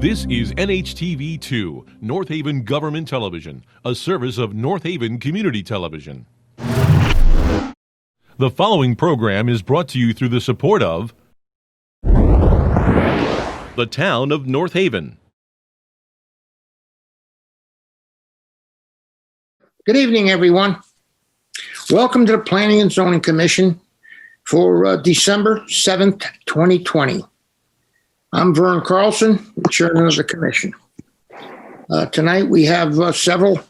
This is NHTV2, North Haven Government Television, a service of North Haven Community Television. The following program is brought to you through the support of the Town of North Haven. Good evening, everyone. Welcome to the Planning and Zoning Commission for December 7th, 2020. I'm Vern Carlson, Chairman of the Commission. Tonight we have several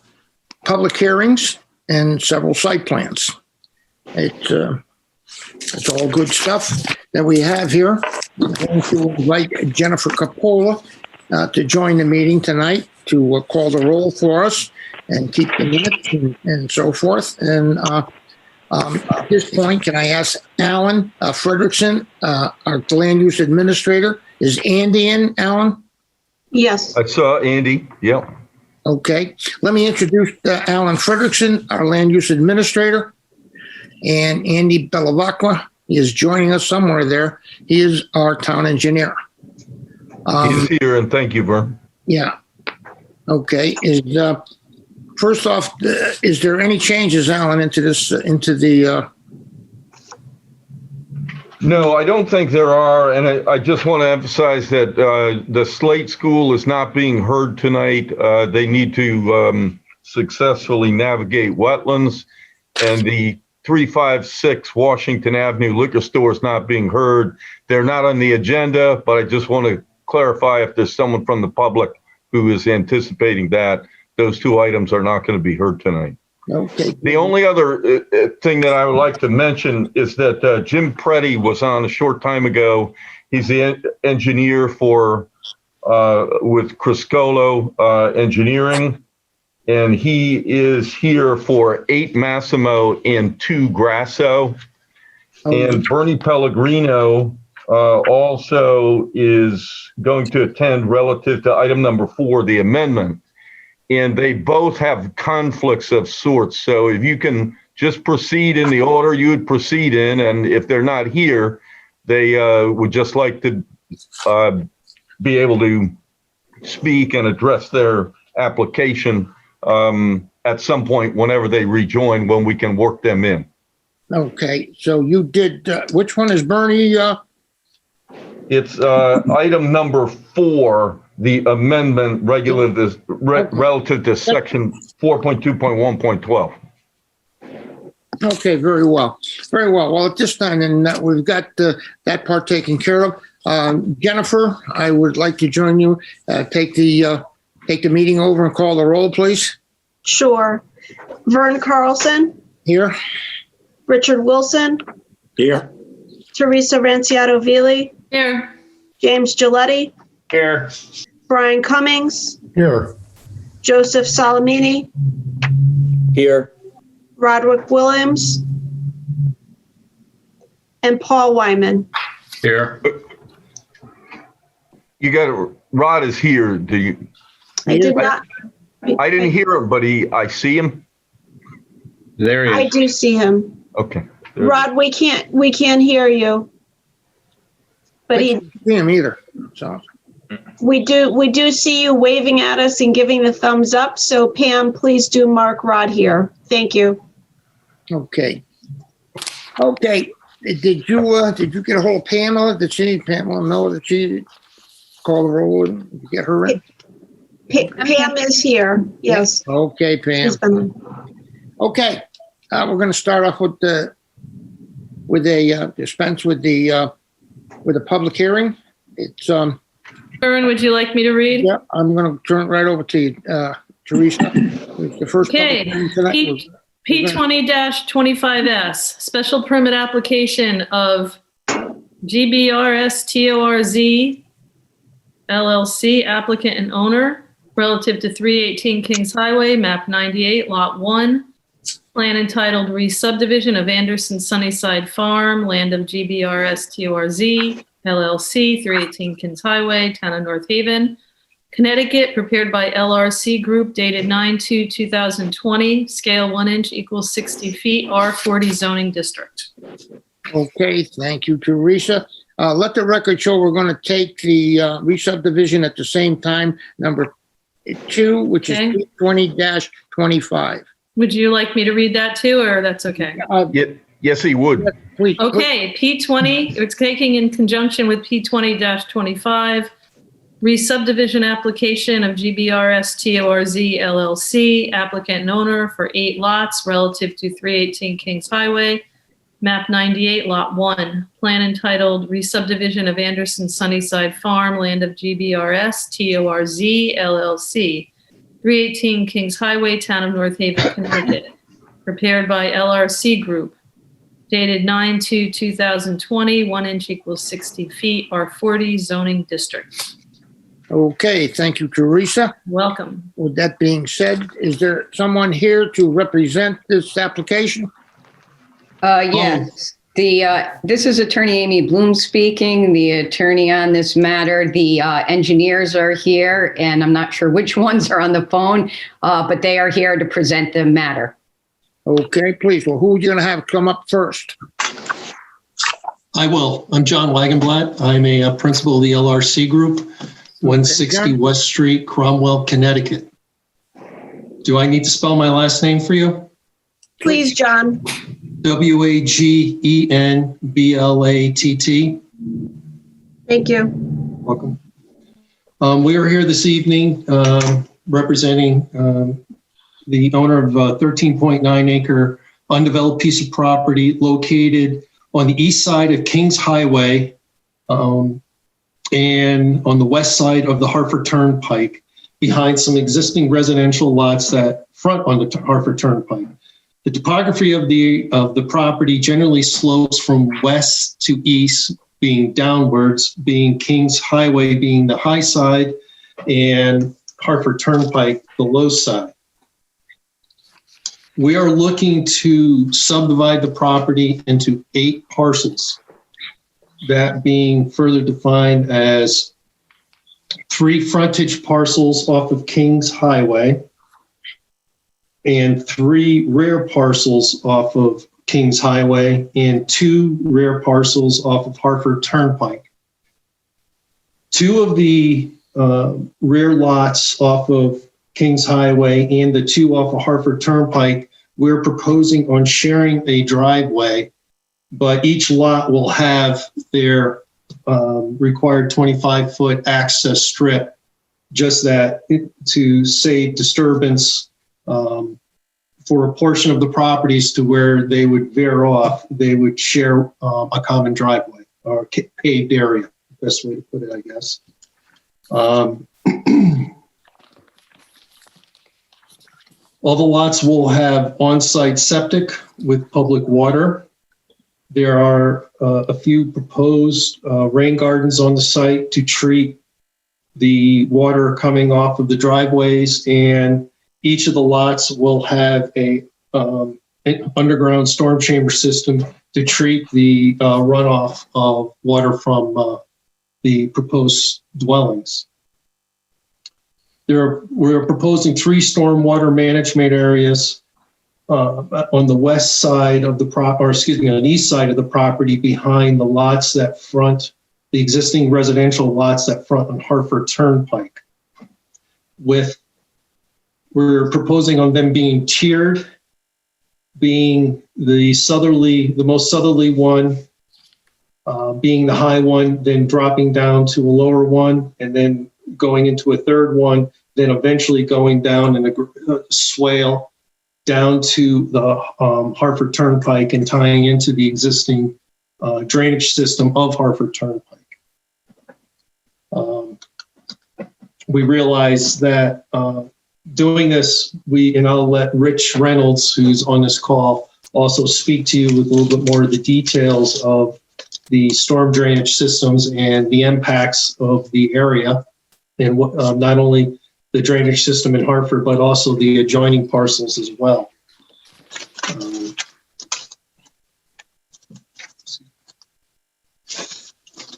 public hearings and several site plans. It's all good stuff that we have here. I'm going to invite Jennifer Capola to join the meeting tonight to call the roll for us and keep the minutes and so forth. And at this point, can I ask Alan Frederickson, our land use administrator? Is Andy in, Alan? Yes. I saw Andy. Yep. Okay. Let me introduce Alan Frederickson, our land use administrator, and Andy Bellavacqua is joining us somewhere there. He is our town engineer. He's here, and thank you, Vern. Yeah. Okay. First off, is there any changes, Alan, into the? No, I don't think there are, and I just want to emphasize that the Slate School is not being heard tonight. They need to successfully navigate wetlands, and the 356 Washington Avenue liquor store is not being heard. They're not on the agenda, but I just want to clarify if there's someone from the public who is anticipating that. Those two items are not going to be heard tonight. Okay. The only other thing that I would like to mention is that Jim Preddy was on a short time ago. He's the engineer for with Criscolo Engineering, and he is here for 8 Massimo and 2 Grasso. And Bernie Pellegrino also is going to attend relative to item number 4, the amendment. And they both have conflicts of sorts. So if you can just proceed in the order you would proceed in, and if they're not here, they would just like to be able to speak and address their application at some point whenever they rejoin, when we can work them in. Okay, so you did, which one is Bernie? It's item number 4. The amendment relative to section 4.2.1.12. Okay, very well. Very well. Well, at this time, and we've got that part taken care of. Jennifer, I would like to join you. Take the meeting over and call the roll, please. Sure. Vern Carlson. Here. Richard Wilson. Here. Teresa Ranciato-Vili. Here. James Giletti. Here. Brian Cummings. Here. Joseph Salamini. Here. Roderick Williams. And Paul Wyman. Here. You got Rod is here. Do you? I did not. I didn't hear him, but I see him. There he is. I do see him. Okay. Rod, we can't hear you. But I can't see him either. So. we do see you waving at us and giving the thumbs up. So Pam, please do mark Rod here. Thank you. Okay. Okay. Did you get a hold of Pamela? Did Pamela know that she call the roll and get her in? Pam is here. Yes. Okay, Pam. She's been- Okay. We're going to start off with dispense with the public hearing. It's Vern, would you like me to read? yeah. I'm going to turn it right over to you, Teresa. It's the first. Okay. public hearing tonight. P20-25S, special permit application of GBRS TORZ LLC, applicant and owner, relative to 318 Kings Highway, map 98, lot 1. Plan entitled Re-Subdivision of Anderson Sunnyside Farm, land of GBRS TORZ LLC, 318 Kings Highway, Town of North Haven, Connecticut, prepared by LRC Group, dated 9/2/2020, scale 1 inch equals 60 feet, R40 zoning district. Okay, thank you, Teresa. Let the record show we're going to take the re-subdivision at the same time, number 2, which is Okay. P20-25. Would you like me to read that too, or that's okay? Yes, he would. Please. Okay, P20, it's taking in conjunction with P20-25, re-subdivision application of GBRS TORZ LLC, applicant and owner for 8 lots relative to 318 Kings Highway, map 98, lot 1, plan entitled re-subdivision of Anderson Sunnyside Farm, land of GBRS TORZ LLC, 318 Kings Highway, town of North Haven, Connecticut, prepared by LRC Group, dated 9/2/2020, 1 inch equals 60 feet, R40 zoning district. Okay, thank you, Teresa. Welcome. With that being said, is there someone here to represent this application? Yes, this is Attorney Amy Bloom speaking, the attorney on this matter. The engineers are here, and I'm not sure which ones are on the phone, but they are here to present the matter. Okay, please. Well, who are you going to have come up first? I will. I'm John Wagenblatt. I'm a principal of the LRC Group, 160 West Street, Cromwell, Connecticut. Do I need to spell my last name for you? Please, John. Wagenblatt. Thank you. Welcome. We are here this evening representing the owner of a 13.9 acre undeveloped piece of property located on the east side of Kings Highway and on the west side of the Hartford Turnpike, behind some existing residential lots that front on the Hartford Turnpike. The topography of the property generally slopes from west to east, being downwards, being Kings Highway being the high side and Hartford Turnpike the low side. We are looking to subdivide the property into 8 parcels, that being further defined as 3 frontage parcels off of Kings Highway and 3 rear parcels off of Kings Highway and 2 rear parcels off of Hartford Turnpike. 2 of the rear lots off of Kings Highway and the 2 off of Hartford Turnpike, we're proposing on sharing a driveway, but each lot will have their required 25-foot access strip, just that to save disturbance for a portion of the properties to where they would veer off, they would share a common driveway or paved area, best way to put it, I guess. All the lots will have on-site septic with public water. There are a few proposed rain gardens on the site to treat the water coming off of the driveways, and each of the lots will have an underground storm chamber system to treat the runoff of water from the proposed dwellings. We're proposing 3 stormwater management areas on the west side of the on the east side of the property, behind the lots that front, the existing residential lots that front on Hartford Turnpike. We're proposing on them being tiered, being the most southerly one, being the high one, then dropping down to a lower one, and then going into a third one, then eventually going down in a swale down to the Hartford Turnpike and tying into the existing drainage system of Hartford Turnpike. We realize that doing this, and I'll let Rich Reynolds, who's on this call, also speak to you with a little bit more of the details of the storm drainage systems and the impacts of the area, and not only the drainage system in Hartford, but also the adjoining parcels as well.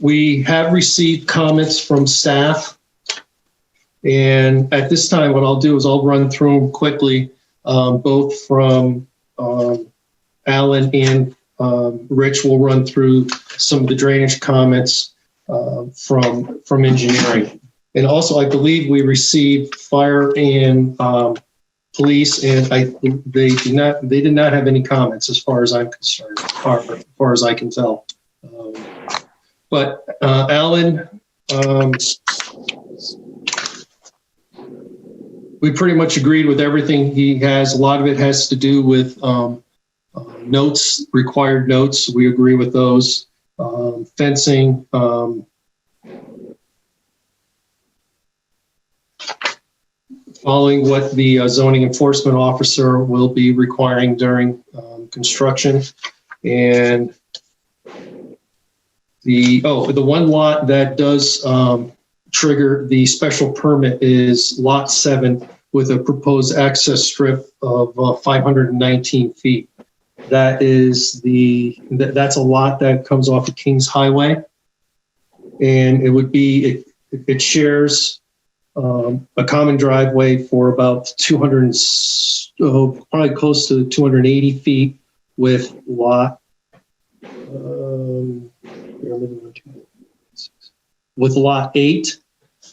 We have received comments from staff, and at this time, what I'll do is I'll run through them quickly, both from Alan and Rich will run through some of the drainage comments from engineering. And also, I believe we received fire and police, and they did not have any comments as far as I'm concerned, as far as I can tell. But Alan, we pretty much agreed with everything he has. A lot of it has to do with notes, required notes. We agree with those. Fencing. Following what the zoning enforcement officer will be requiring during construction. And the one lot that does trigger the special permit is lot 7 with a proposed access strip of 519 feet. That's a lot that comes off of Kings Highway. And it shares a common driveway for about probably close to 280 feet with lot with lot 8,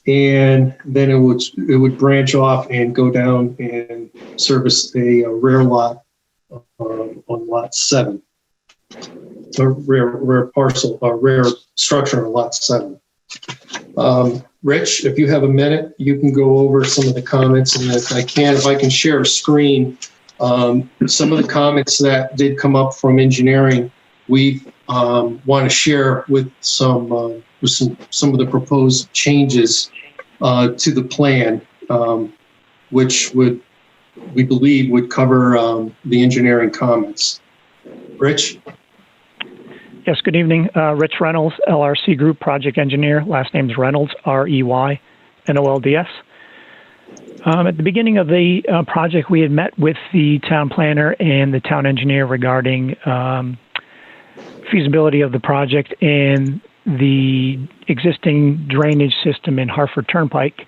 and then it would branch off and go down and service a rear lot on lot 7, a rear parcel, a rear structure on lot 7. Rich, if you have a minute, you can go over some of the comments, and if I can share a screen, some of the comments that did come up from engineering, we want to share with some of the proposed changes to the plan, which we believe would cover the engineering comments. Rich? Yes, good evening. Rich Reynolds, LRC Group Project Engineer. Last name is Reynolds, Reynolds. At the beginning of the project, we had met with the town planner and the town engineer regarding feasibility of the project and the existing drainage system in Hartford Turnpike.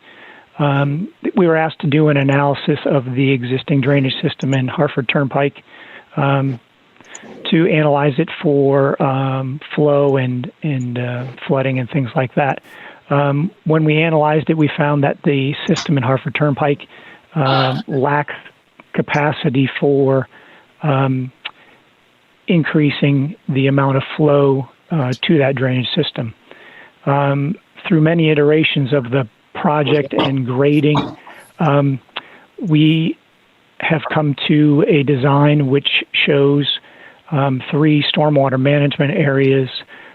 We were asked to do an analysis of the existing drainage system in Hartford Turnpike to analyze it for flow and flooding and things like that. When we analyzed it, we found that the system in Hartford Turnpike lacks capacity for increasing the amount of flow to that drainage system. Through many iterations of the project and grading, we have come to a design which shows 3 stormwater management areas,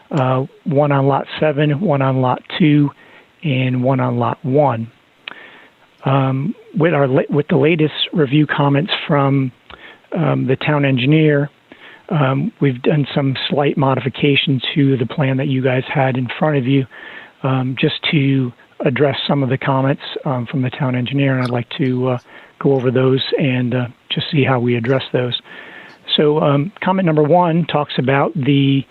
one on lot 7, one on lot 2, and one on lot 1. With the latest review comments from the town engineer, we've done some slight modification to the plan that you guys had in front of you, just to address some of the comments from the town engineer, and I'd like to go over those and just see how we address those. So comment number 1 talks about the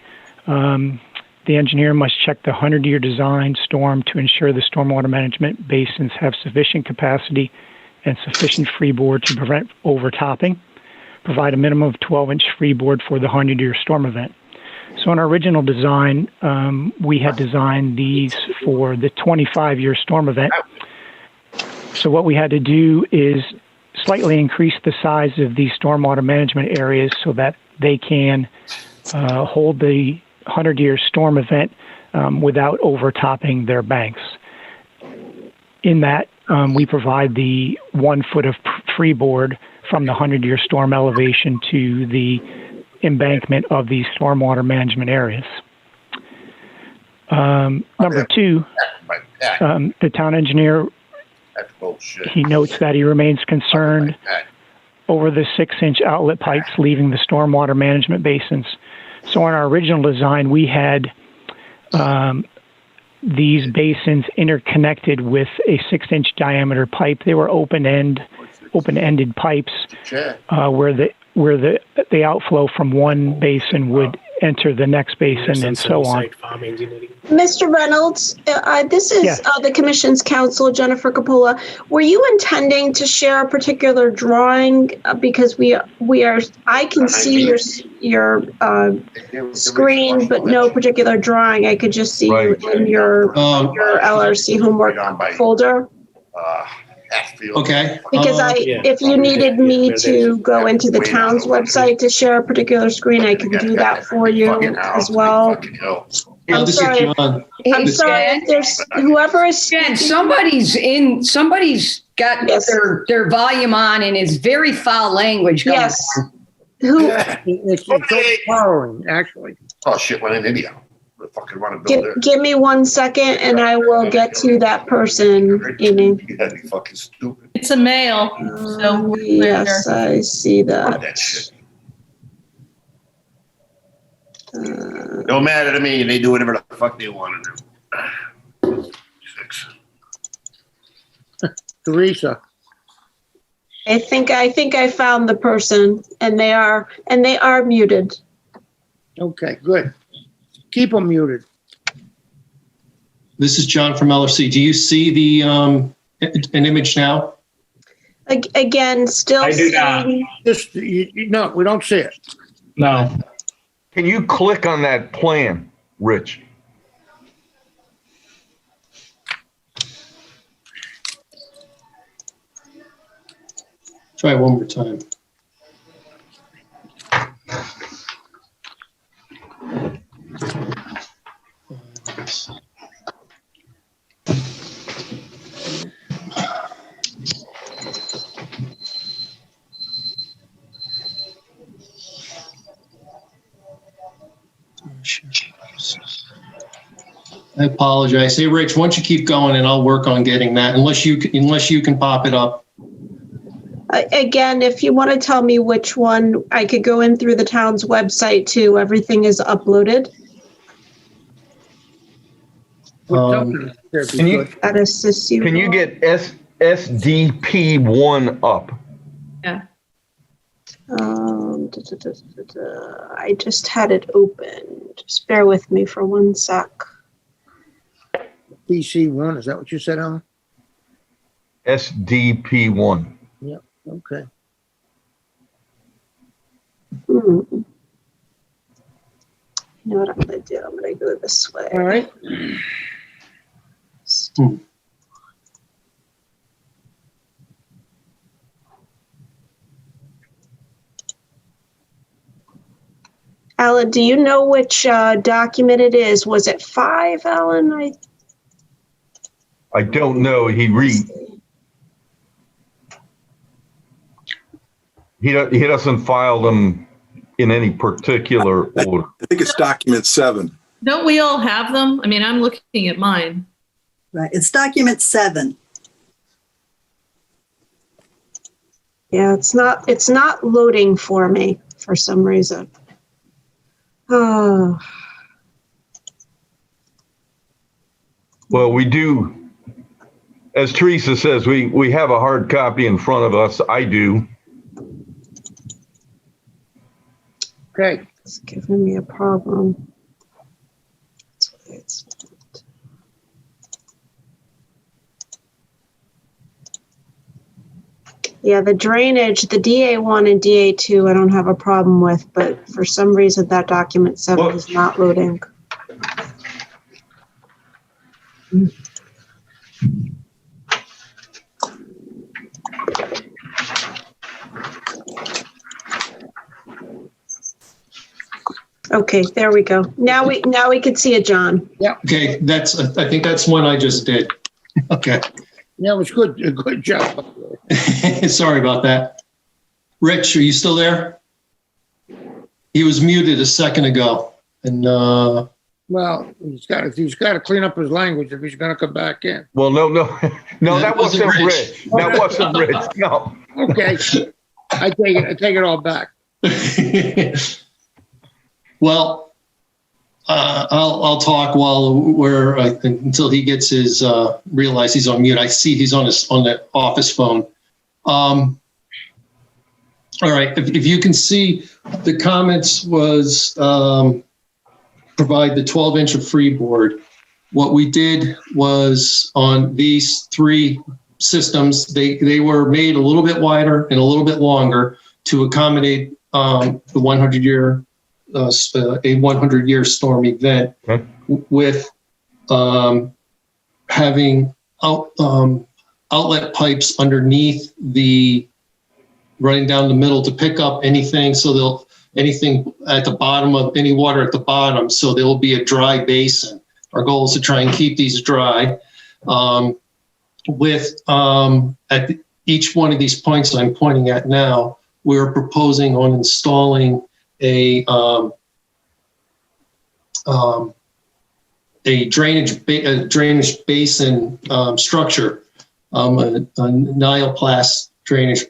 engineer must check the 100-year design storm to ensure the stormwater management basins have sufficient capacity and sufficient freeboard to prevent overtopping. Provide a minimum of 12-inch freeboard for the 100-year storm event. So in our original design, we had designed these for the 25-year storm event. So what we had to do is slightly increase the size of these stormwater management areas so that they can hold the 100-year storm event without overtopping their banks. In that, we provide the 1 foot of freeboard from the 100-year storm elevation to the embankment of these stormwater management areas. Number 2, the town engineer, he notes that he remains concerned over the 6-inch outlet pipes leaving the stormwater management basins. So in our original design, we had these basins interconnected with a 6-inch diameter pipe. They were open-ended pipes where the outflow from one basin would enter the next basin and so on. Mr. Reynolds, this is Yes. The Commission's counsel, Jennifer Coppola. Were you intending to share a particular drawing? Because I can see your screen, but no particular drawing. I could just see you Right. in your LRC homework folder. Okay. Because if you needed me to go into the town's website to share a particular screen, I can do that for you as well. Oh, this sorry. is John. I'm Hey, sorry, Jen. if there's whoever is. Jen, somebody's got Yes. their volume on and is very foul language going Yes. on. Who, It's overpowering, actually. Oh shit, went in India. The fucking run a builder. give me 1 second and I will get to that person, Amy. You gotta be fucking stupid. It's a male, so we're clear Yes, I see Fuck that. that shit. Don't matter to me. They do whatever the fuck they want to do. Six. Teresa, I think I found the person and they are muted. okay, good. Keep them muted. This is John from LRC. Do you see the an image now? Again, still I do not. seeing. Just, no, we don't see it. No. Can you click on that plan, Rich? Try it one more time. I apologize. Hey, Rich, why don't you keep going and I'll work on getting that, unless you can pop it up. Again, if you want to tell me which one, I could go in through the town's website too. Everything is uploaded. What's up Um, there? There, be Can you- good. That assists you. Can you get SDP1 up? I just had it open. Just bear with me for 1 sec. PC1, is that what you said, Alan? SDP1. Okay. You know what I'm gonna do? I'm gonna go this way. All right. Alan, do you know which document it is? Was it 5, Alan? I don't know. He doesn't file them in any particular order. I think it's document 7. Don't we all have them? I mean, I'm looking at mine. Right, it's document 7. Yeah, it's not loading for me for some reason. Oh, Well, we do, as Teresa says, we have a hard copy in front of us. I do. Okay. it's giving me a problem. That's why it's not. Yeah, the drainage, the DA1 and DA2, I don't have a problem with, but for some reason that document 7 Well- is not loading. Okay, there we go. Now we can see it, John. Okay, I think that's one I just did. Okay. That was good. Good job. Sorry about that. Rich, are you still there? He was muted a second ago. And Well, he's got to clean up his language if he's going to come back in. Well, no, That that wasn't wasn't Rich. Rich. That wasn't Rich. No. Okay. I take it all back. well, I'll talk while until he gets his realize he's on mute. I see he's on the office phone. All right, if you can see, the comments was provide the 12-inch of freeboard. What we did was on these 3 systems, they were made a little bit wider and a little bit longer to accommodate the 100-year a 100-year storm event Okay. with having outlet pipes underneath running down the middle to pick up anything. So anything at the bottom of any water at the bottom. So there will be a dry basin. Our goal is to try and keep these dry. At each one of these points I'm pointing at now, we're proposing on installing a drainage basin structure, a Nioplast drainage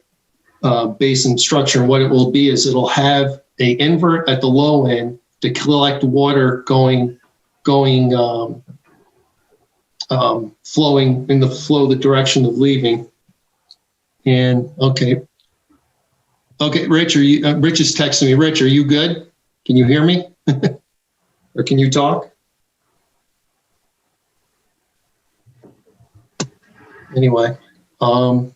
basin structure. And what it will be is it'll have a invert at the low end to collect water flowing in the direction of leaving. And okay, Rich, Rich is texting me. Rich, are you good? Can you hear me? Or can you talk? Anyway, can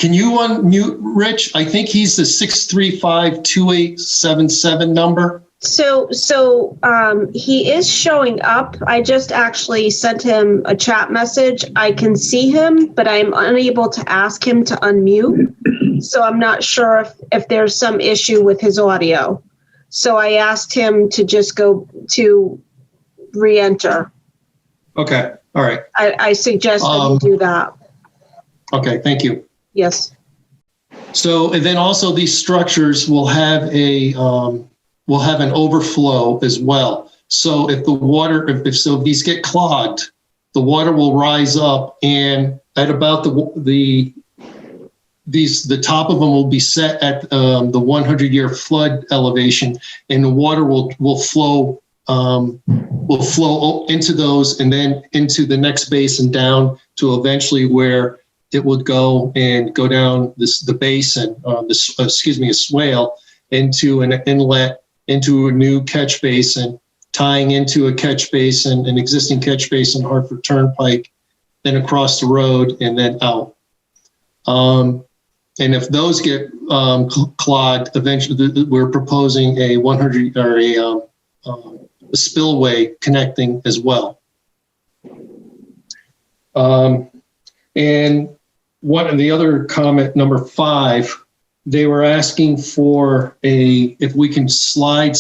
you unmute Rich? I think he's the 635-2877 number. So he is showing up. I just actually sent him a chat message. I can see him, but I'm unable to ask him to unmute. So I'm not sure if there's some issue with his audio. So I asked him to just go to re-enter. Okay, all right. I suggest that you do that. Okay, thank you. Yes. So, and then also these structures will have an overflow as well. So if the water, if these get clogged, the water will rise up, and at about the top of them will be set at the 100-year flood elevation, and the water will flow into those and then into the next basin down to eventually where it would go down the basin, a swale into an inlet, into a new catch basin, tying into a catch basin, an existing catch basin, Hartford Turnpike, then across the road and then out. And if those get clogged, eventually we're proposing a 100 or a spillway connecting as well. And one of the other comment, number 5, they were asking for if we can slide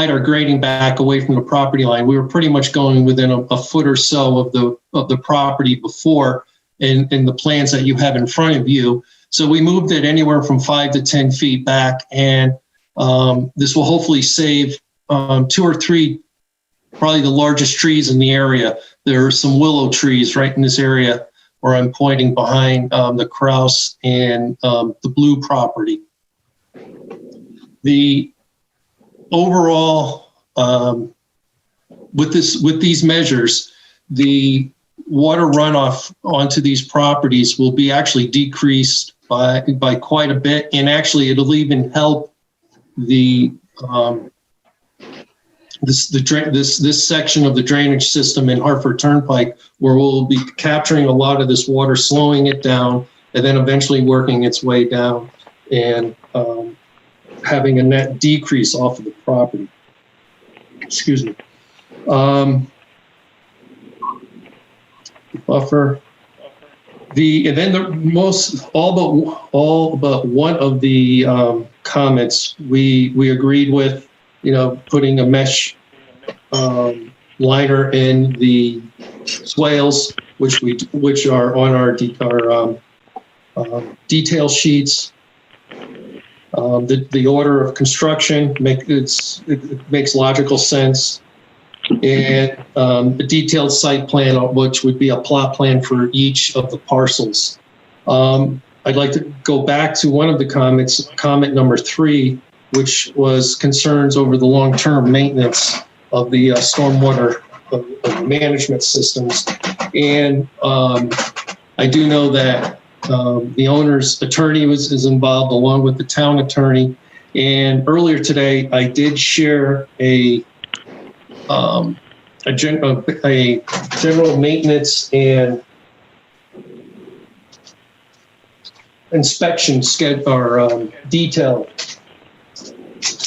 our grading back away from the property line. We were pretty much going within a foot or so of the property before in the plans that you have in front of you. So we moved it anywhere from 5 to 10 feet back, and this will hopefully save 2 or 3, probably the largest trees in the area. There are some willow trees right in this area where I'm pointing behind the Kraus and the Blue property. The overall, with these measures, the water runoff onto these properties will be actually decreased by quite a bit, and actually it'll even help this section of the drainage system in Hartford Turnpike, where we'll be capturing a lot of this water, slowing it down, and then eventually working its way down and having a net decrease off of the property. Excuse me. Buffer. And then all but one of the comments we agreed with. Putting a mesh liner in the swales, which are on our detail sheets. The order of construction it makes logical sense, and the detailed site plan, which would be a plot plan for each of the parcels. I'd like to go back to one of the comments, comment number 3, which was concerns over the long-term maintenance of the stormwater management systems. And I do know that the owner's attorney is involved along with the town attorney. And earlier today, I did share a general maintenance and inspection schedule or detail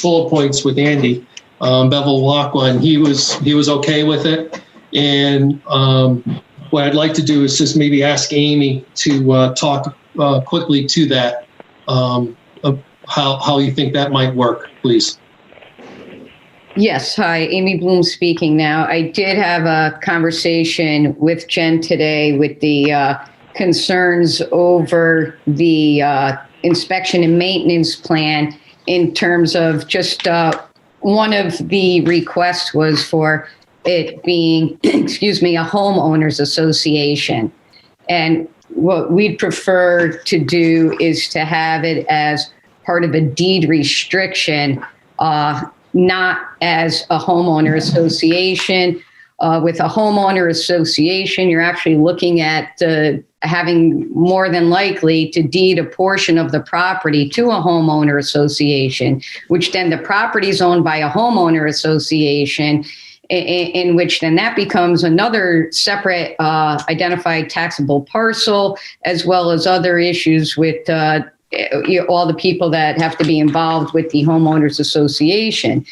bullet points with Andy Bevel Walkway, and he was okay with it. And what I'd like to do is just maybe ask Amy to talk quickly to that, of how you think that might work, please. Yes, hi, Amy Bloom speaking now. I did have a conversation with Jen today with the concerns over the inspection and maintenance plan in terms of just one of the requests was for it being, excuse me, a homeowners association. And what we'd prefer to do is to have it as part of a deed restriction, not as a homeowner association. With a homeowner association, you're actually looking at having more than likely to deed a portion of the property to a homeowner association, which then the property is owned by a homeowner association, in which then that becomes another separate identified taxable parcel, as well as other issues with all the people that have to be involved with the homeowners association.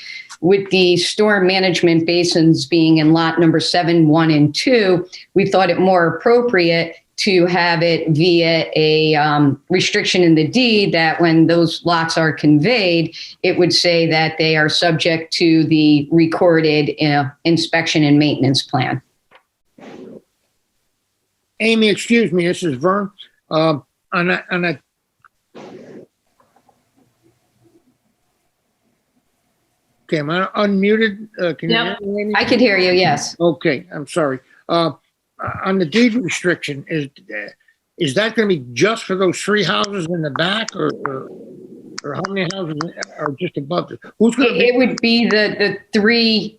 With the storm management basins being in lot number 7, 1, and 2, we thought it more appropriate to have it via a restriction in the deed that when those lots are conveyed, it would say that they are subject to the recorded inspection and maintenance plan. Amy, excuse me, this is Vern. On a Okay, am I unmuted? Can Yep. you hear me, Amy? I could hear you, yes. Okay, I'm sorry. On the deed restriction, is that going to be just for those 3 houses in the back, or how many houses are just above it? Who's going to It would be the 3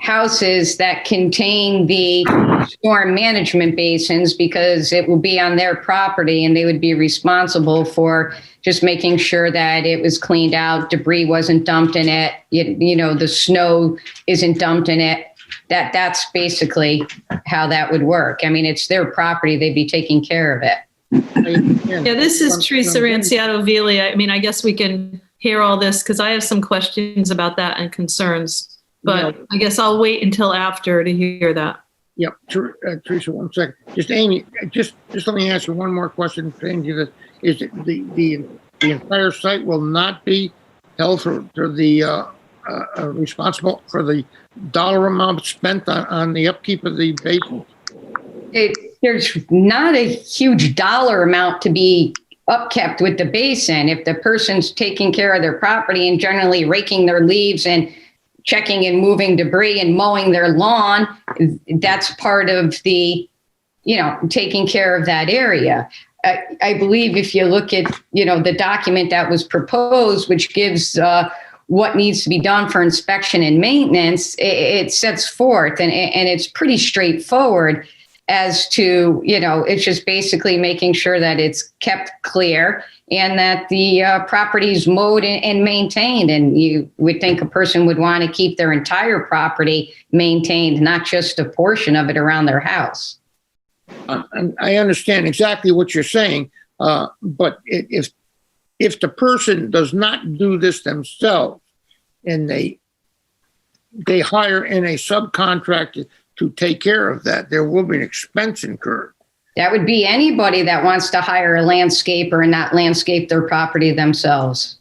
houses that contain the storm management basins, because it will be on their property and they would be responsible for just making sure that it was cleaned out, debris wasn't dumped in it, you know, the snow isn't dumped in it. That's basically how that would work. I mean, it's their property, they'd be taking care of it. Yeah, this is Teresa Ranciato Vili. I mean, I guess we can hear all this because I have some questions about that and concerns, but I guess I'll wait until after to hear that. Yep, Teresa, 1 second. Just Amy, just let me ask you one more question. Is it the entire site will not be held for the responsible for the dollar amount spent on the upkeep of the basin? There's not a huge dollar amount to be upkept with the basin. If the person's taking care of their property and generally raking their leaves and checking and moving debris and mowing their lawn, that's part of the, taking care of that area. I believe if you look at, the document that was proposed, which gives what needs to be done for inspection and maintenance, it sets forth and it's pretty straightforward as to, it's just basically making sure that it's kept clear and that the property is mowed and maintained. And you would think a person would want to keep their entire property maintained, not just a portion of it around their house. I understand exactly what you're saying, but if the person does not do this themselves and they hire in a subcontractor to take care of that, there will be an expense incurred. That would be anybody that wants to hire a landscaper and not landscape their property themselves.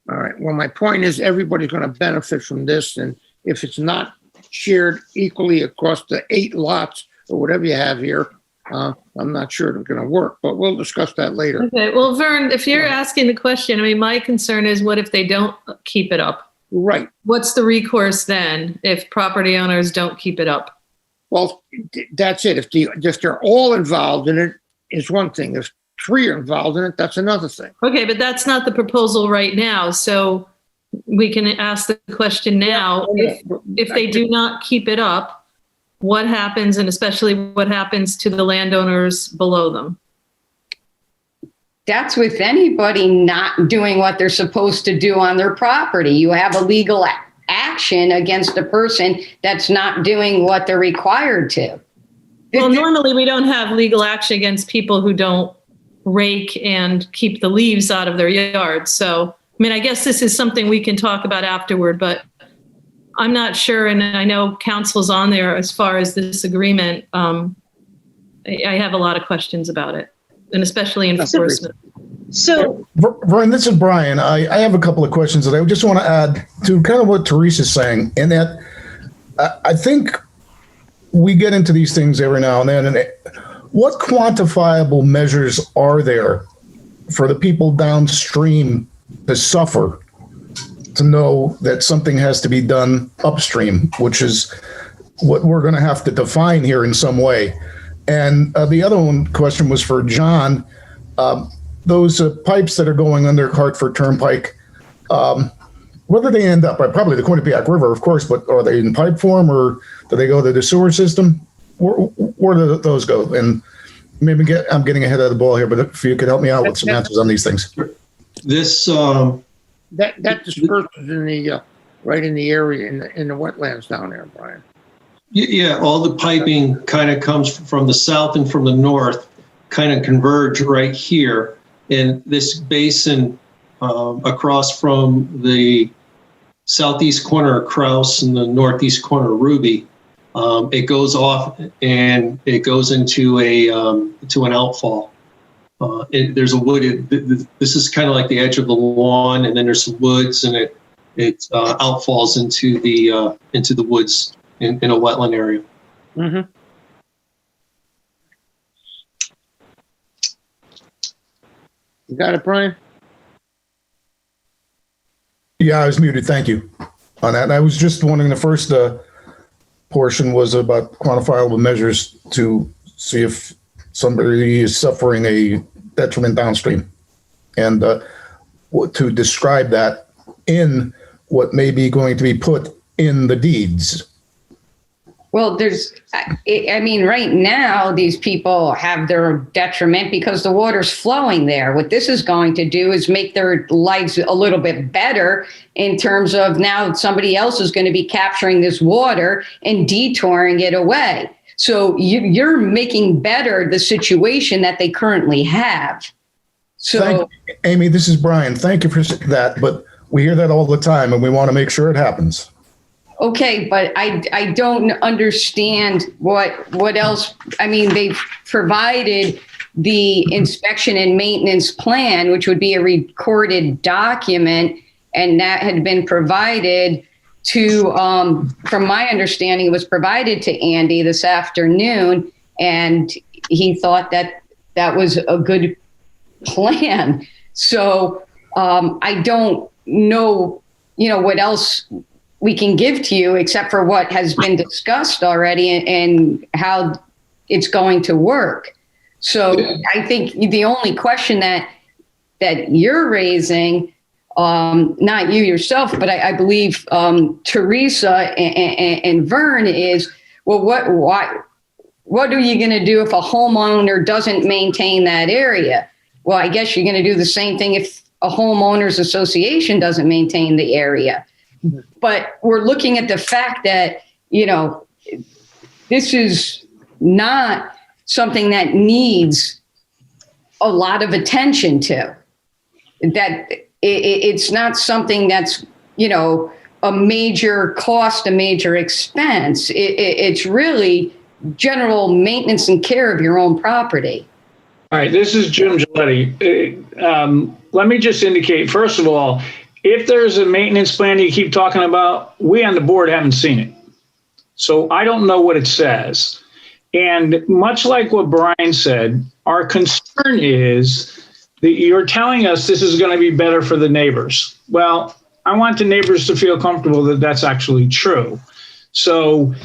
All right. Well, my point is everybody's going to benefit from this. And if it's not shared equally across the 8 lots or whatever you have here, I'm not sure it's going to work, but we'll discuss that later. Okay. Well, Vern, if you're asking the question, I mean, my concern is what if they don't keep it up? Right. What's the recourse then if property owners don't keep it up? Well, that's it. If they're all involved in it, is one thing. If 3 are involved in it, that's another thing. Okay, but that's not the proposal right now. So we can ask the question now. If they do not keep it up, what happens, and especially what happens to the landowners below them? That's with anybody not doing what they're supposed to do on their property. You have a legal action against a person that's not doing what they're required to. Well, normally we don't have legal action against people who don't rake and keep the leaves out of their yards. So, I mean, I guess this is something we can talk about afterward, but I'm not sure. And I know council's on there as far as this agreement. I have a lot of questions about it, and especially enforcement. So, Vern, this is Brian. I have a couple of questions that I just want to add to kind of what Teresa's saying, in that I think we get into these things every now and then. And what quantifiable measures are there for the people downstream to suffer, to know that something has to be done upstream, which is what we're going to have to define here in some way? And the other one question was for John. Those pipes that are going under Hartford Turnpike, where do they end up? Probably the Quinnipiac River, of course, but are they in pipe form, or do they go to the sewer system? Where do those go? And maybe I'm getting ahead of the ball here, but if you could help me out with some answers on these things. This, That disperses in the, right in the area, in the wetlands down there, Brian. yeah, all the piping kind of comes from the south and from the north, kind of converge right here. And this basin across from the southeast corner of Kraus and the northeast corner of Ruby, it goes off and it goes into an outfall. There's a wooded. This is kind of like the edge of the lawn, and then there's some woods, and it outfalls into the woods in a wetland area. Mm-hmm. You got it, Brian? Yeah, I was muted. Thank you on that. And I was just wondering, the first portion was about quantifiable measures to see if somebody is suffering a detriment downstream, and to describe that in what may be going to be put in the deeds. Well, I mean, right now, these people have their detriment because the water's flowing there. What this is going to do is make their lives a little bit better in terms of now somebody else is going to be capturing this water and detouring it away. So you're making better the situation that they currently have. So, Amy, this is Brian. Thank you for that. But we hear that all the time, and we want to make sure it happens. okay, but I don't understand what else. I mean, they've provided the inspection and maintenance plan, which would be a recorded document, and that had been provided to, from my understanding, it was provided to Andy this afternoon, and he thought that that was a good plan. So I don't know, what else we can give to you except for what has been discussed already and how it's going to work. So I think the only question that you're raising, not you yourself, but I believe Teresa and Vern is, well, what are you going to do if a homeowner doesn't maintain that area? Well, I guess you're going to do the same thing if a homeowners association doesn't maintain the area. But we're looking at the fact that, this is not something that needs a lot of attention to. That it's not something that's, a major cost, a major expense. It's really general maintenance and care of your own property. All right, this is Jim Giletti. Let me just indicate, first of all, if there's a maintenance plan you keep talking about, we on the board haven't seen it. So I don't know what it says. And much like what Brian said, our concern is that you're telling us this is going to be better for the neighbors. Well, I want the neighbors to feel comfortable that that's actually true. So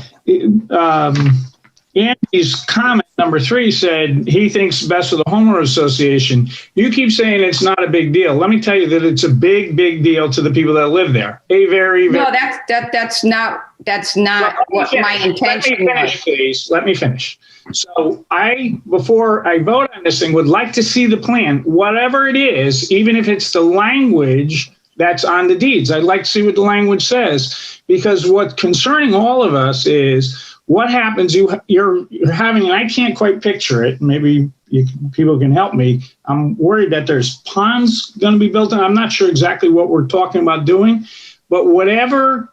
Andy's comment number 3 said he thinks best for the homeowner association. You keep saying it's not a big deal. Let me tell you that it's a big, big deal to the people that live there. No, that's not what my intention was. Let me finish, please. Let me finish. So before I vote on this thing, would like to see the plan, whatever it is, even if it's the language that's on the deeds. I'd like to see what the language says, because what's concerning all of us is what happens, you're having, and I can't quite picture it, maybe people can help me. I'm worried that there's ponds going to be built, and I'm not sure exactly what we're talking about doing, but whatever,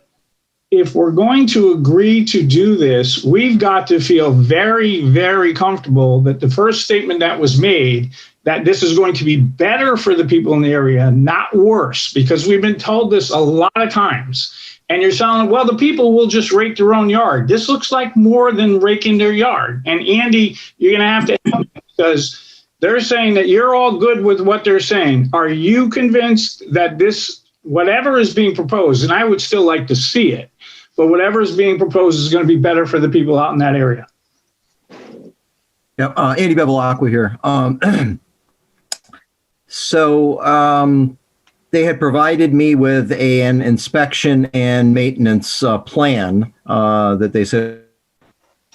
if we're going to agree to do this, we've got to feel very, very comfortable that the first statement that was made, that this is going to be better for the people in the area, not worse, because we've been told this a lot of times. And you're telling, well, the people will just rake their own yard. This looks like more than raking their yard. And Andy, you're going to have to help me, because they're saying that you're all good with what they're saying. Are you convinced that this, whatever is being proposed, and I would still like to see it, but whatever is being proposed is going to be better for the people out in that area? Yep, Andy Bevilacqua here. They had provided me with an inspection and maintenance plan that they said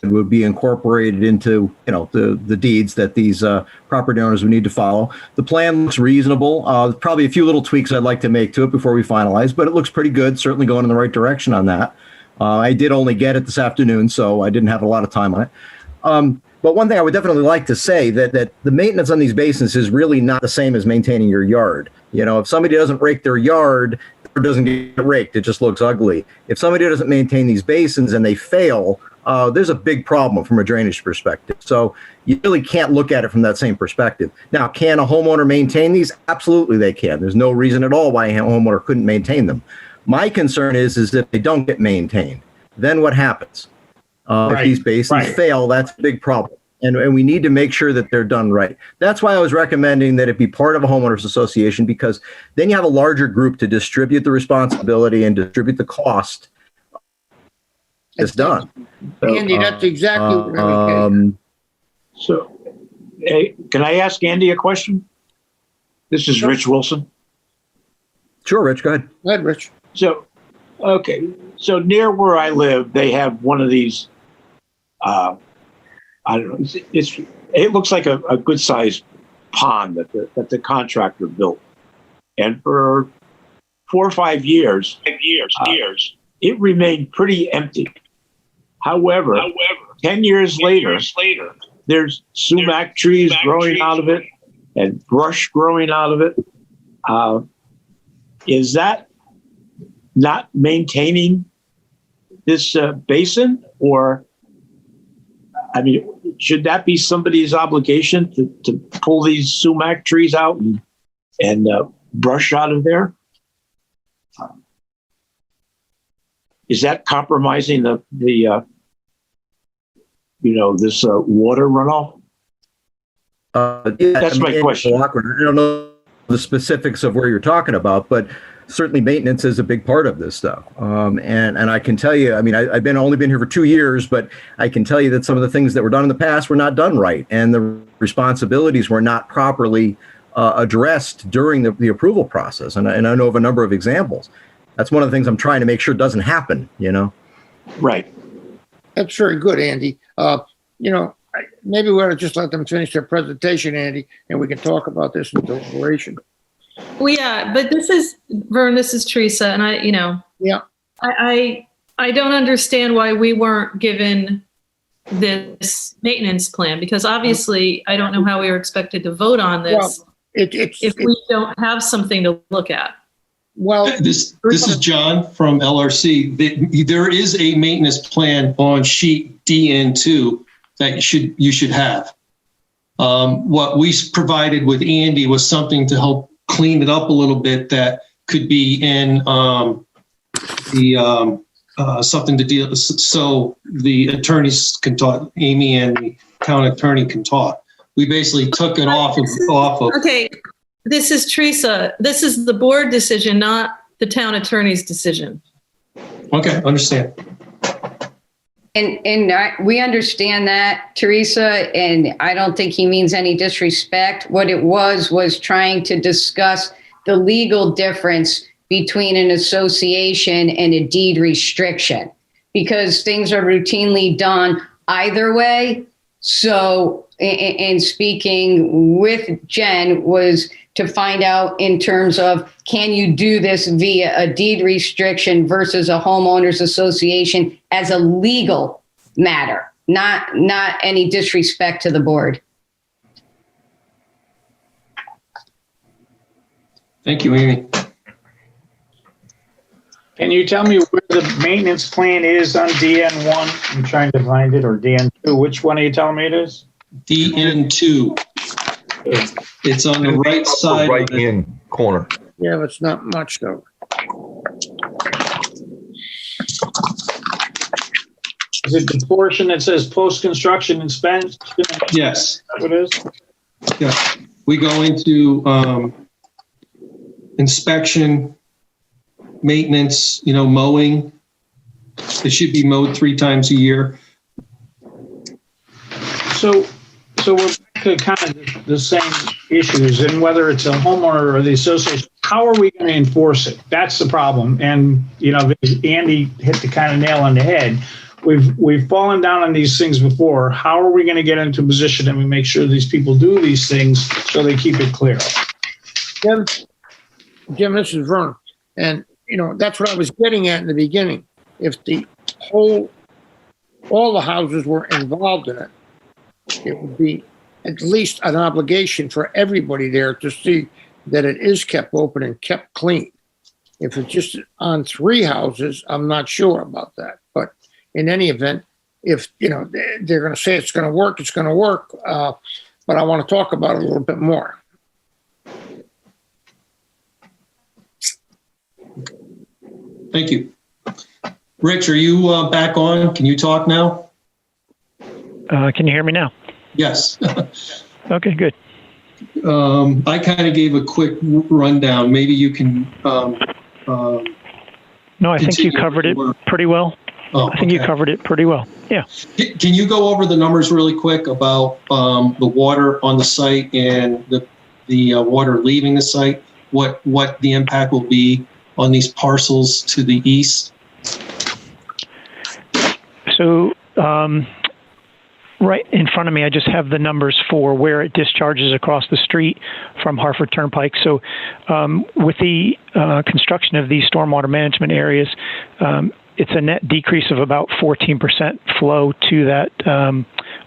would be incorporated into, the deeds that these property owners would need to follow. The plan looks reasonable. Probably a few little tweaks I'd like to make to it before we finalize, but it looks pretty good. Certainly going in the right direction on that. I did only get it this afternoon, so I didn't have a lot of time on it. But one thing I would definitely like to say that the maintenance on these basins is really not the same as maintaining your yard. If somebody doesn't rake their yard, it doesn't get raked. It just looks ugly. If somebody doesn't maintain these basins and they fail, there's a big problem from a drainage perspective. So you really can't look at it from that same perspective. Now, can a homeowner maintain these? Absolutely they can. There's no reason at all why a homeowner couldn't maintain them. My concern is that they don't get maintained. Then what happens? If these basins fail, that's a big problem. And we need to make sure that they're done right. That's why I was recommending that it be part of a homeowners association, because then you have a larger group to distribute the responsibility and distribute the cost. It's done. Andy, that's exactly what I mean. So, hey, can I ask Andy a question? This is Rich Wilson. Sure, Rich, go ahead. Go ahead, Rich. So, okay. So near where I live, they have one of these, I don't know, it looks like a good sized pond that the contractor built. And for 4 or 5 years, it remained pretty empty. However, 10 years later, there's sumac trees growing out of it and brush growing out of it. Is that not maintaining this basin? Or, I mean, should that be somebody's obligation to pull these sumac trees out and brush out of there? Is that compromising the this water runoff? That's my question. I don't know the specifics of where you're talking about, but certainly maintenance is a big part of this stuff. And I can tell you, I mean, I've only been here for 2 years, but I can tell you that some of the things that were done in the past were not done right, and the responsibilities were not properly addressed during the approval process. And I know of a number of examples. That's one of the things I'm trying to make sure doesn't happen, Right. That's very good, Andy. Maybe we ought to just let them finish their presentation, Andy, and we can talk about this in deliberation. Well, yeah, but this is Vern, this is Teresa, and I don't understand why we weren't given this maintenance plan, because obviously I don't know how we were expected to vote on this if we don't have something to look at. Well, this is John from LRC. There is a maintenance plan on sheet DN2 that you should have. What we provided with Andy was something to help clean it up a little bit that could be in something to deal, so the attorneys can talk, Amy and the town attorney can talk. We basically took it off of. Okay, this is Teresa. This is the board decision, not the town attorney's decision. Okay, understand. And we understand that, Teresa, and I don't think he means any disrespect. What it was trying to discuss the legal difference between an association and a deed restriction, because things are routinely done either way. So, in speaking with Jen, was to find out in terms of, can you do this via a deed restriction versus a homeowners association as a legal matter, not any disrespect to the board. Thank you, Amy. Can you tell me where the maintenance plan is on DN1? I'm trying to find it, or DN2. Which one are you telling me it is? DN2. It's on the right side. Right hand corner. Yeah, but it's not much though. Is it the portion that says post-construction inspection? Yes. What it is? Yeah. We go into inspection, maintenance, mowing. It should be mowed 3 times a year. So we're back to kind of the same issues, and whether it's a homeowner or the association, how are we going to enforce it? That's the problem. And, Andy hit the kind of nail on the head. We've fallen down on these things before. How are we going to get into a position that we make sure these people do these things so they keep it clear? Jim, this is Vern. And, that's what I was getting at in the beginning. If all the houses were involved in it, it would be at least an obligation for everybody there to see that it is kept open and kept clean. If it's just on 3 houses, I'm not sure about that. But in any event, if, they're going to say it's going to work, it's going to work. But I want to talk about it a little bit more. Thank you. Rich, are you back on? Can you talk now? Can you hear me now? Yes. Okay, good. I kind of gave a quick rundown. Maybe you can. No, I think you covered it pretty well. Oh, I think you covered it pretty well. Yeah. Can you go over the numbers really quick about the water on the site and the water leaving the site? What the impact will be on these parcels to the east? So, right in front of me, I just have the numbers for where it discharges across the street from Hartford Turnpike. So with the construction of these stormwater management areas, it's a net decrease of about 14% flow to that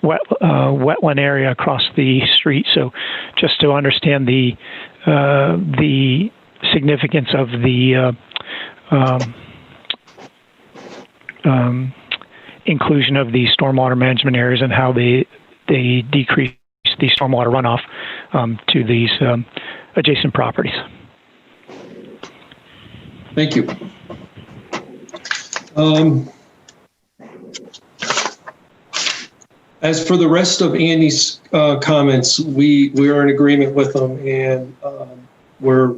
wetland area across the street. So just to understand the significance of the inclusion of the stormwater management areas and how they decrease the stormwater runoff to these adjacent properties. Thank you. As for the rest of Andy's comments, we are in agreement with them, and we're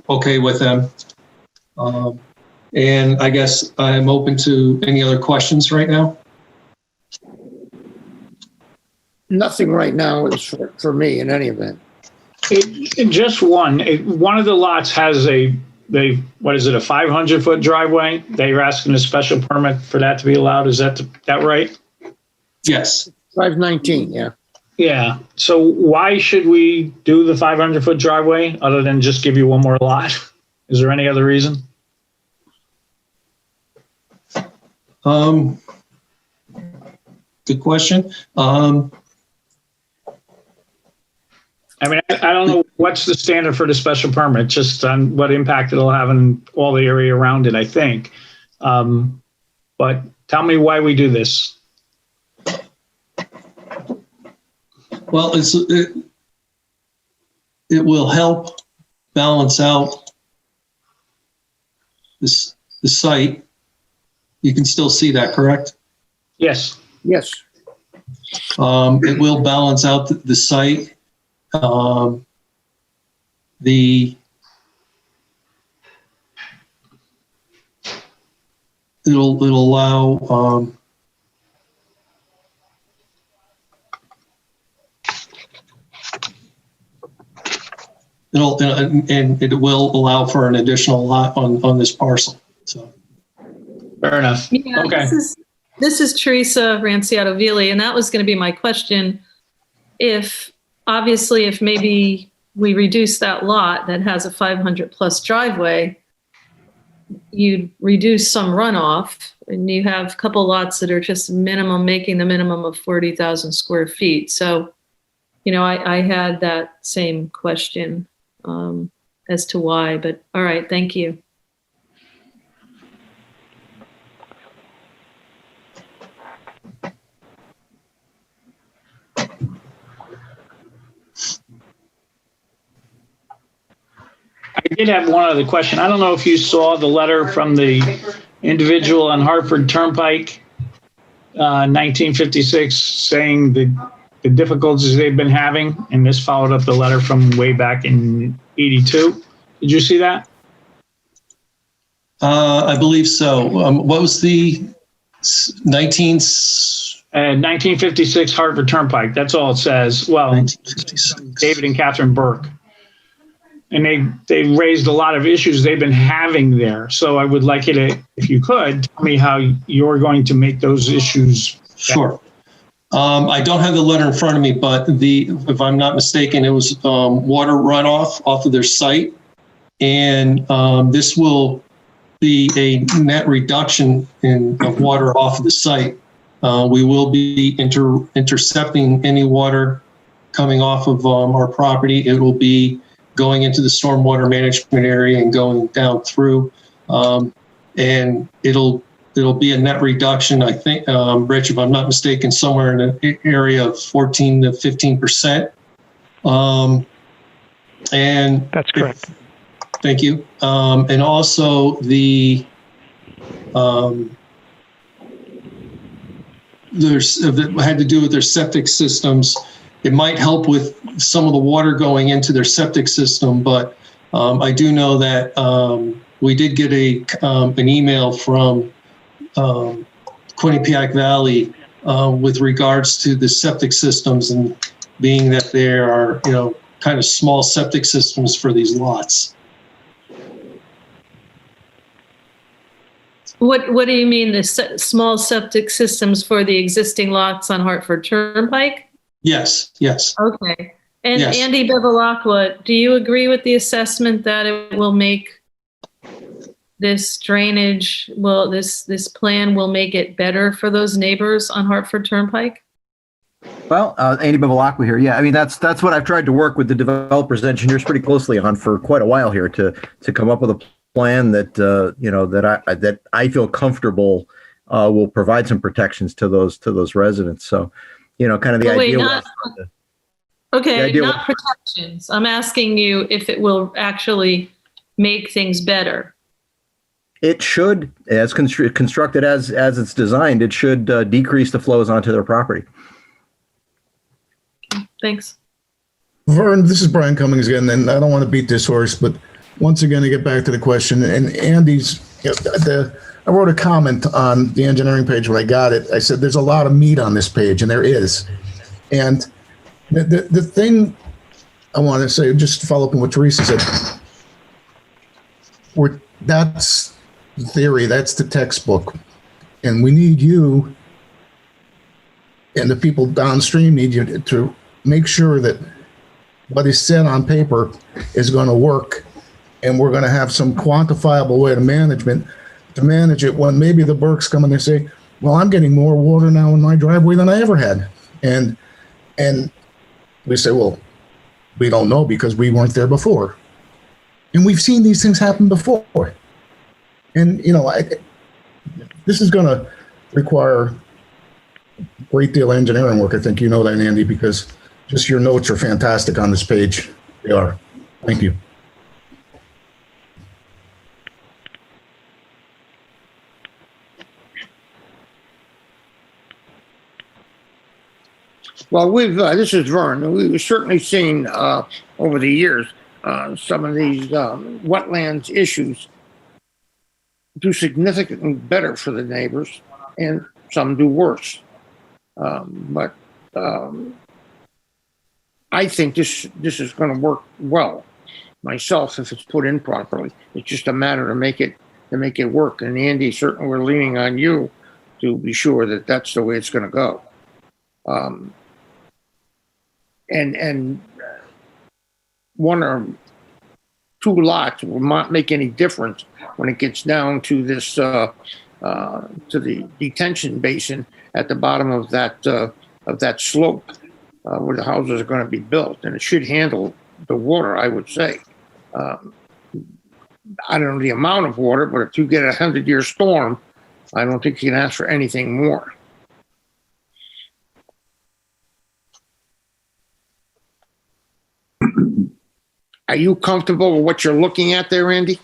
okay with them. And I guess I'm open to any other questions right now. Nothing right now is for me in any event. Just one of the lots has a 500-foot driveway. They're asking a special permit for that to be allowed. Is that right? Yes. 519, yeah. Yeah. So why should we do the 500-foot driveway other than just give you one more lot? Is there any other reason? Good question. I mean, I don't know what's the standard for the special permit, just on what impact it'll have in all the area around it, I think. But tell me why we do this. Well, it will help balance out the site. You can still see that, correct? Yes. Yes. It will balance out the site. It'll allow and it will allow for an additional lot on this parcel. So fair enough. Yeah, okay. This is Teresa Ranciato-Vili, and that was going to be my question. If maybe we reduce that lot that has a 500 plus driveway, you'd reduce some runoff, and you have a couple lots that are just making the minimum of 40,000 square feet. So, I had that same question as to why, but all right, thank you. I did have one other question. I don't know if you saw the letter from the individual on Hartford Turnpike, 1956, saying the difficulties they've been having, and this followed up the letter from way back in 82. Did you see that? I believe so. What was the 1956 Hartford Turnpike. That's all it says. Well, 1956. David and Catherine Burke. And they raised a lot of issues they've been having there. So I would like you to, if you could, tell me how you're going to make those issues better. Sure. I don't have the letter in front of me, but if I'm not mistaken, it was water runoff off of their site. And this will be a net reduction of water off of the site. We will be intercepting any water coming off of our property. It will be going into the stormwater management area and going down through. And it'll be a net reduction, I think, Rich, if I'm not mistaken, somewhere in an area of 14 to 15%. And that's correct. Thank you. And also there's that had to do with their septic systems. It might help with some of the water going into their septic system, but I do know that we did get an email from Quinnipiac Valley with regards to the septic systems, and being that there are, kind of small septic systems for these lots. What do you mean, the small septic systems for the existing lots on Hartford Turnpike? Yes. Okay. And yes. Andy Bevilacqua, do you agree with the assessment that it will make this drainage, this plan will make it better for those neighbors on Hartford Turnpike? Well, Andy Bevilacqua here. Yeah, I mean, that's what I've tried to work with the developer's engineers pretty closely on for quite a while here to come up with a plan that that I feel comfortable will provide some protections to those residents. So, kind of the idea. Not protections. I'm asking you if it will actually make things better. It should, as constructed as it's designed, it should decrease the flows onto their property. Thanks. Vern, this is Brian Cummings again, and I don't want to beat this horse, but once again, to get back to the question, and Andy's, I wrote a comment on the engineering page when I got it. I said, there's a lot of meat on this page, and there is. And the thing I want to say, just to follow up on what Teresa said, that's the theory, that's the textbook. And we need you, and the people downstream need you to make sure that what is said on paper is going to work. And we're going to have some quantifiable way to manage it when maybe the Burkes come and they say, well, I'm getting more water now in my driveway than I ever had. And we say, well, we don't know because we weren't there before. And we've seen these things happen before. And, this is going to require a great deal of engineering work. I think you know that, Andy, because just your notes are fantastic on this page. They are. Thank you. Well, this is Vern. We've certainly seen over the years some of these wetlands issues do significantly better for the neighbors, and some do worse. But I think this is going to work well myself if it's put in properly. It's just a matter to make it work. And Andy, certainly we're leaning on you to be sure that that's the way it's going to go. And one or two lots will not make any difference when it gets down to this, to the detention basin at the bottom of that slope, where the houses are going to be built, and it should handle the water, I would say. I don't know the amount of water, but if you get a 100-year storm, I don't think you can ask for anything more. Are you comfortable with what you're looking at there, Andy?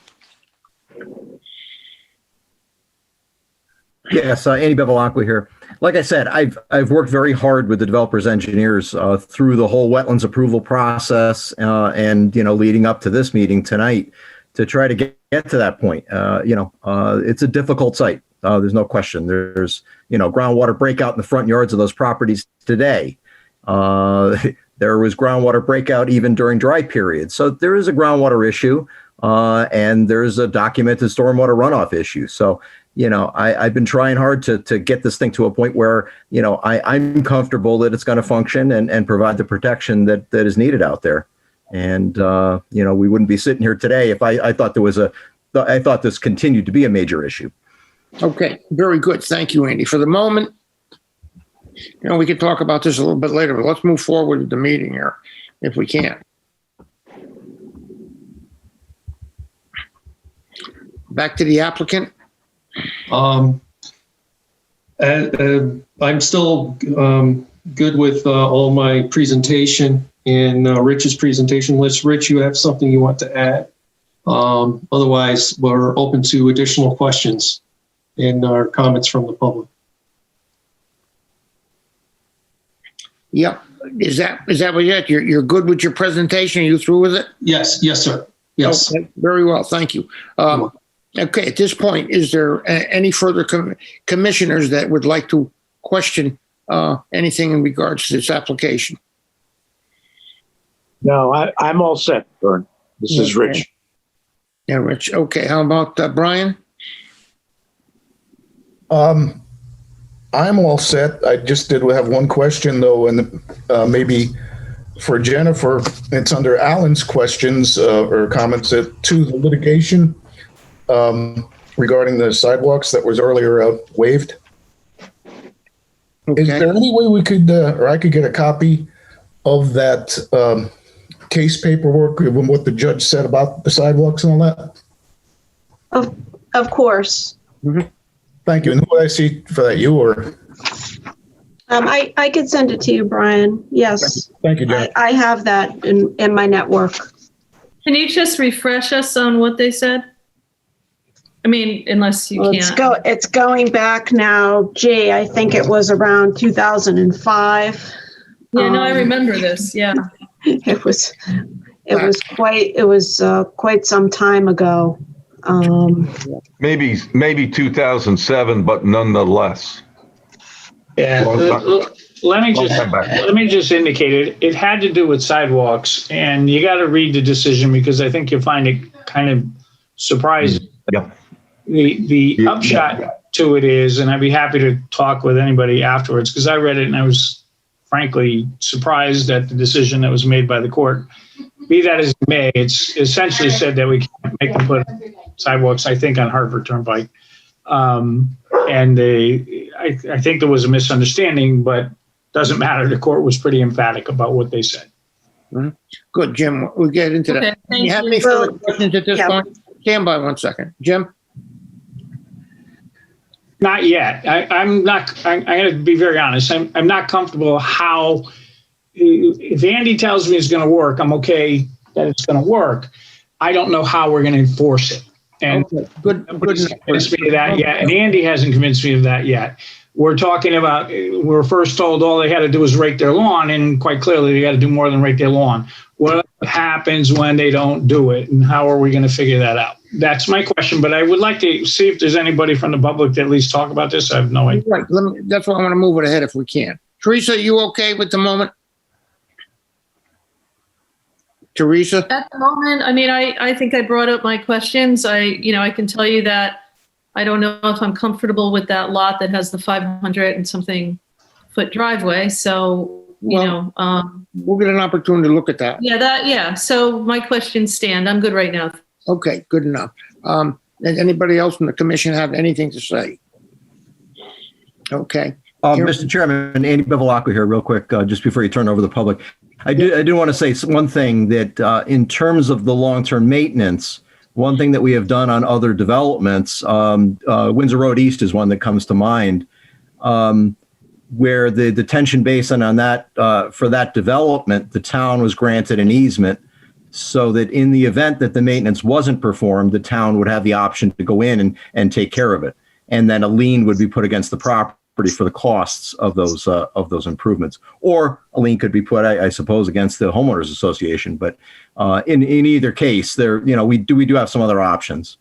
Yes, Andy Bevilacqua here. Like I said, I've worked very hard with the developer's engineers through the whole wetlands approval process, and leading up to this meeting tonight to try to get to that point. It's a difficult site. There's no question. There's groundwater breakout in the front yards of those properties today. There was groundwater breakout even during dry periods. So there is a groundwater issue, and there's a documented stormwater runoff issue. So, I've been trying hard to get this thing to a point where, I'm comfortable that it's going to function and provide the protection that is needed out there. And, we wouldn't be sitting here today if I thought I thought this continued to be a major issue. Okay, very good. Thank you, Andy. For the moment, we can talk about this a little bit later, but let's move forward with the meeting here, if we can. Back to the applicant. I'm still good with all my presentation and Rich's presentation list. Rich, you have something you want to add? Otherwise, we're open to additional questions and our comments from the public. Yep. Is that what you're good with your presentation? Are you through with it? Yes, sir. Yes. Okay, very well. Thank you. Okay. At this point, is there any further commissioners that would like to question anything in regards to this application? No, I'm all set, Vern. This is Rich. Yeah, Rich. Okay. How about Brian? I'm all set. I just did have one question though, and maybe for Jennifer, it's under Alan's questions or comments to the litigation regarding the sidewalks that was earlier waived. Okay. Is there any way we could, or I could get a copy of that case paperwork, and what the judge said about the sidewalks and all that? Of course. Mm-hmm. Thank you. And who would I see for that, you or? I could send it to you, Brian. Yes. Thank you, Jen. I have that in my network. Can you just refresh us on what they said? I mean, unless you can't. It's going back now. Gee, I think it was around 2005. Yeah, no, I remember this. Yeah. It was quite some time ago. Maybe 2007, but nonetheless. Yeah. Let me just indicate it had to do with sidewalks, and you got to read the decision because I think you'll find it kind of surprising. Yeah. The upshot to it is, and I'd be happy to talk with anybody afterwards because I read it and I was frankly surprised at the decision that was made by the court. Be that as it may, it's essentially said that we can't make them put sidewalks, I think, on Hartford Turnpike. And I think there was a misunderstanding, but doesn't matter. The court was pretty emphatic about what they said. Mm-hmm. Good, Jim. We'll get into that. Okay, thank you have you. any further questions at this point? Stand by 1 second. Jim? Not yet. I'm going to be very honest. I'm not comfortable how, if Andy tells me it's going to work, I'm okay that it's going to work. I don't know how we're going to enforce it. And nobody's convinced me of that yet. And Andy hasn't convinced me of that yet. We're talking about, we were first told all they had to do was rake their lawn, and quite clearly they got to do more than rake their lawn. What happens when they don't do it, and how are we going to figure that out? That's my question, but I would like to see if there's anybody from the public that at least talk about this. I have no idea. Right. That's why I want to move it ahead if we can. Teresa, you okay with the moment? Teresa? At the moment, I mean, I think I brought up my questions. I can tell you that I don't know if I'm comfortable with that lot that has the 500 and something foot driveway. So We'll get an opportunity to look at that. Yeah. So my questions stand. I'm good right now. Okay, good enough. Does anybody else from the commission have anything to say? Okay. Mr. Chairman, Andy Bevilacqua here, real quick, just before you turn over the public. I do want to say one thing that in terms of the long-term maintenance, one thing that we have done on other developments, Windsor Road East is one that comes to mind, where the detention basin on that, for that development, the town was granted an easement so that in the event that the maintenance wasn't performed, the town would have the option to go in and take care of it. And then a lien would be put against the property for the costs of those improvements, or a lien could be put, I suppose, against the homeowners association. But in either case, we do have some other options.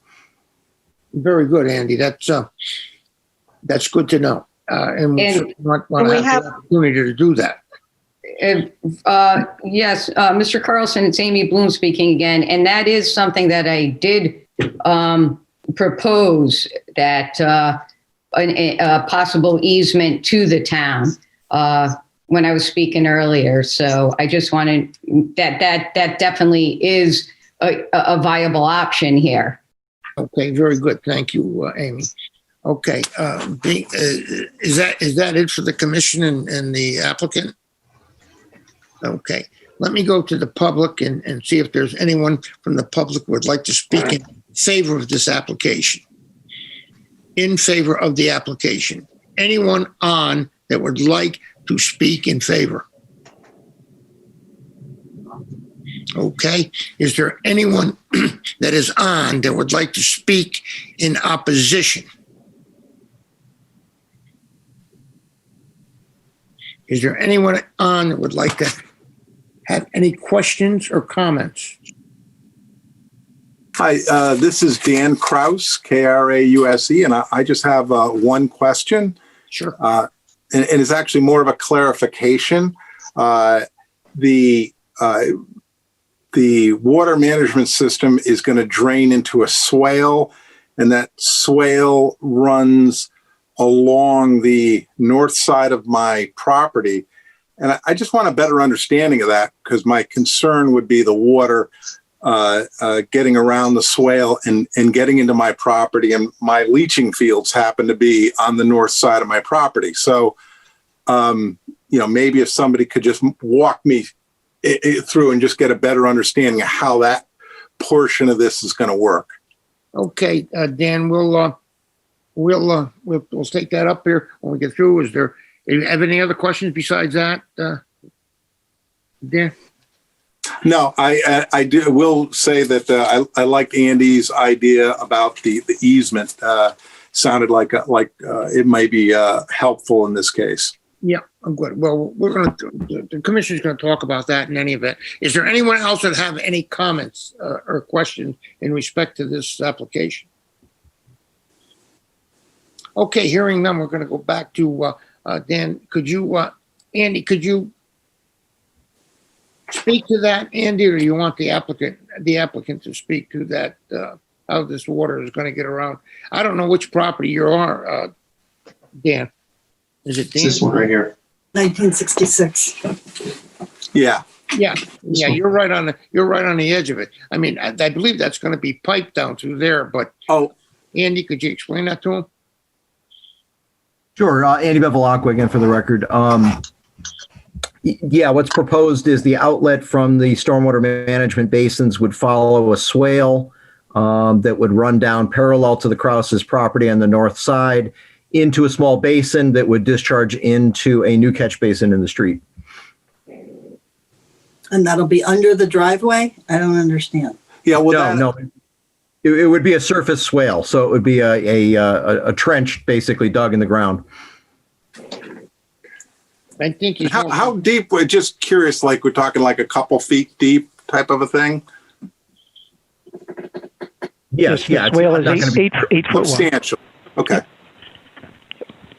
Very good, Andy. That's good to know, and we want to have the opportunity to do that. Yes, Mr. Carlson, it's Amy Bloom speaking again, and that is something that I did propose, that a possible easement to the town when I was speaking earlier. So I just wanted that definitely is a viable option here. Okay, very good. Thank you, Amy. Okay, is that it for the commission and the applicant? Okay, let me go to the public and see if there's anyone from the public who would like to speak in favor of this application. In favor of the application. Anyone on that would like to speak in favor? Okay. Is there anyone that is on that would like to speak in opposition? Is there anyone on that would like to have any questions or comments? Hi, this is Dan Kraus, Krause, and I just have one question. Sure. And it's actually more of a clarification. The water management system is going to drain into a swale, and that swale runs along the north side of my property. And I just want a better understanding of that, because my concern would be the water getting around the swale and getting into my property, and my leaching fields happen to be on the north side of my property. So, maybe if somebody could just walk me through and just get a better understanding of how that portion of this is going to work. Okay, Dan, we'll take that up here when we get through. Do you have any other questions besides that, Dan? No, I will say that I liked Andy's idea about the easement. Sounded like it might be helpful in this case. Yeah, I'm good. Well, the commissioner's going to talk about that in any event. Is there anyone else that have any comments or questions in respect to this application? Okay, hearing none, we're going to go back to Dan. Andy, could you speak to that, Andy, or do you want the applicant to speak to that, how this water is going to get around? I don't know which property you are, Dan. Is it Dan? This one right here. 1966. Yeah. Yeah, you're right on the edge of it. I mean, I believe that's going to be piped down through there, but Andy, could you explain that to him? Sure. Andy Bevilacqua again for the record. Yeah, what's proposed is the outlet from the stormwater management basins would follow a swale that would run down parallel to the Krause's property on the north side into a small basin that would discharge into a new catch basin in the street. And that'll be under the driveway? I don't understand. Yeah, well, no. It would be a surface swale, so it would be a trench basically dug in the ground. I think how deep? We're just curious. Like we're talking like a couple feet deep type of a thing. Yes, the swale is 8 foot substantial. Okay.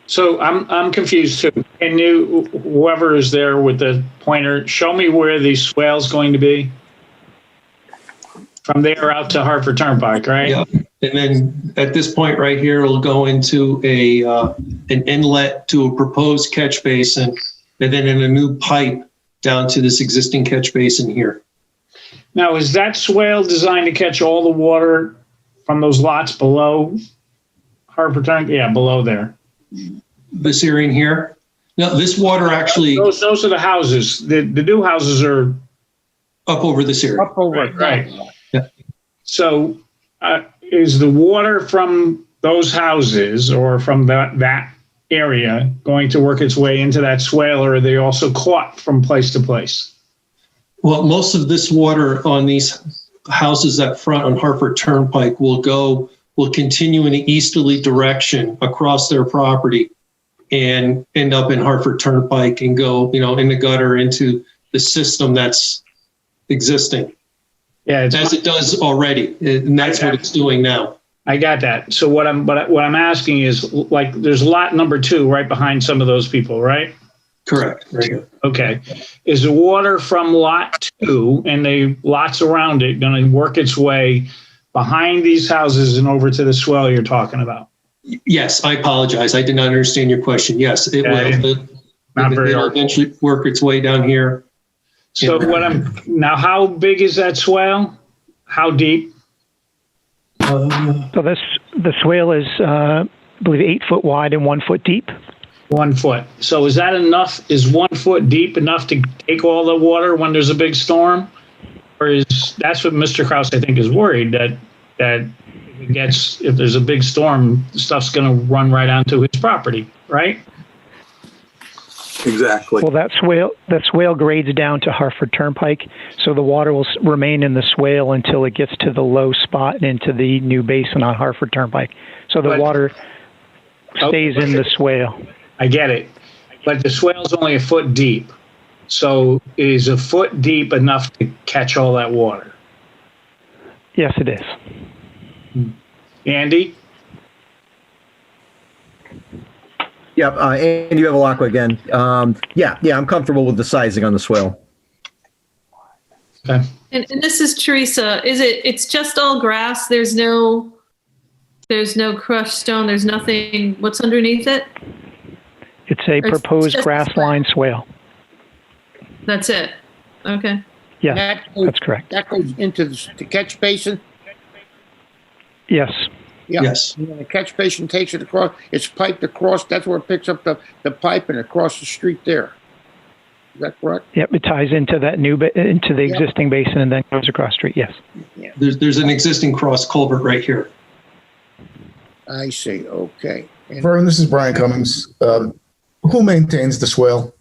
So I'm confused too. Can you, whoever is there with the pointer, show me where the swale's going to be? From there out to Hartford Turnpike, right? Yeah. And then at this point right here, it'll go into an inlet to a proposed catch basin and then in a new pipe down to this existing catch basin here. Now, is that swale designed to catch all the water from those lots below Harper Turnpike? Yeah, below there. This area in here. No, this water actually Those are the houses. The new houses are up over this area. Up over. right. Yeah. So, is the water from those houses or from that area going to work its way into that swale, or are they also caught from place to place? Well, most of this water on these houses up front on Harper Turnpike will continue in an easterly direction across their property and end up in Hartford Turnpike and go, in the gutter into the system that's existing. Yeah, as it does already, and that's what it's doing now. I got that. So what I'm asking is, like, there's lot number 2 right behind some of those people, right? Correct. Right here. Okay. Is the water from lot 2 and the lots around it going to work its way behind these houses and over to the swell you're talking about? Yes, I apologize. I did not understand your question. Yes, it will. It'll eventually work its way down here. So now, how big is that swale? How deep? So the swale is, I believe, 8 foot wide and 1 foot deep. 1 foot. So is that enough? Is 1 foot deep enough to take all the water when there's a big storm? Or that's what Mr. Kraus, I think, is worried that if there's a big storm, the stuff's going to run right onto his property, right? Exactly. Well, that swale grades down to Hartford Turnpike, so the water will remain in the swale until it gets to the low spot and into the new basin on Hartford Turnpike. So the water stays in the swale. I get it. But the swale's only 1 foot deep. So is 1 foot deep enough to catch all that water? Yes, it is. Andy? Yep, and you have a lock again. Yeah, I'm comfortable with the sizing on the swale. Okay. And this is Teresa. It's just all grass. There's no crushed stone. There's nothing. What's underneath it? It's a proposed grass line swale. That's it. Okay. Yeah, that's correct. That goes into the catch basin? Yes. Yeah. Yes. And when the catch basin takes it across, it's piped across. That's where it picks up the pipe and across the street there. Is that correct? Yep, it ties into that into the existing basin and then goes across the street. Yes. Yeah. There's an existing cross culvert right here. I see. Okay. And Vern, this is Brian Cummings. Who maintains the swale?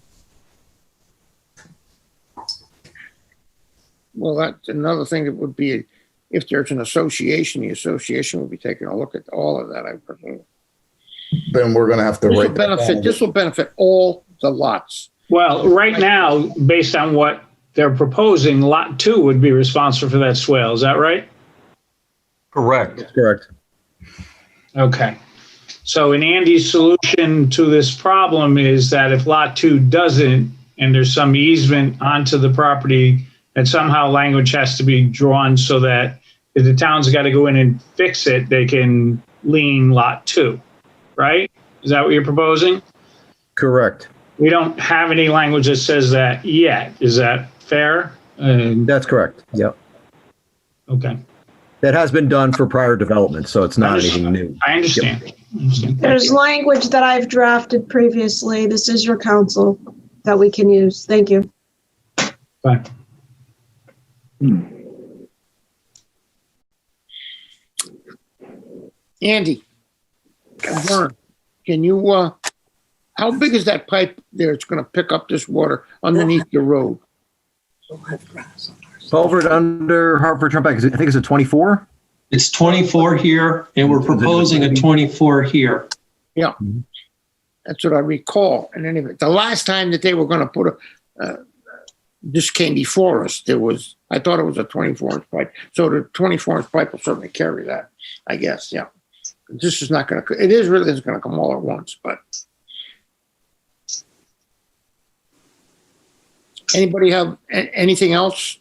well, that's another thing that would be, if there's an association, the association will be taking a look at all of that, I presume. Then we're going to have to write that down. This will benefit all the lots. Well, right now, based on what they're proposing, Lot 2 would be responsible for that swale. Is that right? Correct. Correct. Okay. So in Andy's solution to this problem is that if Lot 2 doesn't, and there's some easement onto the property, that somehow language has to be drawn so that if the town's got to go in and fix it, they can lien Lot 2, right? Is that what you're proposing? Correct. We don't have any language that says that yet. Is that fair? That's correct. Yep. Okay. That has been done for prior development, so it's not anything new. I understand. There's language that I've drafted previously. This is your counsel that we can use. Thank you. Bye. Andy, Vern, can you, how big is that pipe there? It's going to pick up this water underneath your road. Culvert under Hartford Turnpike, I think it's a 24? It's 24 here, and we're proposing a 24 here. Yeah, that's what I recall. And anyway, the last time that they were going to put this came before us, I thought it was a 24-inch pipe. So the 24-inch pipe will certainly carry that, I guess, yeah. This is not going to, it is really going to come all at once, but. Anybody have anything else?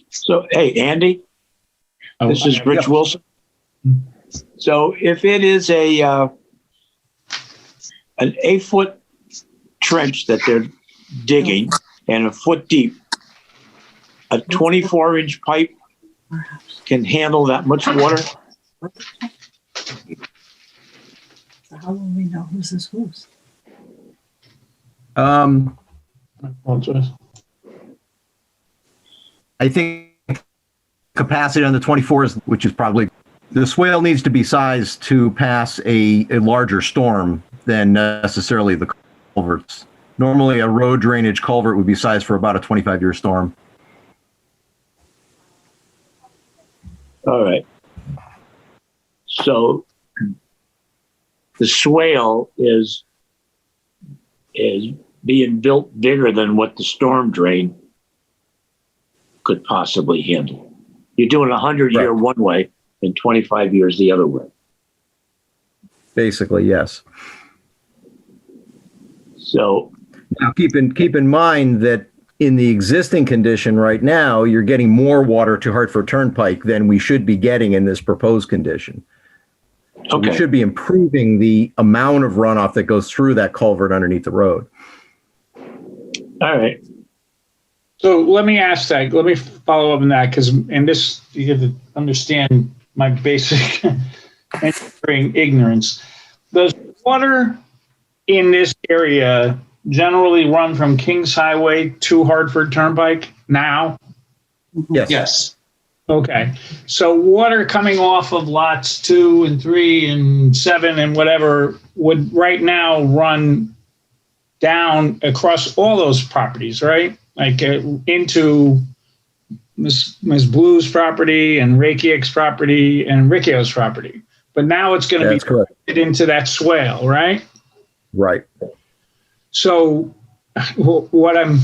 So, hey, Andy, this is Rich Wilson. So if it is an 8-foot trench that they're digging and a foot deep. A 24-inch pipe can handle that much water? So how will we know whose is whose? I think capacity on the 24 is, which is probably, the swale needs to be sized to pass a larger storm than necessarily the culverts. Normally, a road drainage culvert would be sized for about a 25-year storm. All right. So the swale is being built bigger than what the storm drain could possibly handle. You're doing 100-year one way and 25 years the other way. Basically, yes. So now keep in mind that in the existing condition right now, you're getting more water to Hartford Turnpike than we should be getting in this proposed condition. So we should be improving the amount of runoff that goes through that culvert underneath the road. All right. So let me ask that. Let me follow up on that because, and this, you have to understand my basic engineering ignorance. Does water in this area generally run from Kings Highway to Hartford Turnpike now? Yes. Yes. Okay. So water coming off of lots 2 and 3 and 7 and whatever would right now run down across all those properties, right? Like into Ms. Blue's property and Reykjavik's property and Riccio's property. But now it's going to be directed into that swale, right? Right. So what I'm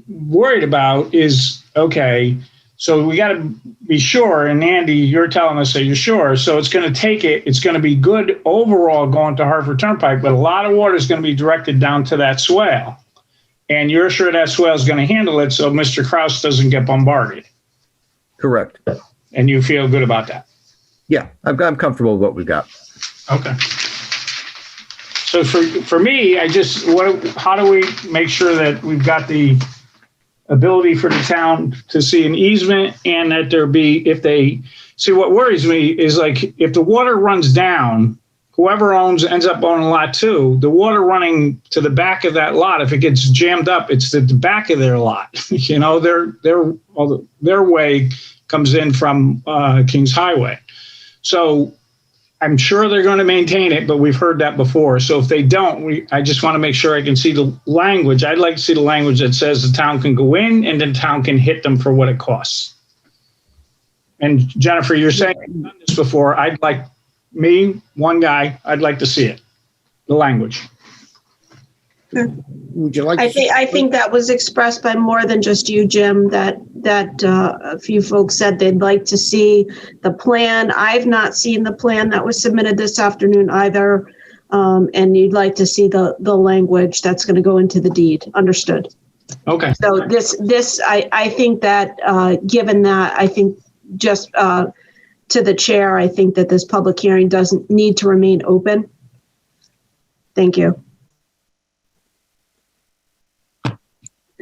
worried about is, okay, so we got to be sure, and Andy, you're telling us that you're sure, so it's going to take it, it's going to be good overall going to Hartford Turnpike, but a lot of water is going to be directed down to that swale. And you're sure that swale is going to handle it so Mr. Kraus doesn't get bombarded. Correct. And you feel good about that? Yeah, I'm comfortable with what we've got. Okay. So for me, how do we make sure that we've got the ability for the town to see an easement and that there be, if they, see what worries me is like, if the water runs down, whoever ends up owning lot 2, the water running to the back of that lot, if it gets jammed up, it's the back of their lot. You know, their way comes in from Kings Highway. So I'm sure they're going to maintain it, but we've heard that before. So if they don't, I just want to make sure I can see the language. I'd like to see the language that says the town can go in and the town can hit them for what it costs. And Jennifer, you're saying you've done this before. I'd like one guy, I'd like to see it, the language. Would you like? I think that was expressed by more than just you, Jim. That a few folks said they'd like to see the plan. I've not seen the plan that was submitted this afternoon either, and you'd like to see the language that's going to go into the deed. Understood. Okay. So I think that given that, I think just to the chair, I think that this public hearing doesn't need to remain open. Thank you.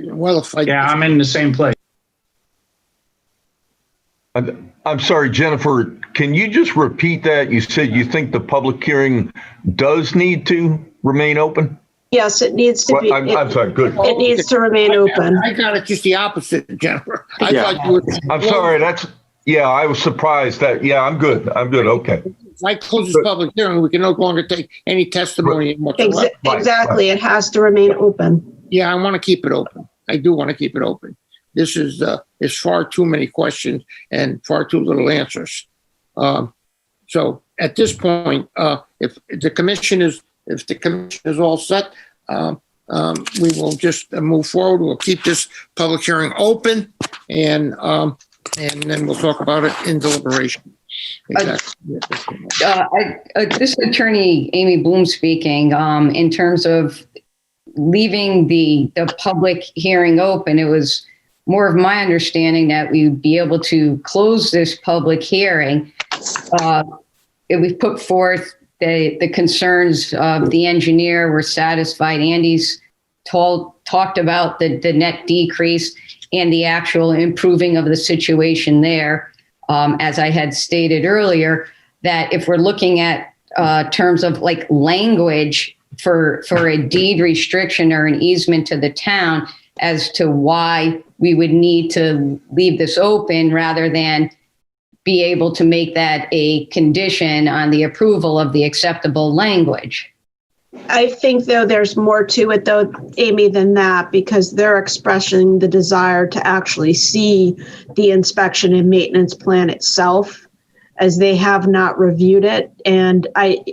Well, I'm in the same place. I'm sorry, Jennifer, can you just repeat that? You said you think the public hearing does need to remain open? Yes, it needs to be. I'm sorry, good. It needs to remain open. I got it just the opposite, Jennifer. I Yeah. thought you were. I'm sorry, I was surprised that, I'm good, okay. If I close this public hearing, we can no longer take any testimony whatsoever. Exactly, it has to remain open. Yeah, I want to keep it open. I do want to keep it open. This is far too many questions and far too little answers. So at this point, if the commission is all set, we will just move forward. We'll keep this public hearing open, and then we'll talk about it in deliberation. Exactly. This is Attorney Amy Bloom speaking. In terms of leaving the public hearing open, it was more of my understanding that we would be able to close this public hearing. If we put forth the concerns of the engineer, we're satisfied. Andy's talked about the net decrease and the actual improving of the situation there. As I had stated earlier, that if we're looking at terms of like language for a deed restriction or an easement to the town as to why we would need to leave this open rather than be able to make that a condition on the approval of the acceptable language. I think, though, there's more to it, though, Amy, than that, because they're expressing the desire to actually see the inspection and maintenance plan itself, as they have not reviewed it. And I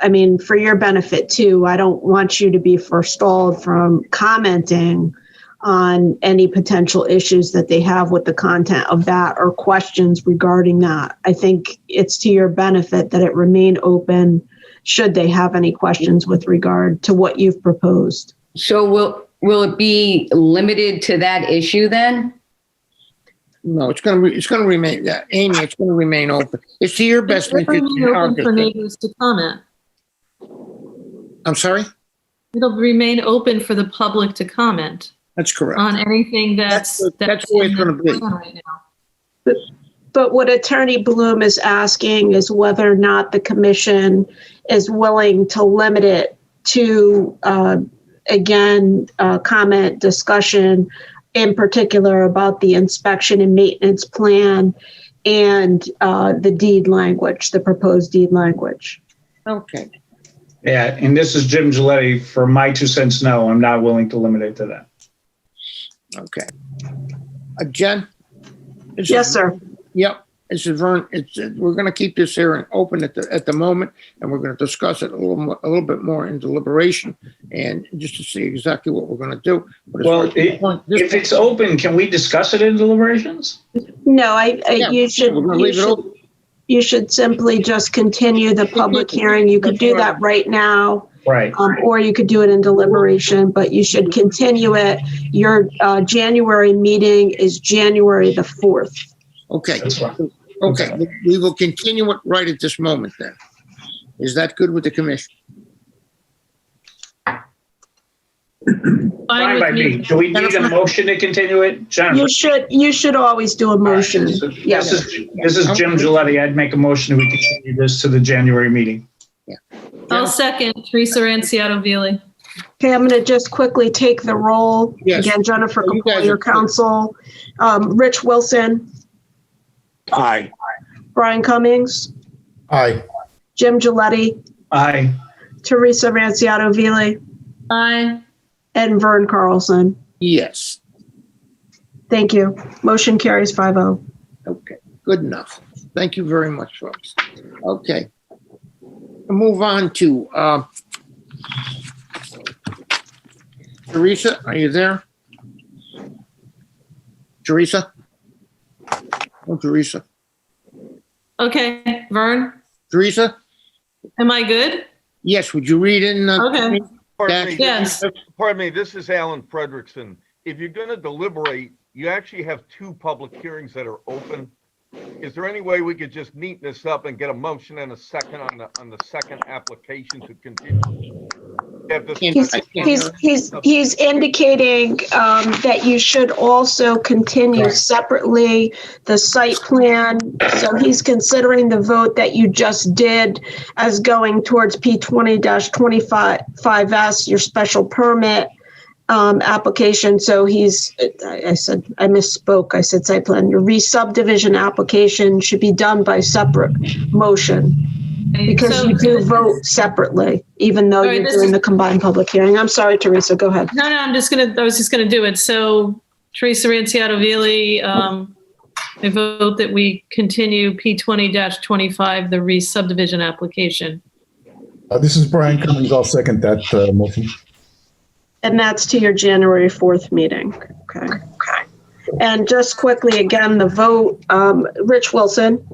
mean, for your benefit, too, I don't want you to be forestalled from commenting on any potential issues that they have with the content of that or questions regarding that. I think it's to your benefit that it remain open should they have any questions with regard to what you've proposed. So will it be limited to that issue then? No, it's going to remain, Amy, it's going to remain open. It's to your best It'll interest. remain open for neighbors to comment. I'm sorry? It'll remain open for the public to comment That's correct. on anything that's the way it's going to be. plan right now. But what Attorney Bloom is asking is whether or not the commission is willing to limit it to, comment, discussion, in particular about the inspection and maintenance plan and the deed language, the proposed deed language. Okay. Yeah, and this is Jim Gilletti. For my 2 cents, no, I'm not willing to limit it to that. Okay. Jen? Yes, sir. Yep. This is Vern. We're going to keep this hearing open at the moment, and we're going to discuss it a little bit more in deliberation, and just to see exactly what we're going to do. But Well, if it's open, can we discuss it in deliberations? No, we're going to leave it open. you should simply just continue the public hearing. You could do that right now. Right. Or you could do it in deliberation, but you should continue it. Your January meeting is January the 4th. Okay. That's right. Okay. We will continue it right at this moment then. Is that good with the commission? Fine by me. Do we need a motion to continue it? Jennifer? You should always do a motion. Yes. This is Jim Gilletti. I'd make a motion that we continue this to the January meeting. I'll second Teresa Ranciato Vili. Okay, I'm going to just quickly take the roll. Yes. Again, Jennifer You guys Capola, your are- counsel. Rich Wilson, Aye. Brian Cummings, Aye. Jim Gilletti, Aye. Teresa Ranciato Vili, Aye. and Vern Carlson. Yes. Thank you. Motion carries 5-0. Okay. Good enough. Thank you very much, folks. Okay. We'll move on to Teresa. Are you there? Teresa? Oh, Teresa. Okay, Vern, Teresa? am I good? Yes, would you read in? Okay. Pardon me. Yes. Pardon me, this is Alan Frederickson. If you're going to deliberate, you actually have 2 public hearings that are open. Is there any way we could just neaten this up and get a motion and a second on the second application to continue? He's indicating that you should also continue separately the site plan. So he's considering the vote that you just did as going towards P20-25S, your special permit application. So I misspoke. I said site plan. Your re-subdivision application should be done by separate motion. Because you do vote separately, even though you're doing the combined public hearing. I'm sorry, Teresa, go ahead. No, I was just gonna do it. So Teresa Ranciato Vili, I vote that we continue P20-25, the re-subdivision application. This is Brian Cummings. I'll second that motion. And that's to your January 4th meeting. Okay. And just quickly, again, the vote, Rich Wilson,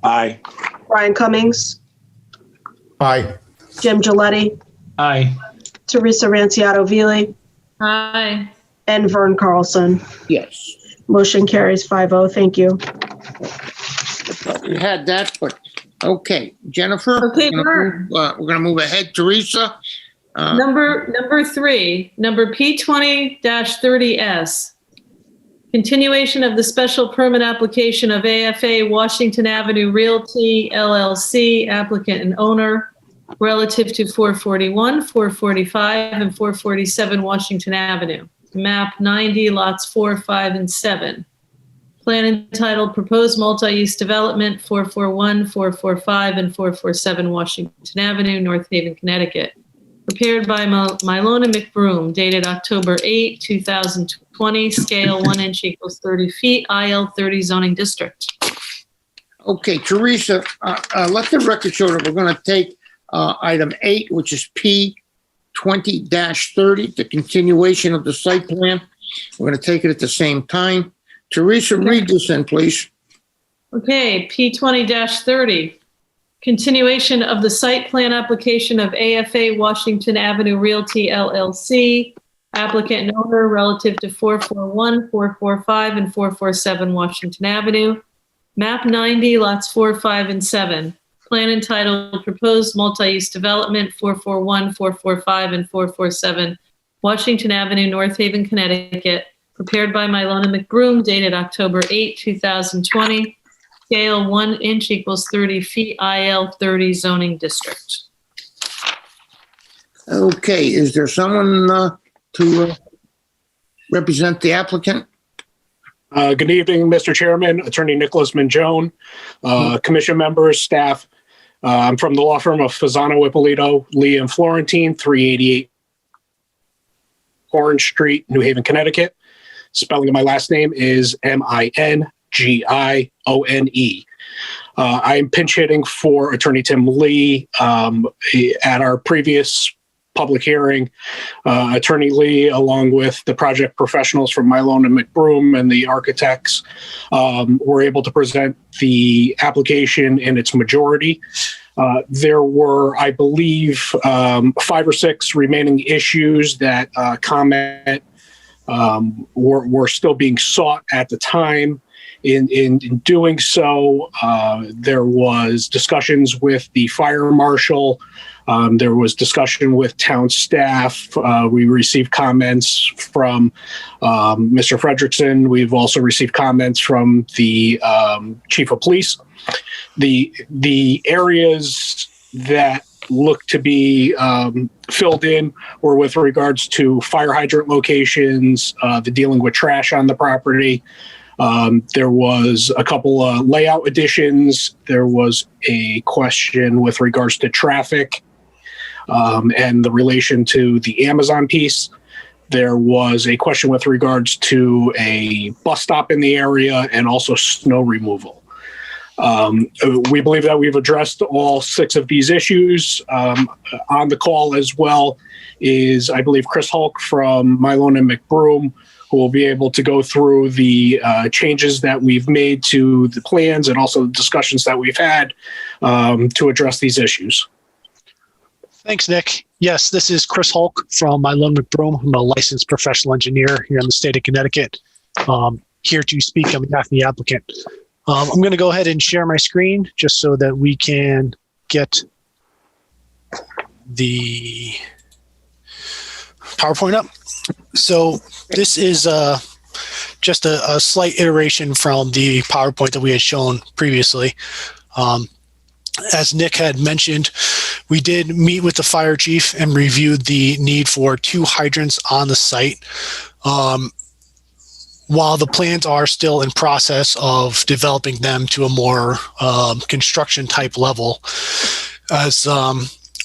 Aye. Brian Cummings, Aye. Jim Gilletti, Aye. Teresa Ranciato Vili, Aye. and Vern Carlson. Yes. Motion carries 5-0. Thank you. We had that, but okay. Jennifer? Okay, we're going to move ahead. Teresa, Number 3, number P20-30S. Continuation of the special permit application of AFA Washington Avenue Realty LLC, applicant and owner, relative to 441, 445, and 447 Washington Avenue. Map 90, lots 4, 5, and 7. Plan entitled Proposed Multi-Use Development, 441, 445, and 447 Washington Avenue, North Haven, Connecticut. Prepared by Mylona McBroom, dated October 8, 2020, scale 1 inch equals 30 feet, IL 30 zoning district. Okay, Teresa, let the record show that we're going to take item 8, which is P20-30, the continuation of the site plan. We're going to take it at the same time. Teresa, read this in, please. Okay, P20-30. Continuation of the site plan application of AFA Washington Avenue Realty LLC, applicant and owner relative to 441, 445, and 447 Washington Avenue. Map 90, lots 4, 5, and 7. Plan entitled Proposed Multi-Use Development, 441, 445, and 447 Washington Avenue, North Haven, Connecticut. Prepared by Mylona McBroom, dated October 8, 2020. Scale 1 inch equals 30 feet, IL 30 zoning district. Okay, is there someone to represent the applicant? Good evening, Mr. Chairman, Attorney Nicholas Mangione, commission members, staff. I'm from the law firm of Fasano, Ippolito, Lee and Florentine, 388 Orange Street, New Haven, Connecticut. Spelling of my last name is Mingione. I'm pinch hitting for Attorney Tim Lee. At our previous public hearing, Attorney Lee, along with the project professionals from Mylona McBroom and the architects, were able to present the application in its majority. There were, I believe, 5 or 6 remaining issues that comment were still being sought at the time. In doing so, there was discussions with the fire marshal. There was discussion with town staff. We received comments from Mr. Fredrickson. We've also received comments from the chief of police. The areas that look to be filled in were with regards to fire hydrant locations, the dealing with trash on the property. There was a couple of layout additions. There was a question with regards to traffic and the relation to the Amazon piece. There was a question with regards to a bus stop in the area and also snow removal. We believe that we've addressed all 6 of these issues. On the call as well is, I believe, Chris Hulk from Mylona McBroom, who will be able to go through the changes that we've made to the plans and also the discussions that we've had to address these issues. Thanks, Nick. Yes, this is Chris Hulk from Mylona McBroom. I'm a licensed professional engineer here in the state of Connecticut, here to speak on behalf of the applicant. I'm going to go ahead and share my screen just so that we can get the PowerPoint up. So this is just a slight iteration from the PowerPoint that we had shown previously. As Nick had mentioned, we did meet with the fire chief and reviewed the need for 2 hydrants on the site. While the plans are still in process of developing them to a more construction type level, as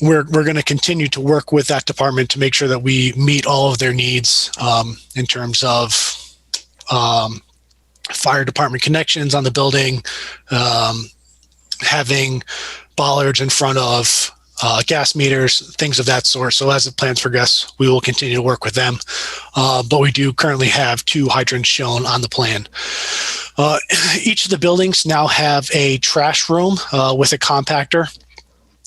we're going to continue to work with that department to make sure that we meet all of their needs in terms of fire department connections on the building, having bollards in front of gas meters, things of that sort. So as the plans progress, we will continue to work with them. But we do currently have 2 hydrants shown on the plan. Each of the buildings now have a trash room with a compactor.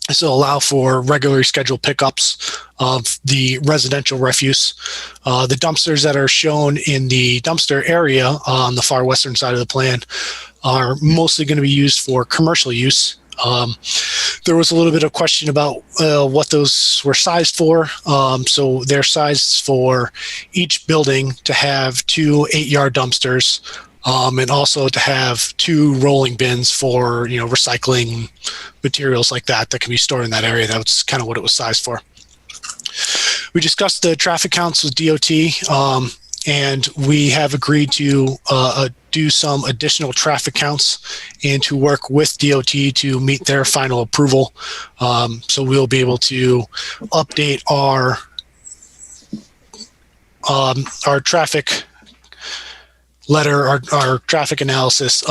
This will allow for regularly scheduled pickups of the residential refuse. The dumpsters that are shown in the dumpster area on the far western side of the plan are mostly going to be used for commercial use. There was a little bit of question about what those were sized for. So they're sized for each building to have 2 8-yard dumpsters, and also to have 2 rolling bins for, recycling materials like that can be stored in that area. That's kind of what it was sized for. We discussed the traffic counts with DOT, and we have agreed to do some additional traffic counts and to work with DOT to meet their final approval. So we'll be able to update our traffic letter, our traffic analysis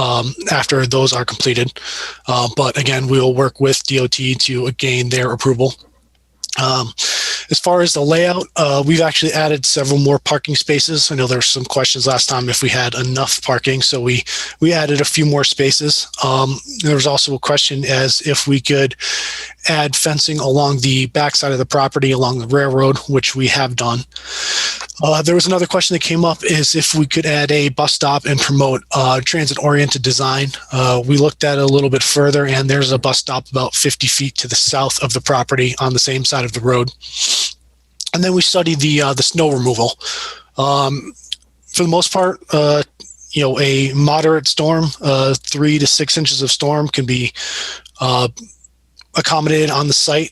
after those are completed. But again, we will work with DOT to gain their approval. As far as the layout, we've actually added several more parking spaces. I know there were some questions last time if we had enough parking, so we added a few more spaces. There was also a question as if we could add fencing along the backside of the property along the railroad, which we have done. There was another question that came up is if we could add a bus stop and promote transit-oriented design. We looked at it a little bit further, and there's a bus stop about 50 feet to the south of the property on the same side of the road. And then we studied the snow removal. For the most part, a moderate storm, 3 to 6 inches of storm can be accommodated on the site,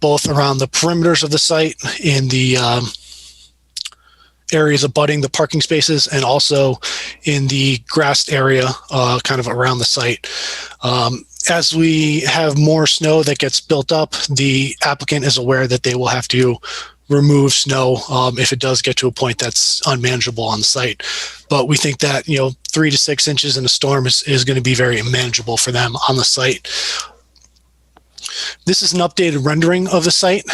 both around the perimeters of the site in the areas abutting the parking spaces and also in the grassed area kind of around the site. As we have more snow that gets built up, the applicant is aware that they will have to remove snow if it does get to a point that's unmanageable on the site. But we think that 3 to 6 inches in a storm is going to be very manageable for them on the site. This is an updated rendering of the site.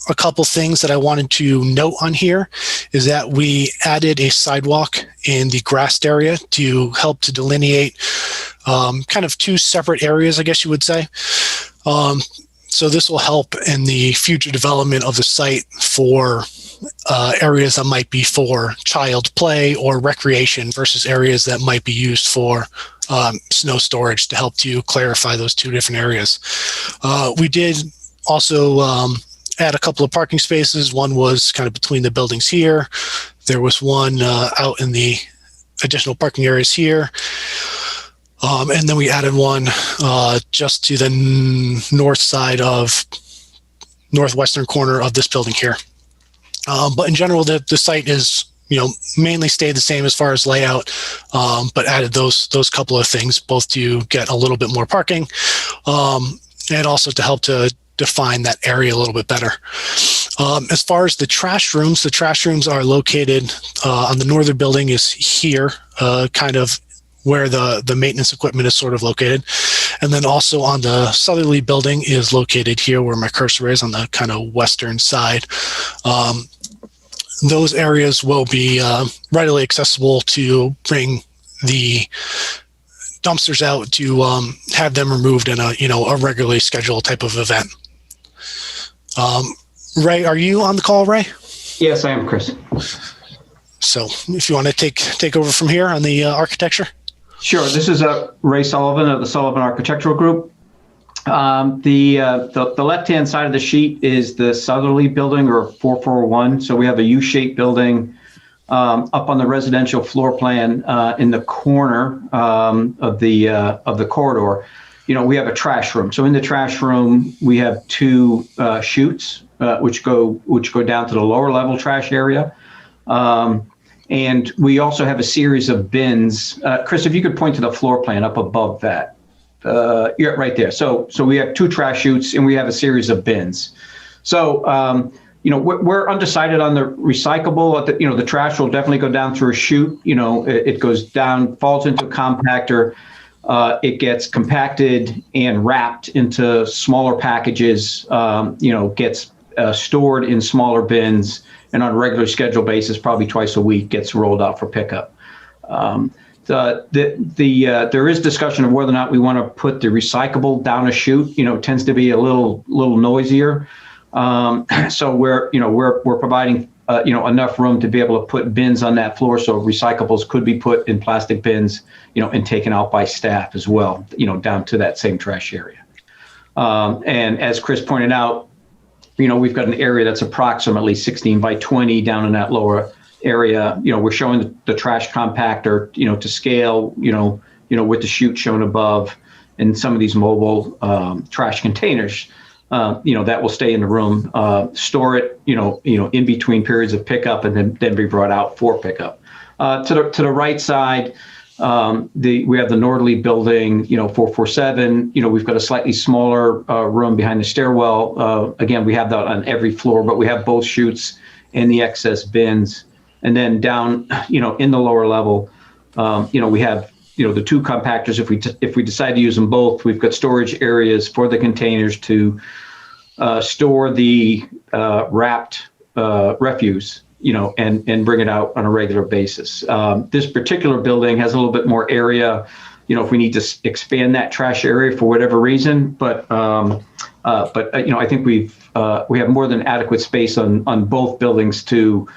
A couple things that I wanted to note on here is that we added a sidewalk in the grassed area to help to delineate kind of 2 separate areas, I guess you would say. So this will help in the future development of the site for areas that might be for child play or recreation versus areas that might be used for snow storage, to help to clarify those 2 different areas. We did also add a couple of parking spaces. One was kind of between the buildings here. There was one out in the additional parking areas here. And then we added one just to the north side of northwestern corner of this building here. But in general, the site is, mainly stayed the same as far as layout, but added those couple of things, both to get a little bit more parking and also to help to define that area a little bit better. As far as the trash rooms are located on the northern building is here, kind of where the maintenance equipment is sort of located. And then also on the southerly building is located here where my cursor is on the kind of western side. Those areas will be readily accessible to bring the dumpsters out to have them removed in a regularly scheduled type of event. Ray, are you on the call, Ray? Yes, I am, Chris. So if you want to take over from here on the architecture. Sure. This is Ray Sullivan of the Sullivan Architectural Group. The left-hand side of the sheet is the southerly building, or 441. So we have a U-shaped building up on the residential floor plan in the corner of the corridor. We have a trash room. So in the trash room, we have 2 chutes which go down to the lower level trash area. And we also have a series of bins. Chris, if you could point to the floor plan up above that. Yeah, right there. So we have 2 trash chutes and we have a series of bins. So, we're undecided on the recyclable. The trash will definitely go down through a chute. It goes down, falls into a compactor. It gets compacted and wrapped into smaller packages, gets stored in smaller bins, and on a regular schedule basis, probably twice a week, gets rolled out for pickup. There is discussion of whether or not we want to put the recyclable down a chute. It tends to be a little noisier. So we're providing enough room to be able to put bins on that floor. So recyclables could be put in plastic bins, and taken out by staff as well, down to that same trash area. And as Chris pointed out, we've got an area that's approximately 16 by 20 down in that lower area. We're showing the trash compactor, to scale, with the chute shown above, and some of these mobile trash containers, that will stay in the room, store it, in between periods of pickup, and then be brought out for pickup. To the right side, we have the northerly building, 447. We've got a slightly smaller room behind the stairwell. Again, we have that on every floor, but we have both chutes and the excess bins. And then down, in the lower level, we have, the two compactors. If we decide to use them both, we've got storage areas for the containers to store the wrapped refuse, and bring it out on a regular basis. This particular building has a little bit more area, if we need to expand that trash area for whatever reason. But I think we have more than adequate space on both buildings to,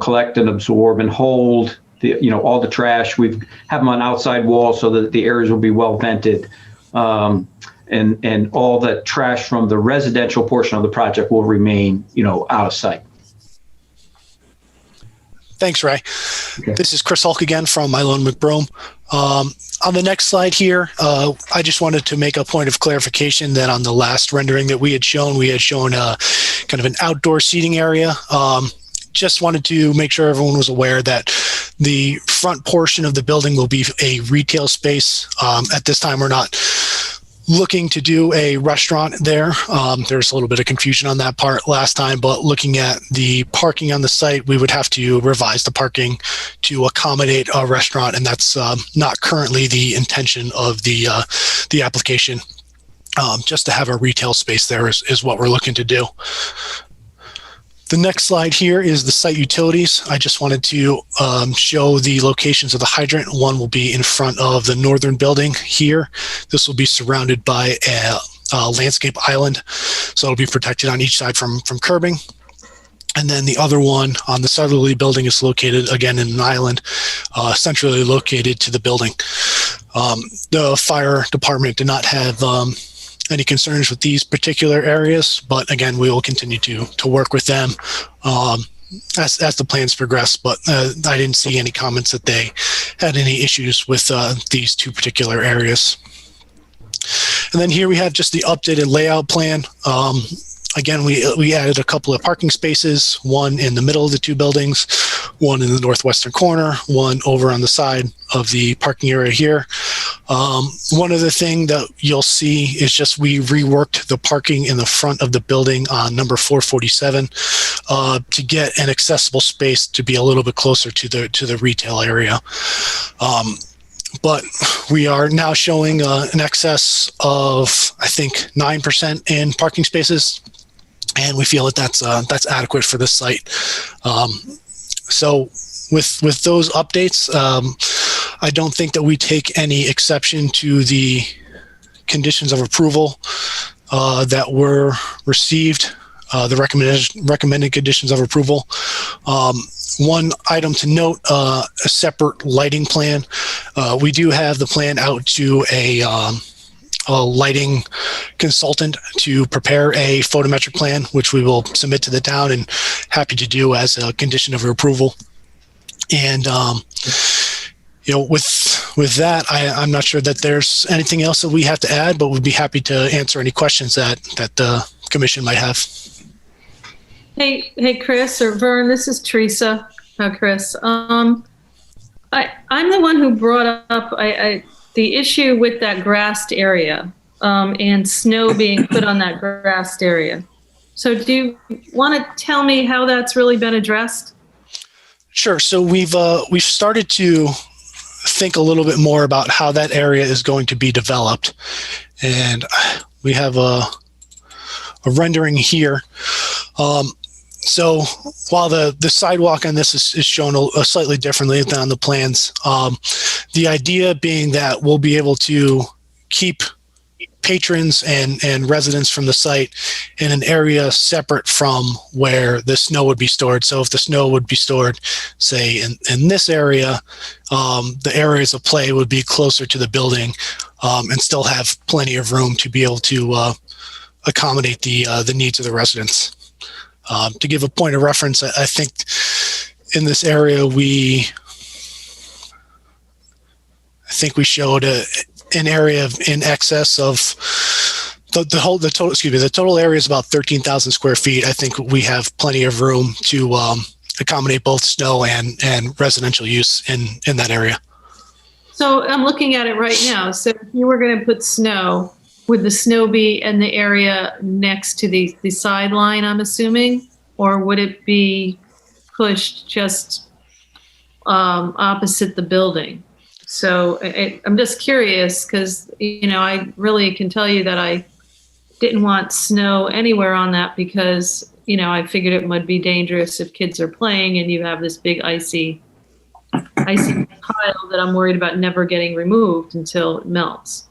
collect and absorb and hold all the trash. We have them on outside walls so that the areas will be well vented. And all the trash from the residential portion of the project will remain, out of sight. Thanks, Ray. Okay. This is Chris Hulk again from Mylone McBrome. On the next slide here, I just wanted to make a point of clarification that on the last rendering that we had shown kind of an outdoor seating area. Just wanted to make sure everyone was aware that the front portion of the building will be a retail space. At this time, we're not looking to do a restaurant there. There's a little bit of confusion on that part last time, but looking at the parking on the site, we would have to revise the parking to accommodate a restaurant, and that's not currently the intention of the application. Just to have a retail space there is what we're looking to do. The next slide here is the site utilities. I just wanted to show the locations of the hydrant. One will be in front of the northern building here. This will be surrounded by a landscape island, so it'll be protected on each side from curbing. And then the other one on the southerly building is located again in an island, centrally located to the building. The fire department did not have any concerns with these particular areas, but again, we will continue to work with them as the plans progress. But I didn't see any comments that they had any issues with these two particular areas. And then here we have just the updated layout plan. Again, we added a couple of parking spaces, one in the middle of the two buildings, one in the northwestern corner, one over on the side of the parking area here. One other thing that you'll see is just we reworked the parking in the front of the building on number 447 to get an accessible space to be a little bit closer to the retail area. But we are now showing an excess of, I think, 9% in parking spaces, and we feel that that's adequate for this site. So with those updates, I don't think that we take any exception to the conditions of approval that were received, the recommended conditions of approval. One item to note, a separate lighting plan. We do have the plan out to a lighting consultant to prepare a photometric plan, which we will submit to the town and happy to do as a condition of approval. And, with that, I'm not sure that there's anything else that we have to add, but we'd be happy to answer any questions that the commission might have. Hey, Chris or Vern, this is Teresa. Chris, I'm the one who brought up the issue with that grassed area and snow being put on that grassed area. So do you want to tell me how that's really been addressed? Sure. So we've started to think a little bit more about how that area is going to be developed, and we have a rendering here. So while the sidewalk on this is shown slightly differently than on the plans, the idea being that we'll be able to keep patrons and residents from the site in an area separate from where the snow would be stored. So if the snow would be stored, say in this area, the areas of play would be closer to the building and still have plenty of room to be able to accommodate the needs of the residents. To give a point of reference, I think in this area we showed an area in excess of the total area is about 13,000 square feet. I think we have plenty of room to accommodate both snow and residential use in that area. So I'm looking at it right now. So if you were going to put snow, would the snow be in the area next to the sideline, I'm assuming? Or would it be pushed just opposite the building? So I'm just curious because, I really can tell you that I didn't want snow anywhere on that because, I figured it would be dangerous if kids are playing and you have this big icy pile that I'm worried about never getting removed until it melts.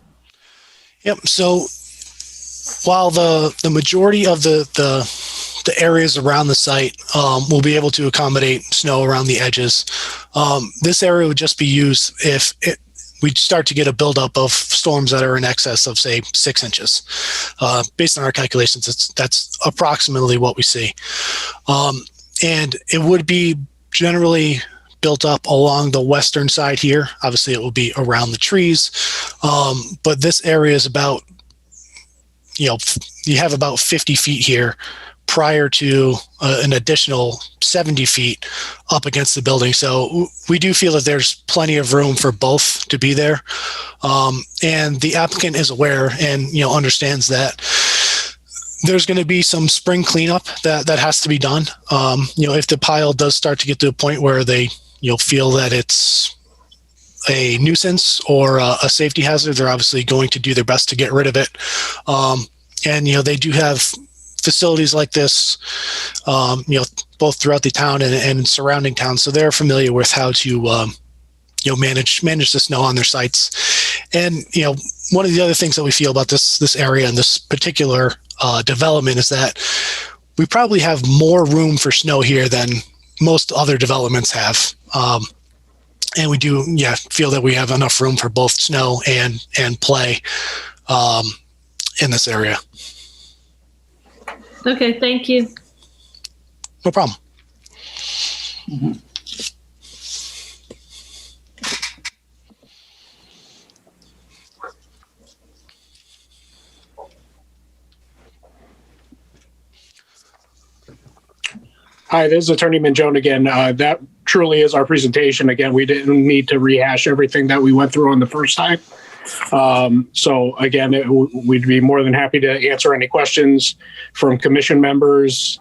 Yep. So while the majority of the areas around the site will be able to accommodate snow around the edges, this area would just be used if we start to get a buildup of storms that are in excess of, say, 6 inches. Based on our calculations, that's approximately what we see. And it would be generally built up along the western side here. Obviously, it will be around the trees. But this area is about, you have about 50 feet here prior to an additional 70 feet up against the building. So we do feel that there's plenty of room for both to be there. And the applicant is aware and, understands that there's going to be some spring cleanup that has to be done. If the pile does start to get to a point where they, feel that it's a nuisance or a safety hazard, they're obviously going to do their best to get rid of it. And, they do have facilities like this, both throughout the town and surrounding towns. So they're familiar with how to, manage the snow on their sites. And, one of the other things that we feel about this area and this particular development is that we probably have more room for snow here than most other developments have. And we do, feel that we have enough room for both snow and play in this area. Okay, thank you. No problem. Hi, this is Attorney Mangione again. That truly is our presentation. Again, we didn't need to rehash everything that we went through on the first time. So again, we'd be more than happy to answer any questions from commission members.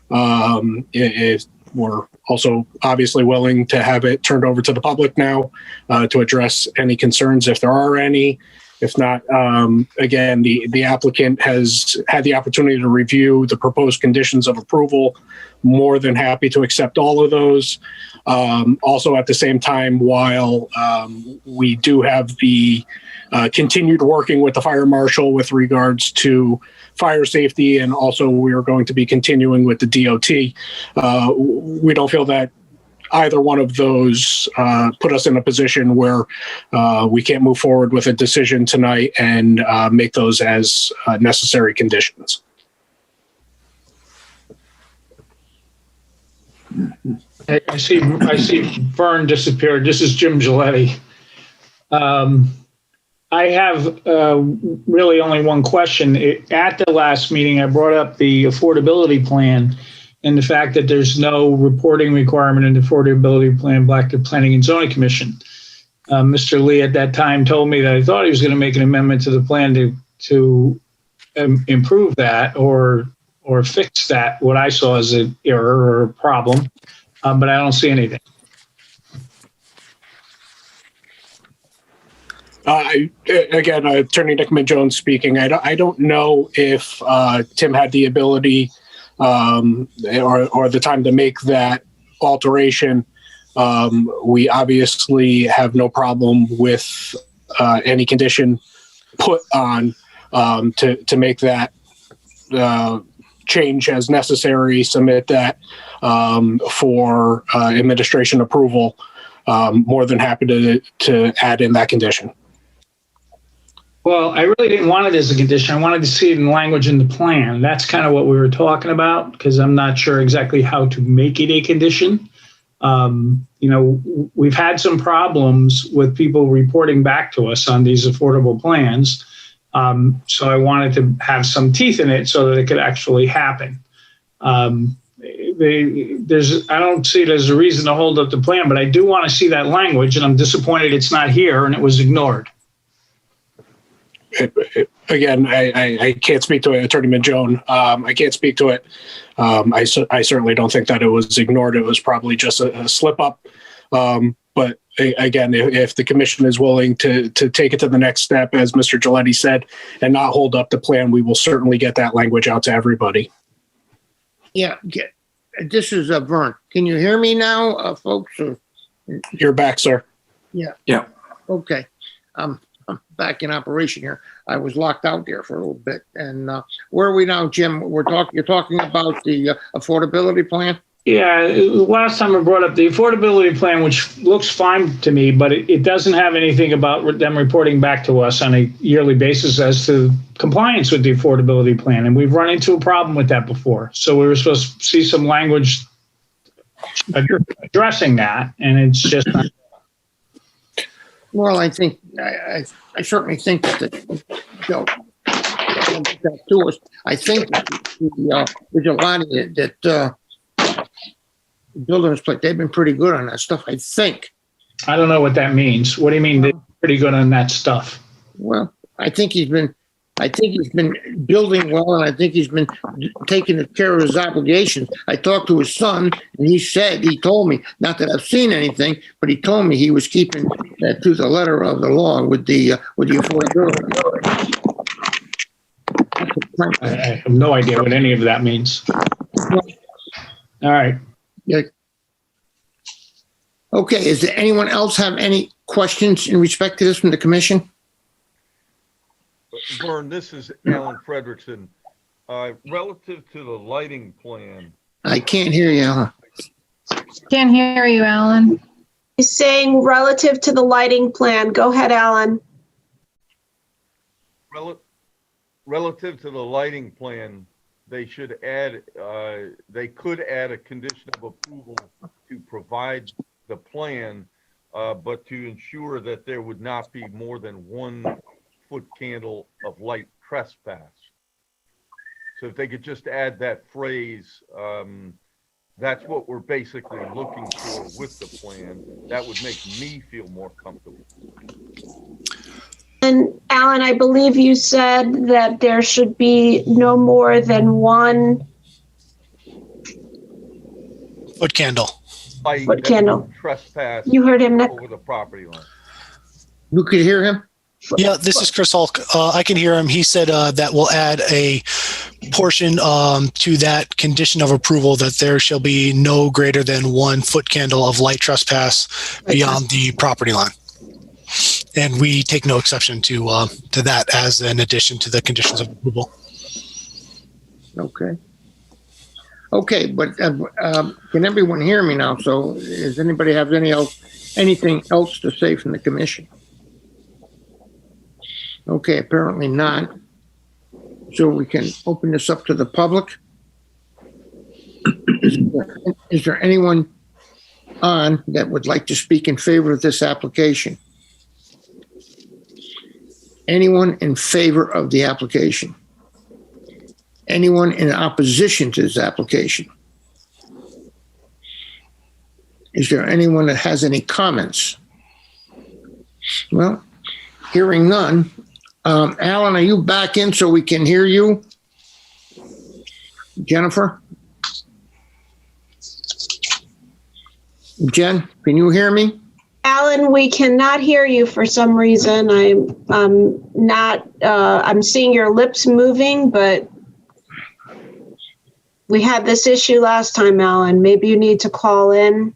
We're also obviously willing to have it turned over to the public now to address any concerns if there are any. If not, again, the applicant has had the opportunity to review the proposed conditions of approval. More than happy to accept all of those. Also, at the same time, while we do have the continued working with the fire marshal with regards to fire safety, and also we are going to be continuing with the DOT, we don't feel that either one of those put us in a position where we can't move forward with a decision tonight and make those as necessary conditions. I see Vern disappeared. This is Jim Giletti. I have really only one question. At the last meeting, I brought up the affordability plan and the fact that there's no reporting requirement in the affordability plan back to Planning and Zoning Commission. Mr. Lee at that time told me that I thought he was going to make an amendment to the plan to improve that or fix that, what I saw as an error or a problem, but I don't see anything. Again, Attorney Nick Mangione speaking. I don't know if Tim had the ability or the time to make that alteration. We obviously have no problem with any condition put on to make that change as necessary, submit that for administration approval. More than happy to add in that condition. Well, I really didn't want it as a condition. I wanted to see it in language in the plan. That's kind of what we were talking about, because I'm not sure exactly how to make it a condition. We've had some problems with people reporting back to us on these affordable plans. So I wanted to have some teeth in it so that it could actually happen. I don't see it as a reason to hold up the plan, but I do want to see that language, and I'm disappointed it's not here and it was ignored. Again, I can't speak to it, Attorney Mangione. I can't speak to it. I certainly don't think that it was ignored. It was probably just a slip up. But again, if the commission is willing to take it to the next step, as Mr. Gilletti said, and not hold up the plan, we will certainly get that language out to everybody. Yeah. This is Vern. Can you hear me now, folks? You're back, sir. Yeah. Yeah. Okay. I'm back in operation here. I was locked out there for a little bit. And where are we now, Jim? You're talking about the affordability plan? Yeah, last time I brought up the affordability plan, which looks fine to me, but it doesn't have anything about them reporting back to us on a yearly basis as to compliance with the affordability plan. And we've run into a problem with that before. So we were supposed to see some language addressing that, and it's just not. Well, I think I certainly think that to us. I think there's a lot of it that buildings, but they've been pretty good on that stuff. I think. I don't know what that means. What do you mean they're pretty good on that stuff? Well, I think he's been building well, and I think he's been taking care of his obligations. I talked to his son, and he told me, not that I've seen anything, but he told me he was keeping to the letter of the law with the affordability. I have no idea what any of that means. All right. Yeah. Okay. Does anyone else have any questions in respect to this from the commission? Vern, this is Alan Frederickson. Relative to the lighting plan. I can't hear you, Alan. Can't hear you, Alan. He's saying relative to the lighting plan. Go ahead, Alan. Relative to the lighting plan, they should add, they could add a condition of approval to provide the plan, but to ensure that there would not be more than 1 foot candle of light trespass. So if they could just add that phrase, that's what we're basically looking for with the plan. That would make me feel more comfortable. And Alan, I believe you said that there should be no more than 1 foot candle. Foot candle. Trespass. You heard him, Nick. Over the property line. You could hear him? Yeah, this is Chris Hulk. I can hear him. He said that we'll add a portion to that condition of approval that there shall be no greater than 1 foot candle of light trespass beyond the property line. And we take no exception to that as an addition to the conditions of approval. Okay. Okay, but can everyone hear me now? So does anybody have anything else to say from the commission? Okay, apparently not. So we can open this up to the public. Is there anyone on that would like to speak in favor of this application? Anyone in favor of the application? Anyone in opposition to this application? Is there anyone that has any comments? Well, hearing none. Alan, are you back in so we can hear you? Jennifer? Jen, can you hear me? Alan, we cannot hear you for some reason. I'm seeing your lips moving, but we had this issue last time, Alan. Maybe you need to call in.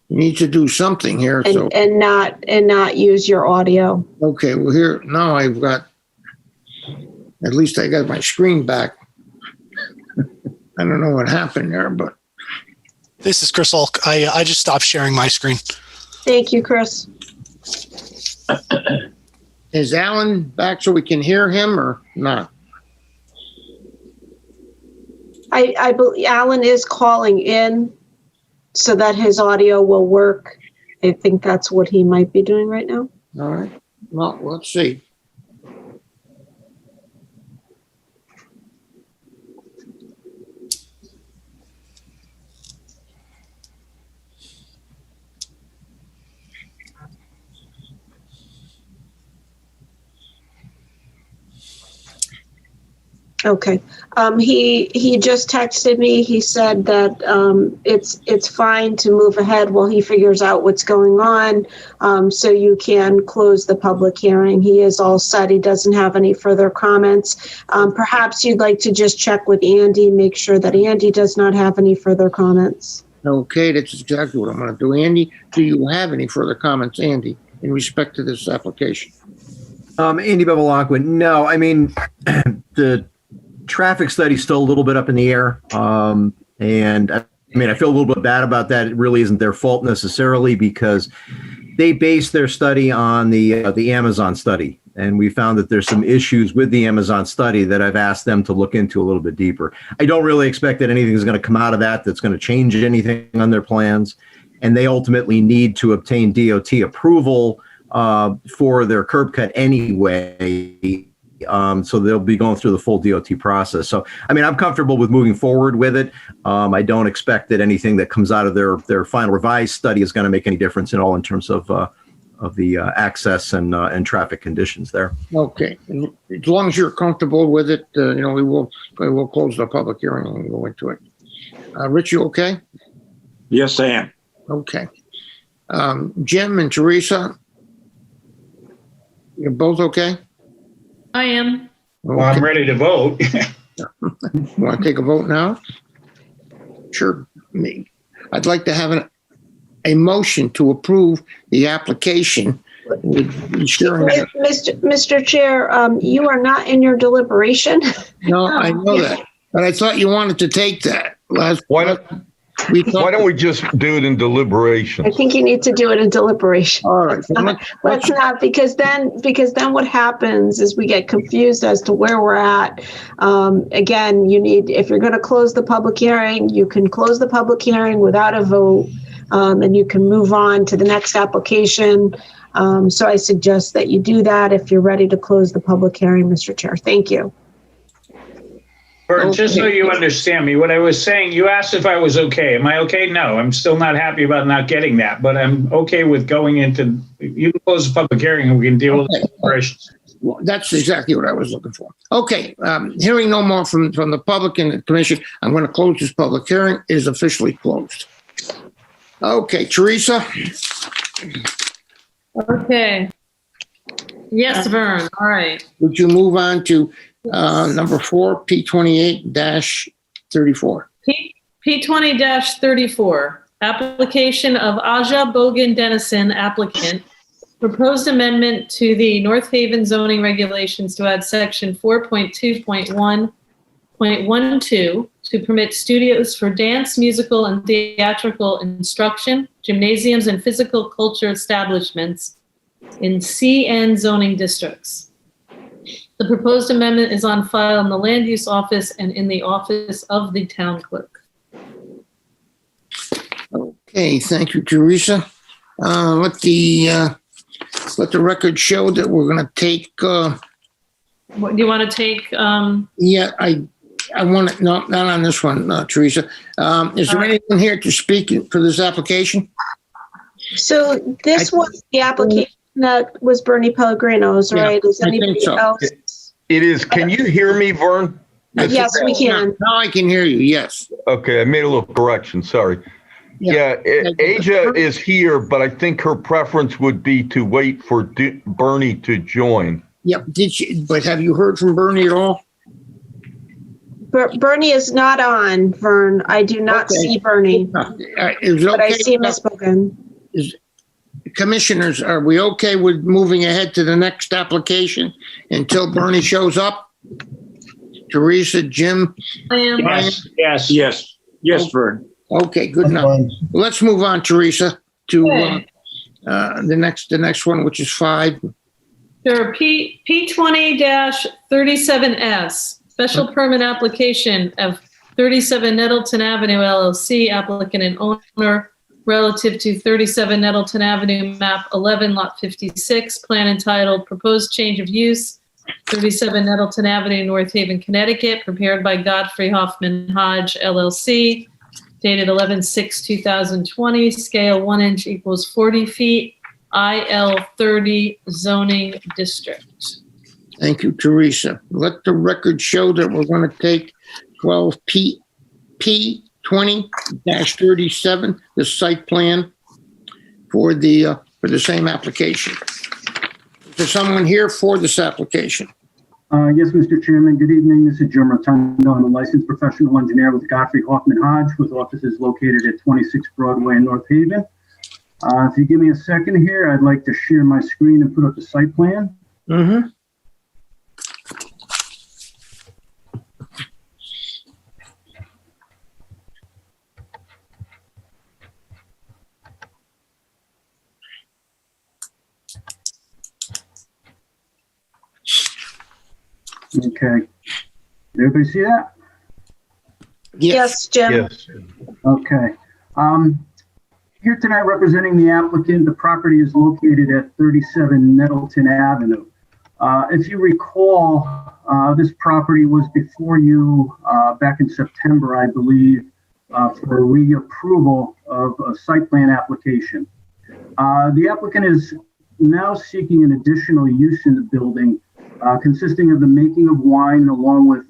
You need to do something here, so. and not use your audio. Okay, well here, now I've got, at least I got my screen back. I don't know what happened there, but. This is Chris Hulk. I just stopped sharing my screen. Thank you, Chris. Is Alan back so we can hear him or not? I believe Alan is calling in so that his audio will work. I think that's what he might be doing right now. All right. Well, let's see. Okay. He just texted me. He said that it's fine to move ahead while he figures out what's going on. So you can close the public hearing. He is all set. He doesn't have any further comments. Perhaps you'd like to just check with Andy, make sure that Andy does not have any further comments. Okay, that's exactly what I'm going to do. Andy, do you have any further comments, Andy, in respect to this application? Andy Bevilacqua, no, I mean, the traffic study's still a little bit up in the air. And I mean, I feel a little bit bad about that. It really isn't their fault necessarily because they based their study on the Amazon study. And we found that there's some issues with the Amazon study that I've asked them to look into a little bit deeper. I don't really expect that anything is going to come out of that that's going to change anything on their plans. And they ultimately need to obtain DOT approval for their curb cut anyway. So they'll be going through the full DOT process. So, I mean, I'm comfortable with moving forward with it. I don't expect that anything that comes out of their final revised study is going to make any difference at all in terms of the access and traffic conditions there. Okay, and as long as you're comfortable with it, we will close the public hearing and go into it. Rich, you okay? Yes, I am. Okay. Jim and Teresa, you're both okay? I am. Well, I'm ready to vote. Want to take a vote now? Sure. I'd like to have a motion to approve the application with ensuring that. Mr. Chair, you are not in your deliberation. No, I know that, but I thought you wanted to take that. Why don't we just do it in deliberation? I think you need to do it in deliberation. All right. Let's not, because then what happens is we get confused as to where we're at. Again, if you're going to close the public hearing, you can close the public hearing without a vote, and you can move on to the next application. So I suggest that you do that if you're ready to close the public hearing, Mr. Chair. Thank you. Bert, just so you understand me, what I was saying, you asked if I was okay. Am I okay? No, I'm still not happy about not getting that, but I'm okay with going into, you can close the public hearing and we can deal with the operations. Well, that's exactly what I was looking for. Okay, hearing no more from the public and the commission, I'm going to close this public hearing. It is officially closed. Okay, Teresa? Okay. Yes, Vern. All right. Would you move on to number 4, P28-34? P20-34, application of Aja Bogan Dennison, applicant. Proposed amendment to the North Haven zoning regulations to add section 4.2.1.12 to permit studios for dance, musical, and theatrical instruction, gymnasiums, and physical culture establishments in CN zoning districts. The proposed amendment is on file in the Land Use Office and in the office of the town clerk. Okay, thank you, Teresa. Let the record show that we're going to take. What do you want to take? Yeah, I want to, no, not on this one, Teresa. Is there anyone here to speak for this application? So this was the application that was Bernie Pellegrino's, right? Is anybody else? It is. Can you hear me, Vern? Yes, we can. Now I can hear you, yes. Okay, I made a little correction, sorry. Yeah, Aja is here, but I think her preference would be to wait for Bernie to join. Yep, but have you heard from Bernie at all? Bernie is not on, Vern. I do not Okay. see Bernie, Is it but I okay? see Ms. Bogan. Commissioners, are we okay with moving ahead to the next application until Bernie shows up? Teresa, Jim? I am. Yes, Vern. Okay, good enough. Let's move on, Teresa, to Okay. the next one, which is 5. Sure, P20-37S, special permit application of 37 Nettleton Avenue LLC, applicant and owner, relative to 37 Nettleton Avenue, map 11, lot 56, plan entitled Proposed Change of Use, 37 Nettleton Avenue, North Haven, Connecticut, prepared by Godfrey Hoffman Hodge LLC, dated 11/6/2020, scale 1 inch equals 40 feet, IL 30 zoning district. Thank you, Teresa. Let the record show that we're going to take 12 P20-37, the site plan for the same application. Is there someone here for this application? Yes, Mr. Chairman. Good evening. This is Jim Rotundo. I'm a licensed professional engineer with Godfrey Hoffman Hodge, with offices located at 26 Broadway in North Haven. If you give me a second here, I'd like to share my screen and put up the site plan. Mm-hmm. Okay. Did everybody see that? Yes, Jim. Okay. Here tonight representing the applicant, the property is located at 37 Nettleton Avenue. If you recall, this property was before you back in September, I believe, for reapproval of a site plan application. The applicant is now seeking an additional use in the building, consisting of the making of wine along with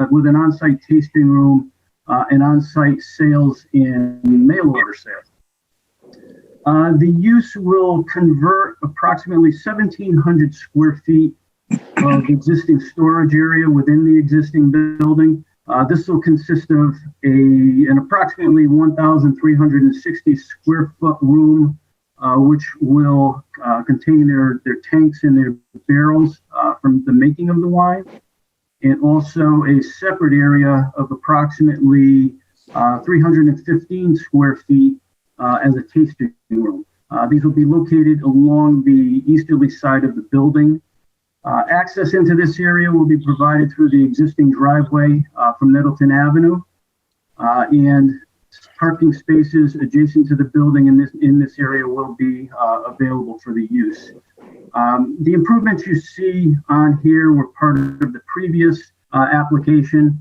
with an on-site tasting room and on-site sales and mail order sales. The use will convert approximately 1,700 square feet of existing storage area within the existing building. This will consist of an approximately 1,360 square foot room, which will contain their tanks and their barrels from the making of the wine, and also a separate area of approximately 315 square feet as a tasting room. These will be located along the easterly side of the building. Access into this area will be provided through the existing driveway from Nettleton Avenue, and parking spaces adjacent to the building in this area will be available for the use. The improvements you see on here were part of the previous application.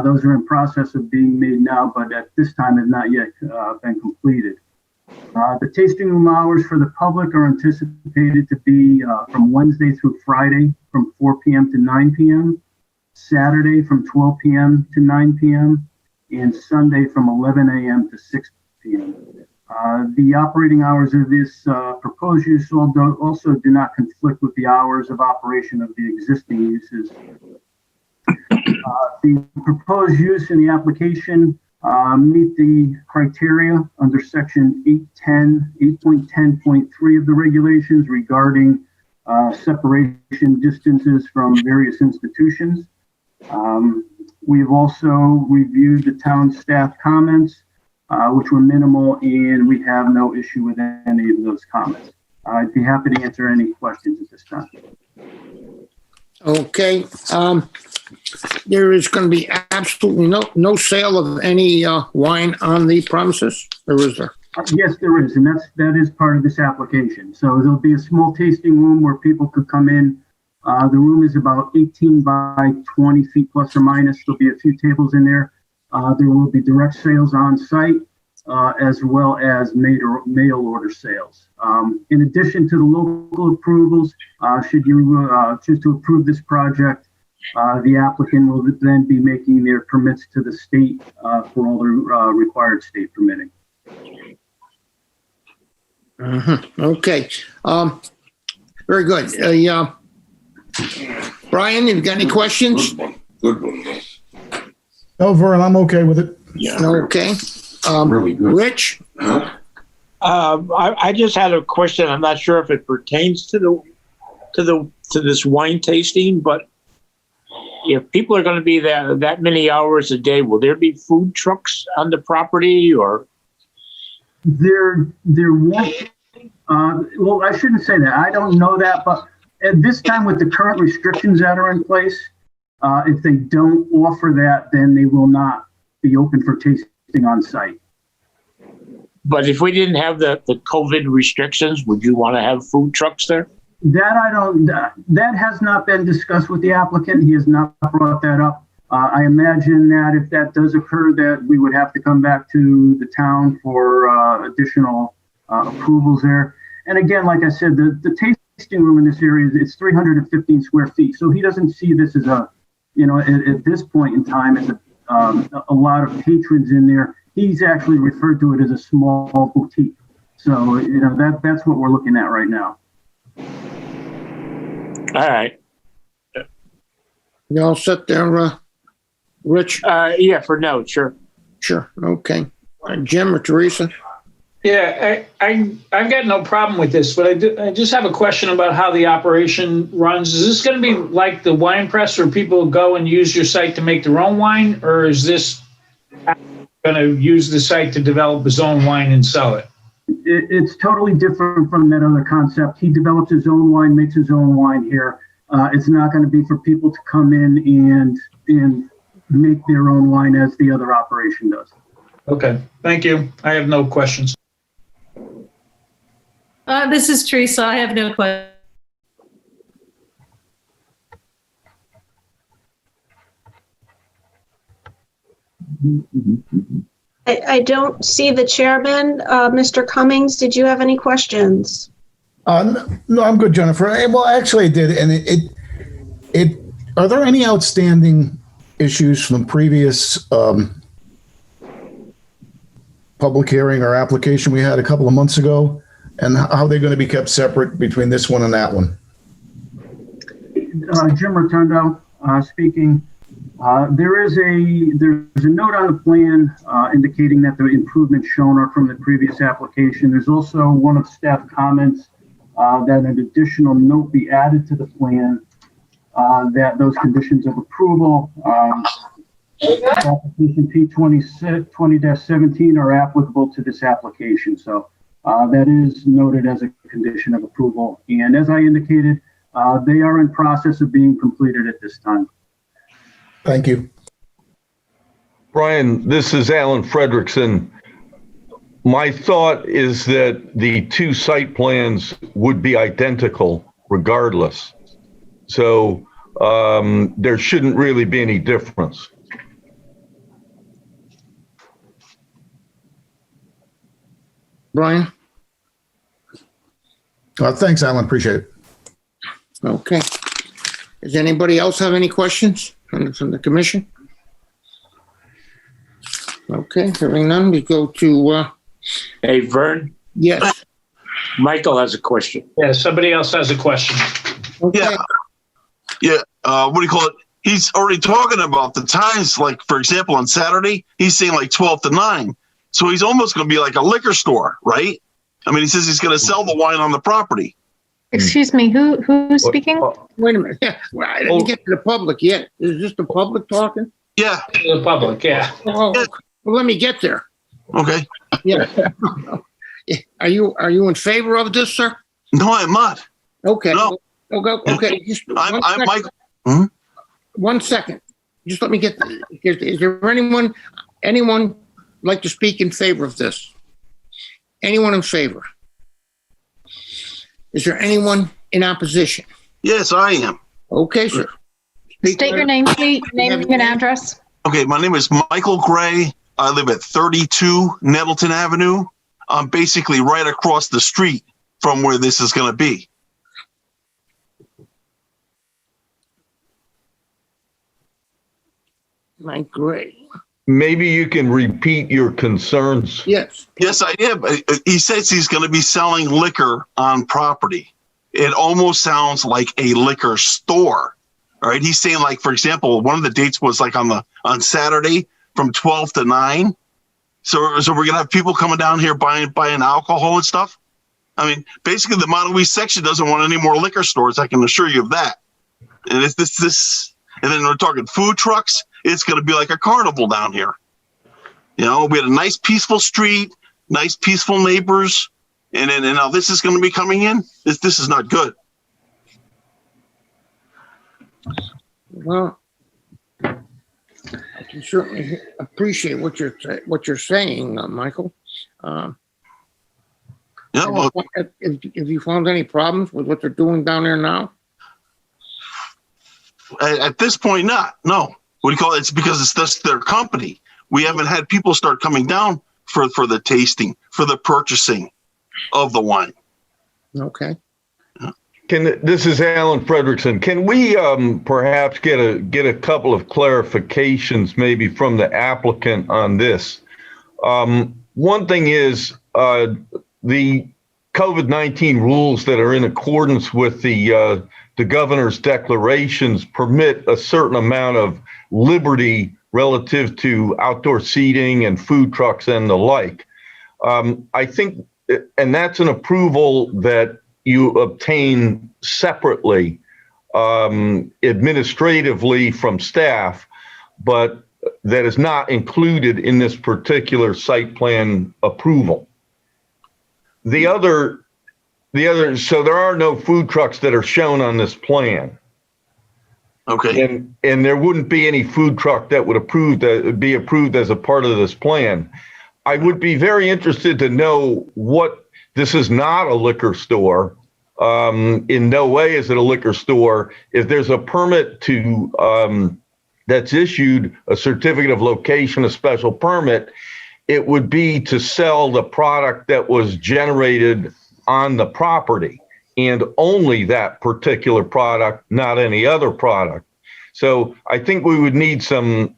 Those are in process of being made now, but at this time have not yet been completed. The tasting room hours for the public are anticipated to be from Wednesday through Friday from 4 p.m. to 9 p.m., Saturday from 12 p.m. to 9 p.m., and Sunday from 11 a.m. to 6 p.m. The operating hours of this proposed use also do not conflict with the hours of operation of the existing uses. The proposed use in the application meet the criteria under section 8.10.3 of the regulations regarding separation distances from various institutions. We've also reviewed the town staff comments, which were minimal, and we have no issue with any of those comments. I'd be happy to answer any questions at this time. Okay. There is going to be absolutely no sale of any wine on the premises, or is there? Yes, there is, and that is part of this application. So there'll be a small tasting room where people could come in. The room is about 18 by 20 feet plus or minus. There'll be a few tables in there. There will be direct sales on site, as well as mail order sales. In addition to the local approvals, should you choose to approve this project, the applicant will then be making their permits to the state for all the required state permitting. Okay. Very good. Brian, you've got any questions? Good one. No, Vern, I'm okay with it. Yeah. Okay. Really good. Rich? I just had a question. I'm not sure if it pertains to this wine tasting, but if people are going to be there that many hours a day, will there be food trucks on the property or? There won't. Well, I shouldn't say that. I don't know that, but at this time, with the current restrictions that are in place, if they don't offer that, then they will not be open for tasting on site. But if we didn't have the COVID restrictions, would you want to have food trucks there? That has not been discussed with the applicant. He has not brought that up. I imagine that if that does occur, that we would have to come back to the town for additional approvals there. And again, like I said, the tasting room in this area, it's 315 square feet. So he doesn't see this as at this point in time, as a lot of patrons in there. He's actually referred to it as a small boutique. So, that's what we're looking at right now. All right. You all set there, Rich? Yeah, for no, sure. Sure. Okay. Jim or Teresa? Yeah, I've got no problem with this, but I just have a question about how the operation runs. Is this going to be like the wine press where people go and use your site to make their own wine, or is this going to use the site to develop his own wine and sell it? It's totally different from that other concept. He develops his own wine, makes his own wine here. It's not going to be for people to come in and make their own wine as the other operation does. Okay, thank you. I have no questions. This is Teresa. I have no questions. I don't see the chairman. Mr. Cummings, did you have any questions? No, I'm good, Jennifer. Well, actually, I did, and it. Are there any outstanding issues from the previous public hearing or application we had a couple of months ago, and how they're going to be kept separate between this one and that one? Jim Rotundo speaking. There's a note on the plan indicating that the improvements shown are from the previous application. There's also one of staff comments that an additional note be added to the plan that those conditions of approval, application P20-17 are applicable to this application. So that is noted as a condition of approval. And as I indicated, they are in process of being completed at this time. Thank you. Brian, this is Alan Fredrickson. My thought is that the two site plans would be identical regardless. So there shouldn't really be any difference. Brian? Thanks, Alan. Appreciate it. Okay. Does anybody else have any questions from the commission? Okay, hearing none, we go to... Hey, Vern? Yes. Michael has a question. Yeah, somebody else has a question. Okay. Yeah. What do you call it? He's already talking about the times, like, for example, on Saturday, he's saying like 12 to 9. So he's almost going to be like a liquor store, right? I mean, he says he's going to sell the wine on the property. Excuse me, who's speaking? Wait a minute. Yeah, well, I didn't get to the public yet. Is this the public talking? Yeah. The public, yeah. Oh, Yeah. well, let me get there. Okay. Yeah. Are you in favor of this, sir? No, I'm not. Okay. No. Okay. Just I'm Michael. one second. Just let me get. Is there anyone like to speak in favor of this? Anyone in favor? Is there anyone in opposition? Yes, I am. Okay, sir. State your name, please. Name and address. Okay, my name is Michael Gray. I live at 32 Nettleton Avenue. I'm basically right across the street from where this is going to be. Mike Gray. Maybe you can repeat your concerns. Yes. Yes, I am. He says he's going to be selling liquor on property. It almost sounds like a liquor store, All right. He's saying, like, for example, one of the dates was like on Saturday from 12 to 9. So we're going to have people coming down here buying alcohol and stuff. I mean, basically the Model E section doesn't want any more liquor stores. I can assure you of that. And it's this, and then we're talking food trucks. It's going to be like a carnival down here. You know, we had a nice peaceful street, nice peaceful neighbors. And now this is going to be coming in. This is not good. Well, I can certainly appreciate what you're saying, Michael. Yeah, well, have you found any problems with what they're doing down there now? At this point, not. No. What do you call it? It's because it's just their company. We haven't had people start coming down for the tasting, for the purchasing of the wine. Okay. This is Alan Fredrickson. Can we perhaps get a couple of clarifications maybe from the applicant on this? One thing is the COVID-19 rules that are in accordance with the governor's declarations permit a certain amount of liberty relative to outdoor seating and food trucks and the like. I think, and that's an approval that you obtain separately administratively from staff, but that is not included in this particular site plan approval. The other, so there are no food trucks that are shown on this plan. Okay. And there wouldn't be any food truck that would be approved as a part of this plan. I would be very interested to know what, this is not a liquor store. In no way is it a liquor store. If there's a permit to, that's issued, a certificate of location, a special permit, it would be to sell the product that was generated on the property and only that particular product, not any other product. So I think we would need some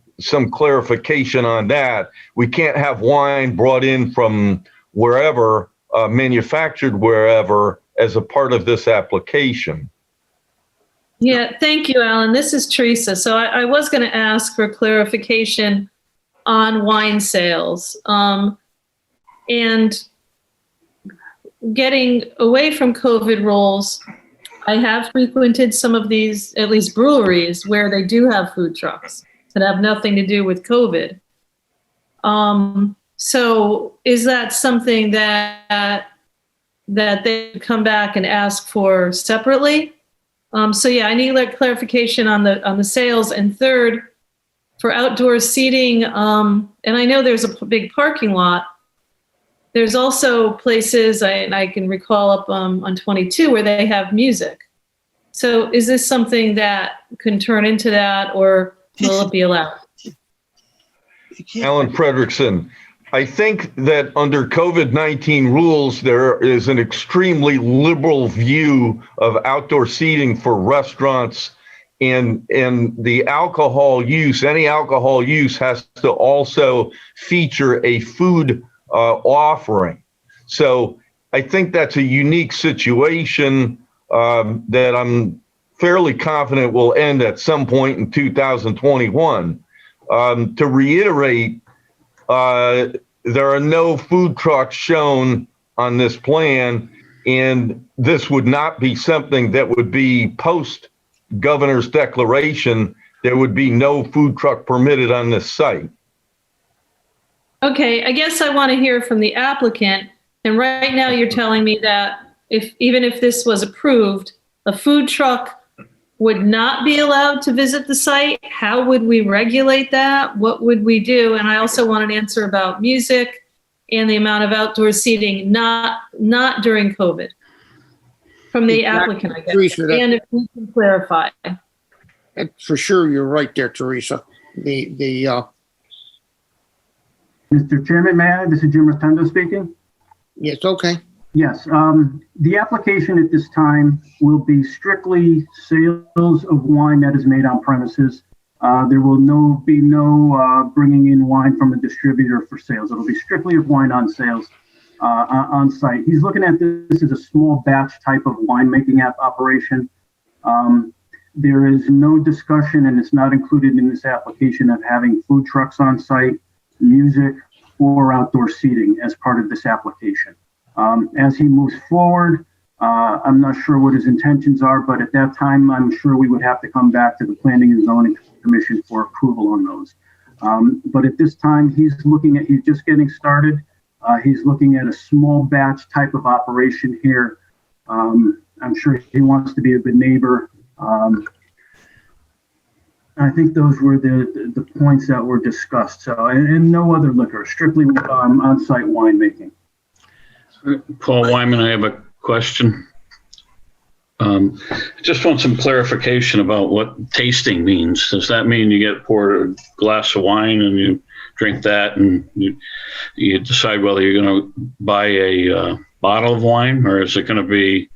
clarification on that. We can't have wine brought in from wherever, manufactured wherever, as a part of this application. Yeah, thank you, Alan. This is Teresa. So I was going to ask for clarification on wine sales. And getting away from COVID rules, I have frequented some of these, at least breweries, where they do have food trucks that have nothing to do with COVID. So is that something that they come back and ask for separately? So yeah, I need clarification on the sales. And third, for outdoor seating, and I know there's a big parking lot. There's also places I can recall up on 22 where they have music. So is this something that can turn into that, or will it be allowed? Alan Fredrickson, I think that under COVID-19 rules, there is an extremely liberal view of outdoor seating for restaurants, and the alcohol use, any alcohol use has to also feature a food offering. So I think that's a unique situation that I'm fairly confident will end at some point in 2021. To reiterate, there are no food trucks shown on this plan, and this would not be something that would be post governor's declaration. There would be no food truck permitted on this site. Okay, I guess I want to hear from the applicant. And right now you're telling me that even if this was approved, a food truck would not be allowed to visit the site. How would we regulate that? What would we do? And I also want an answer about music and the amount of outdoor seating, not during COVID, from the applicant, I guess. Teresa, and if we can clarify. For sure, you're right there, Teresa. Mr. Chairman, may I? This is Jim Rotundo speaking. Yes, okay. Yes, the application at this time will be strictly sales of wine that is made on premises. There will be no bringing in wine from a distributor for sales. It'll be strictly of wine on sales on site. He's looking at this as a small batch type of winemaking operation. There is no discussion, and it's not included in this application, of having food trucks on site, music, or outdoor seating as part of this application. As he moves forward, I'm not sure what his intentions are, but at that time, I'm sure we would have to come back to the Planning and Zoning Commission for approval on those. But at this time, he's just getting started. He's looking at a small batch type of operation here. I'm sure he wants to be a good neighbor. I think those were the points that were discussed. So, and no other liquor, strictly on-site winemaking. Paul Wyman, I have a question. Just want some clarification about what tasting means. Does that mean you get poured a glass of wine and you drink that and you decide whether you're going to buy a bottle of wine, or is it going to be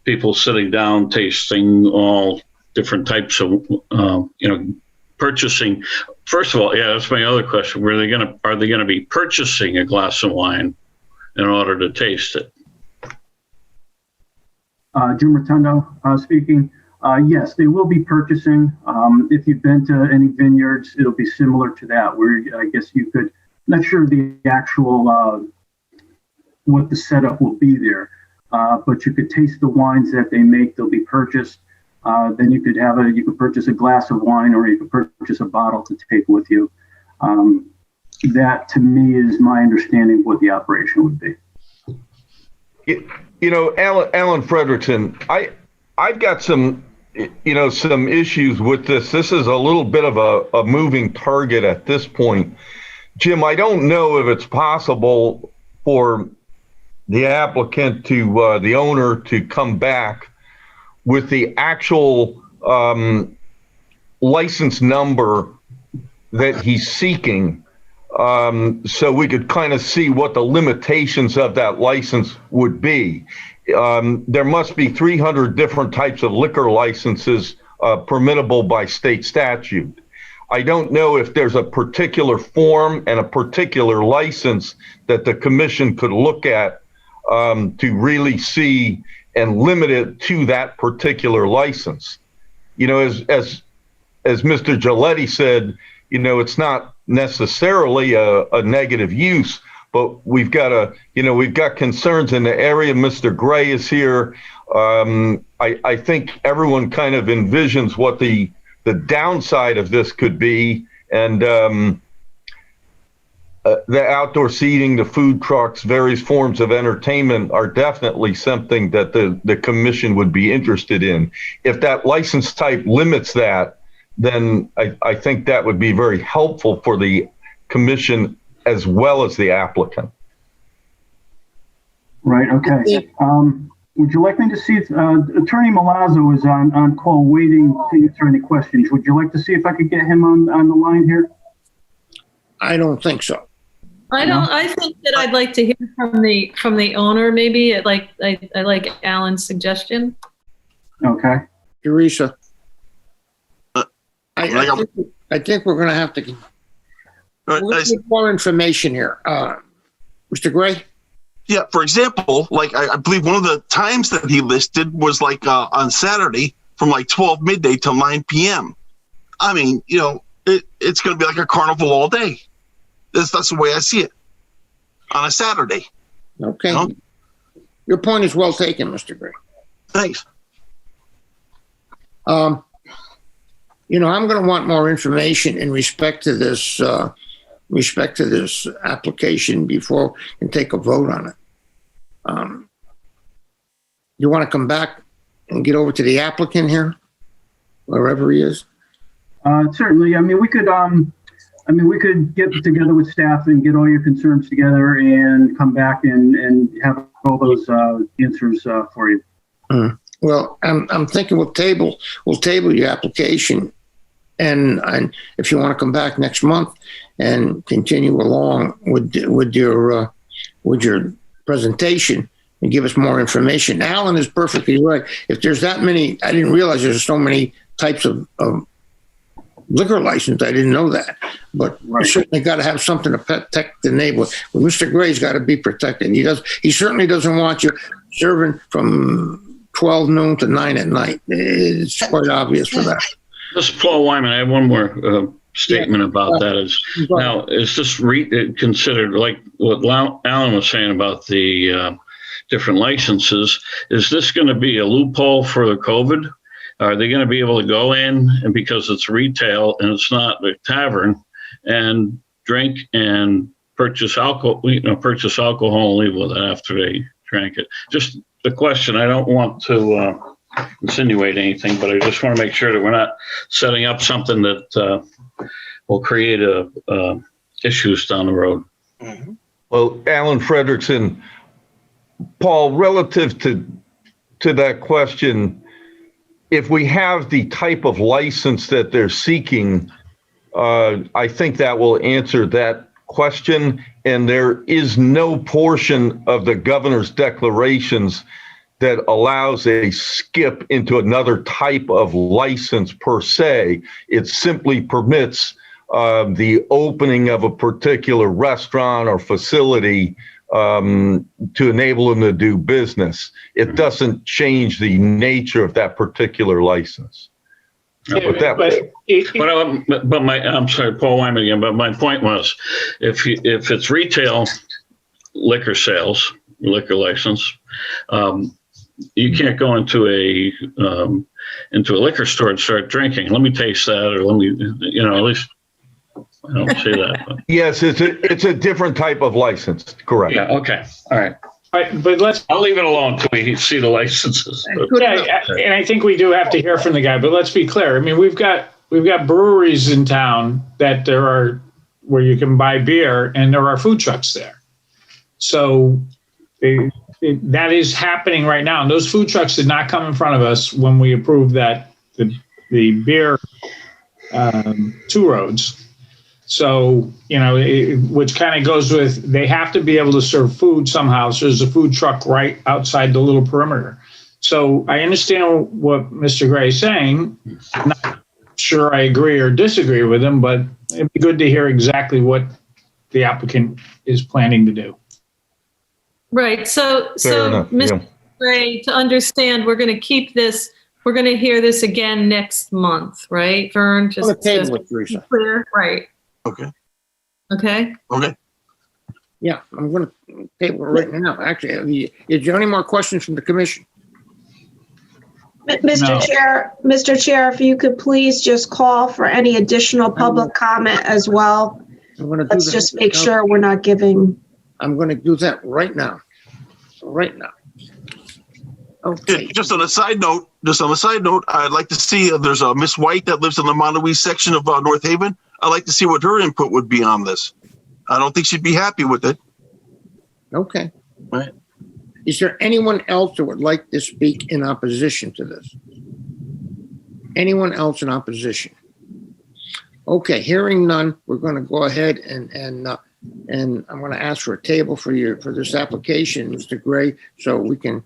people sitting down tasting all different types of, purchasing? First of all, yeah, that's my other question. Are they going to be purchasing a glass of wine in order to taste it? Jim Rotundo speaking. Yes, they will be purchasing. If you've been to any vineyards, it'll be similar to that, where I guess you could, not sure the actual, what the setup will be there, but you could taste the wines that they make. They'll be purchased. Then you could purchase a glass of wine, or you could purchase a bottle to take with you. That to me is my understanding of what the operation would be. Alan Frederickson, I've got some issues with this. This is a little bit of a moving target at this point. Jim, I don't know if it's possible for the applicant to, the owner, to come back with the actual license number that he's seeking, so we could kind of see what the limitations of that license would be. There must be 300 different types of liquor licenses permittable by state statute. I don't know if there's a particular form and a particular license that the commission could look at to really see and limit it to that particular license. As Mr. Gilletti said, it's not necessarily a negative use, but we've got concerns in the area. Mr. Gray is here. I think everyone kind of envisions what the downside of this could be, and the outdoor seating, the food trucks, various forms of entertainment are definitely something that the commission would be interested in. If that license type limits that, then I think that would be very helpful for the commission as well as the applicant. Right, okay. Would you like me to see if Attorney Milazzo is on call waiting to answer any questions? Would you like to see if I could get him on the line here? I don't think so. I think that I'd like to hear from the owner, maybe. I like Alan's suggestion. Okay. Teresa. I think we're going to have to get more information here. Mr. Gray? Yeah, for example, like I believe one of the times that he listed was like on Saturday from like 12 midday till 9 p.m. I mean, it's going to be like a carnival all day. That's the way I see it on a Saturday. Okay. Your point is well taken, Mr. Gray. Thanks. I'm going to want more information in respect to this application before we can take a vote on it. You want to come back and get over to the applicant here, wherever he is? Certainly. I mean, we could get together with staff and get all your concerns together and come back and have all those answers for you. Well, I'm thinking we'll table your application, and if you want to come back next month and continue along with your presentation and give us more information. Alan is perfectly right. If there's that many, I didn't realize there's so many types of liquor license. I didn't know that, but we certainly got to have something to protect the neighborhood. Well, Mr. Gray's got to be protected. He certainly doesn't want you serving from 12 noon to 9 at night. It's quite obvious for that. This is Paul Wyman. I have one more statement about that. Is this considered, like what Alan was saying about the different licenses, is this going to be a loophole for the COVID? Are they going to be able to go in, and because it's retail and it's not a tavern, and drink and purchase alcohol and leave with it after they drank it? Just the question. I don't want to insinuate anything, but I just want to make sure that we're not setting up something that will create issues down the road. Mm-hmm. Well, Alan Fredrickson, Paul, relative to that question, if we have the type of license that they're seeking, I think that will answer that question. And there is no portion of the governor's declarations that allows a skip into another type of license per se. It simply permits the opening of a particular restaurant or facility to enable them to do business. It doesn't change the nature of that particular license. I'm sorry, Paul Wyman again, but my point was, if it's retail liquor sales, liquor license, you can't go into a liquor store and start drinking. Let me taste that, or let me, at least I don't say that. But. Yes, it's a different type of license. Correct. Yeah. Okay. All right. All right, but I'll leave it alone till we see the licenses. Yeah, and I think we do have to hear from the guy. But let's be clear. I mean, we've got breweries in town where you can buy beer, and there are food trucks there. So that is happening right now. And those food trucks did not come in front of us when we approved that the beer 2 roads. So, which kind of goes with, they have to be able to serve food somehow. So there's a food truck right outside the little perimeter. So I understand what Mr. Gray is saying. I'm not sure I agree or disagree with him, but it'd be good to hear exactly what the applicant is planning to do. Right. So Mr. Gray, to understand, we're going to keep this. We're going to hear this again next month, right, Vern? Just to be clear, right? Okay. Okay. Okay. Yeah, I'm going to table it right now. Actually, is there any more questions from the commission? Mr. Chair, if you could please just call for any additional public comment as well. Let's just make sure we're not giving. I'm going to do that right now. Okay. Just on a side note, I'd like to see there's a Miss White that lives in the Monterey section of North Haven. I'd like to see what her input would be on this. I don't think she'd be happy with it. Okay. Right. Is there anyone else that would like to speak in opposition to this? Anyone else in opposition? Okay, hearing none, we're going to go ahead and I'm going to ask for a table for this application, Mr. Gray, so we can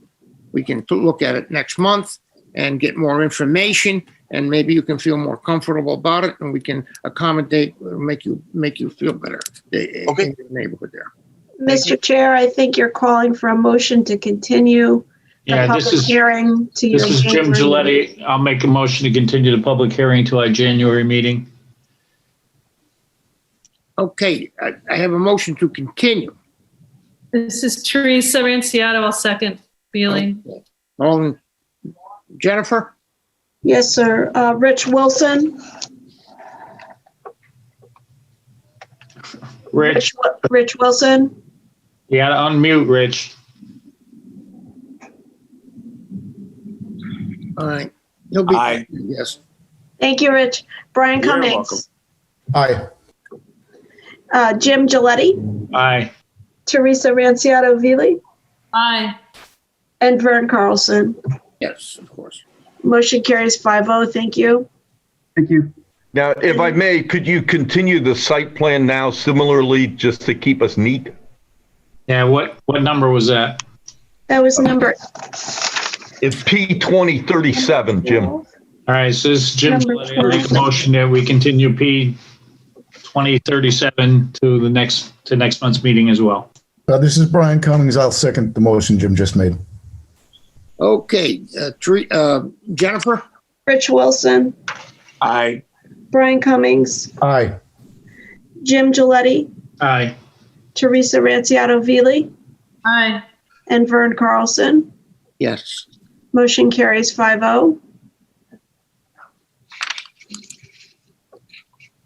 look at it next month and get more information, and maybe you can feel more comfortable about it, and we can accommodate, make you feel better in the neighborhood there. Mr. Chair, I think you're calling for a motion to continue the public hearing to your. This is Jim Gilletti. I'll make a motion to continue the public hearing to our January meeting. Okay, I have a motion to continue. This is Teresa Ranciato. I'll second Beeling. Okay. Jennifer? Yes, sir. Rich Wilson? Rich Wilson? You got to unmute, Rich. All right. Aye. Yes. Thank you, Rich. Brian You're Cummings? Aye. Jim Gilletti? Aye. Teresa Ranciato Vili? Aye. And Vern Carlson? Yes, of course. Motion carries 5-0. Thank you. Thank you. Now, if I may, could you continue the site plan now similarly, just to keep us neat? Yeah, what number was that? That was number. It's P2037, Jim. All right, so this is Jim Gilletti. I make a motion that we continue P2037 to next month's meeting as well. This is Brian Cummings. I'll second the motion Jim just made. Okay, Jennifer? Rich Wilson, Aye. Brian Cummings, Aye. Jim Gilletti, Aye. Teresa Ranciano Vili, Aye. and Vern Carlson. Yes. Motion carries 5-0.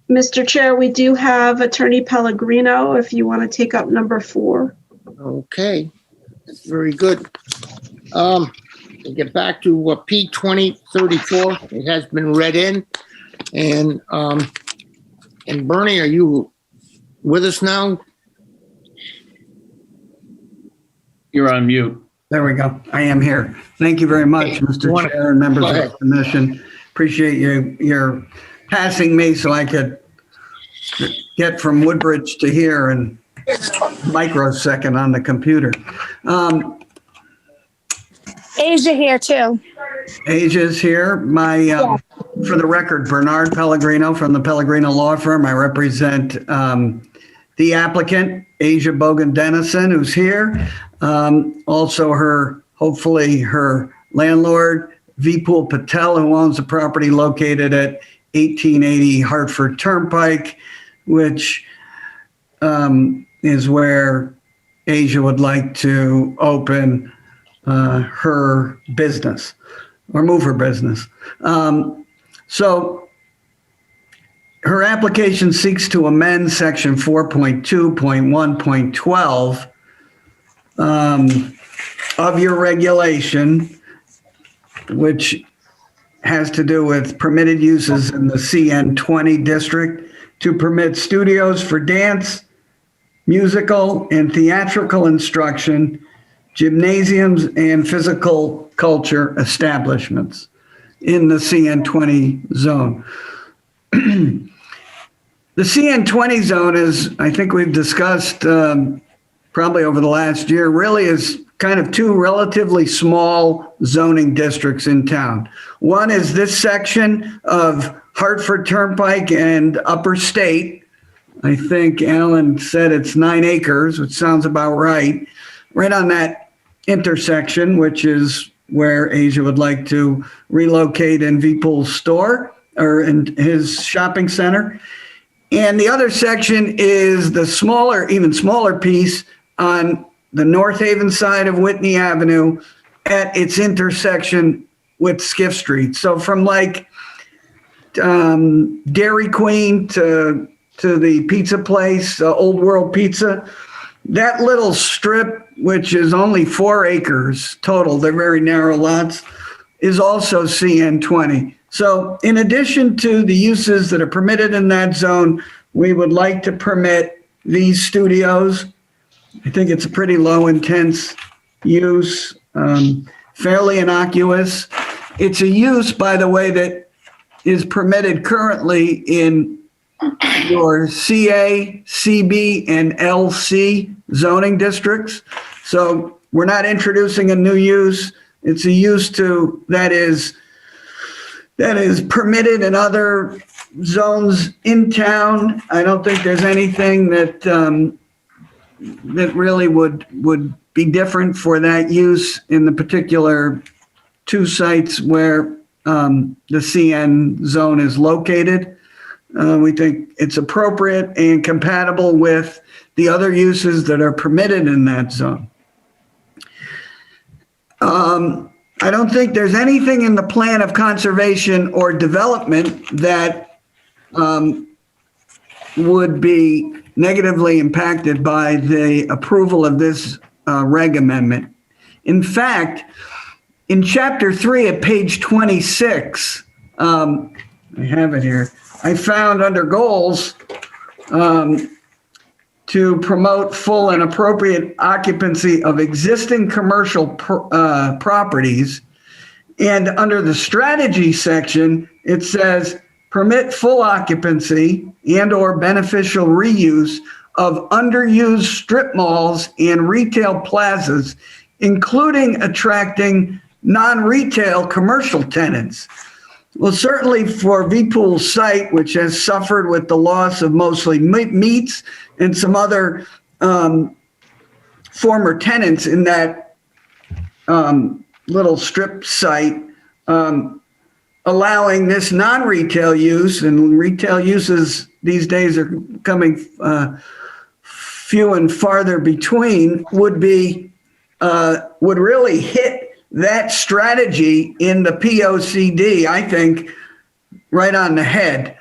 Mr. Chair, we do have Attorney Pellegrino if you want to take up number 4. Okay, that's very good. We'll get back to P2034. It has been read in. And Bernie, are you with us now? You're on mute. There we go. I am here. Thank you very much, Mr. Chair and members of the commission. Appreciate your passing me so I could get from Woodbridge to here in microsecond on the computer. Asia here too. Asia's here. For the record, Bernard Pellegrino from the Pellegrino Law Firm. I represent the applicant, Asia Bogan Dennison, who's here. Also hopefully her landlord, Vipul Patel, who owns the property located at 1880 Hartford Turnpike, which is where Asia would like to open her business or move her business. So her application seeks to amend section 4.2.1.12 of your regulation, which has to do with permitted uses in the CN20 district to permit studios for dance, musical, and theatrical instruction, gymnasiums, and physical culture establishments in the CN20 zone. The CN20 zone is, I think we've discussed probably over the last year, really is kind of two relatively small zoning districts in town. One is this section of Hartford Turnpike and Upper State. I think Alan said it's 9 acres, which sounds about right on that intersection, which is where Asia would like to relocate in Vipul's store or in his shopping center. And the other section is the even smaller piece on the North Haven side of Whitney Avenue at its intersection with Skiff Street. So from like Dairy Queen to the pizza place, Old World Pizza, that little strip, which is only 4 acres total, they're very narrow lots, is also CN20. So in addition to the uses that are permitted in that zone, we would like to permit these studios. I think it's a pretty low intense use, fairly innocuous. It's a use, by the way, that is permitted currently in your CA, CB, and LC zoning districts. So we're not introducing a new use. It's a use that is permitted in other zones in town. I don't think there's anything that really would be different for that use in the particular 2 sites where the CN zone is located. We think it's appropriate and compatible with the other uses that are permitted in that zone. I don't think there's anything in the plan of conservation or development that would be negatively impacted by the approval of this reg amendment. In fact, in chapter 3 at page 26, I have it here, I found under goals to promote full and appropriate occupancy of existing commercial properties. And under the strategy section, it says permit full occupancy and or beneficial reuse of underused strip malls and retail plazas, including attracting non-retail commercial tenants. Well, certainly for Vipul's site, which has suffered with the loss of mostly meats and some other former tenants in that little strip site, allowing this non-retail use, and retail uses these days are coming few and farther between, would really hit that strategy in the POCD, I think, right on the head.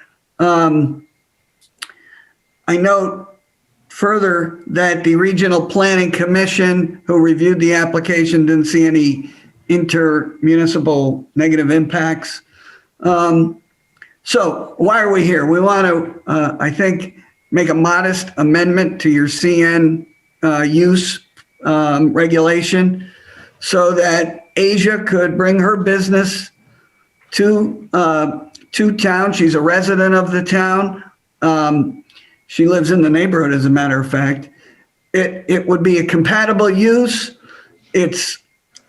I note further that the Regional Planning Commission, who reviewed the application, didn't see any intermunicipal negative impacts. So why are we here? We want to, I think, make a modest amendment to your CN use regulation so that Asia could bring her business to town. She's a resident of the town. She lives in the neighborhood, as a matter of fact. It would be a compatible use. It's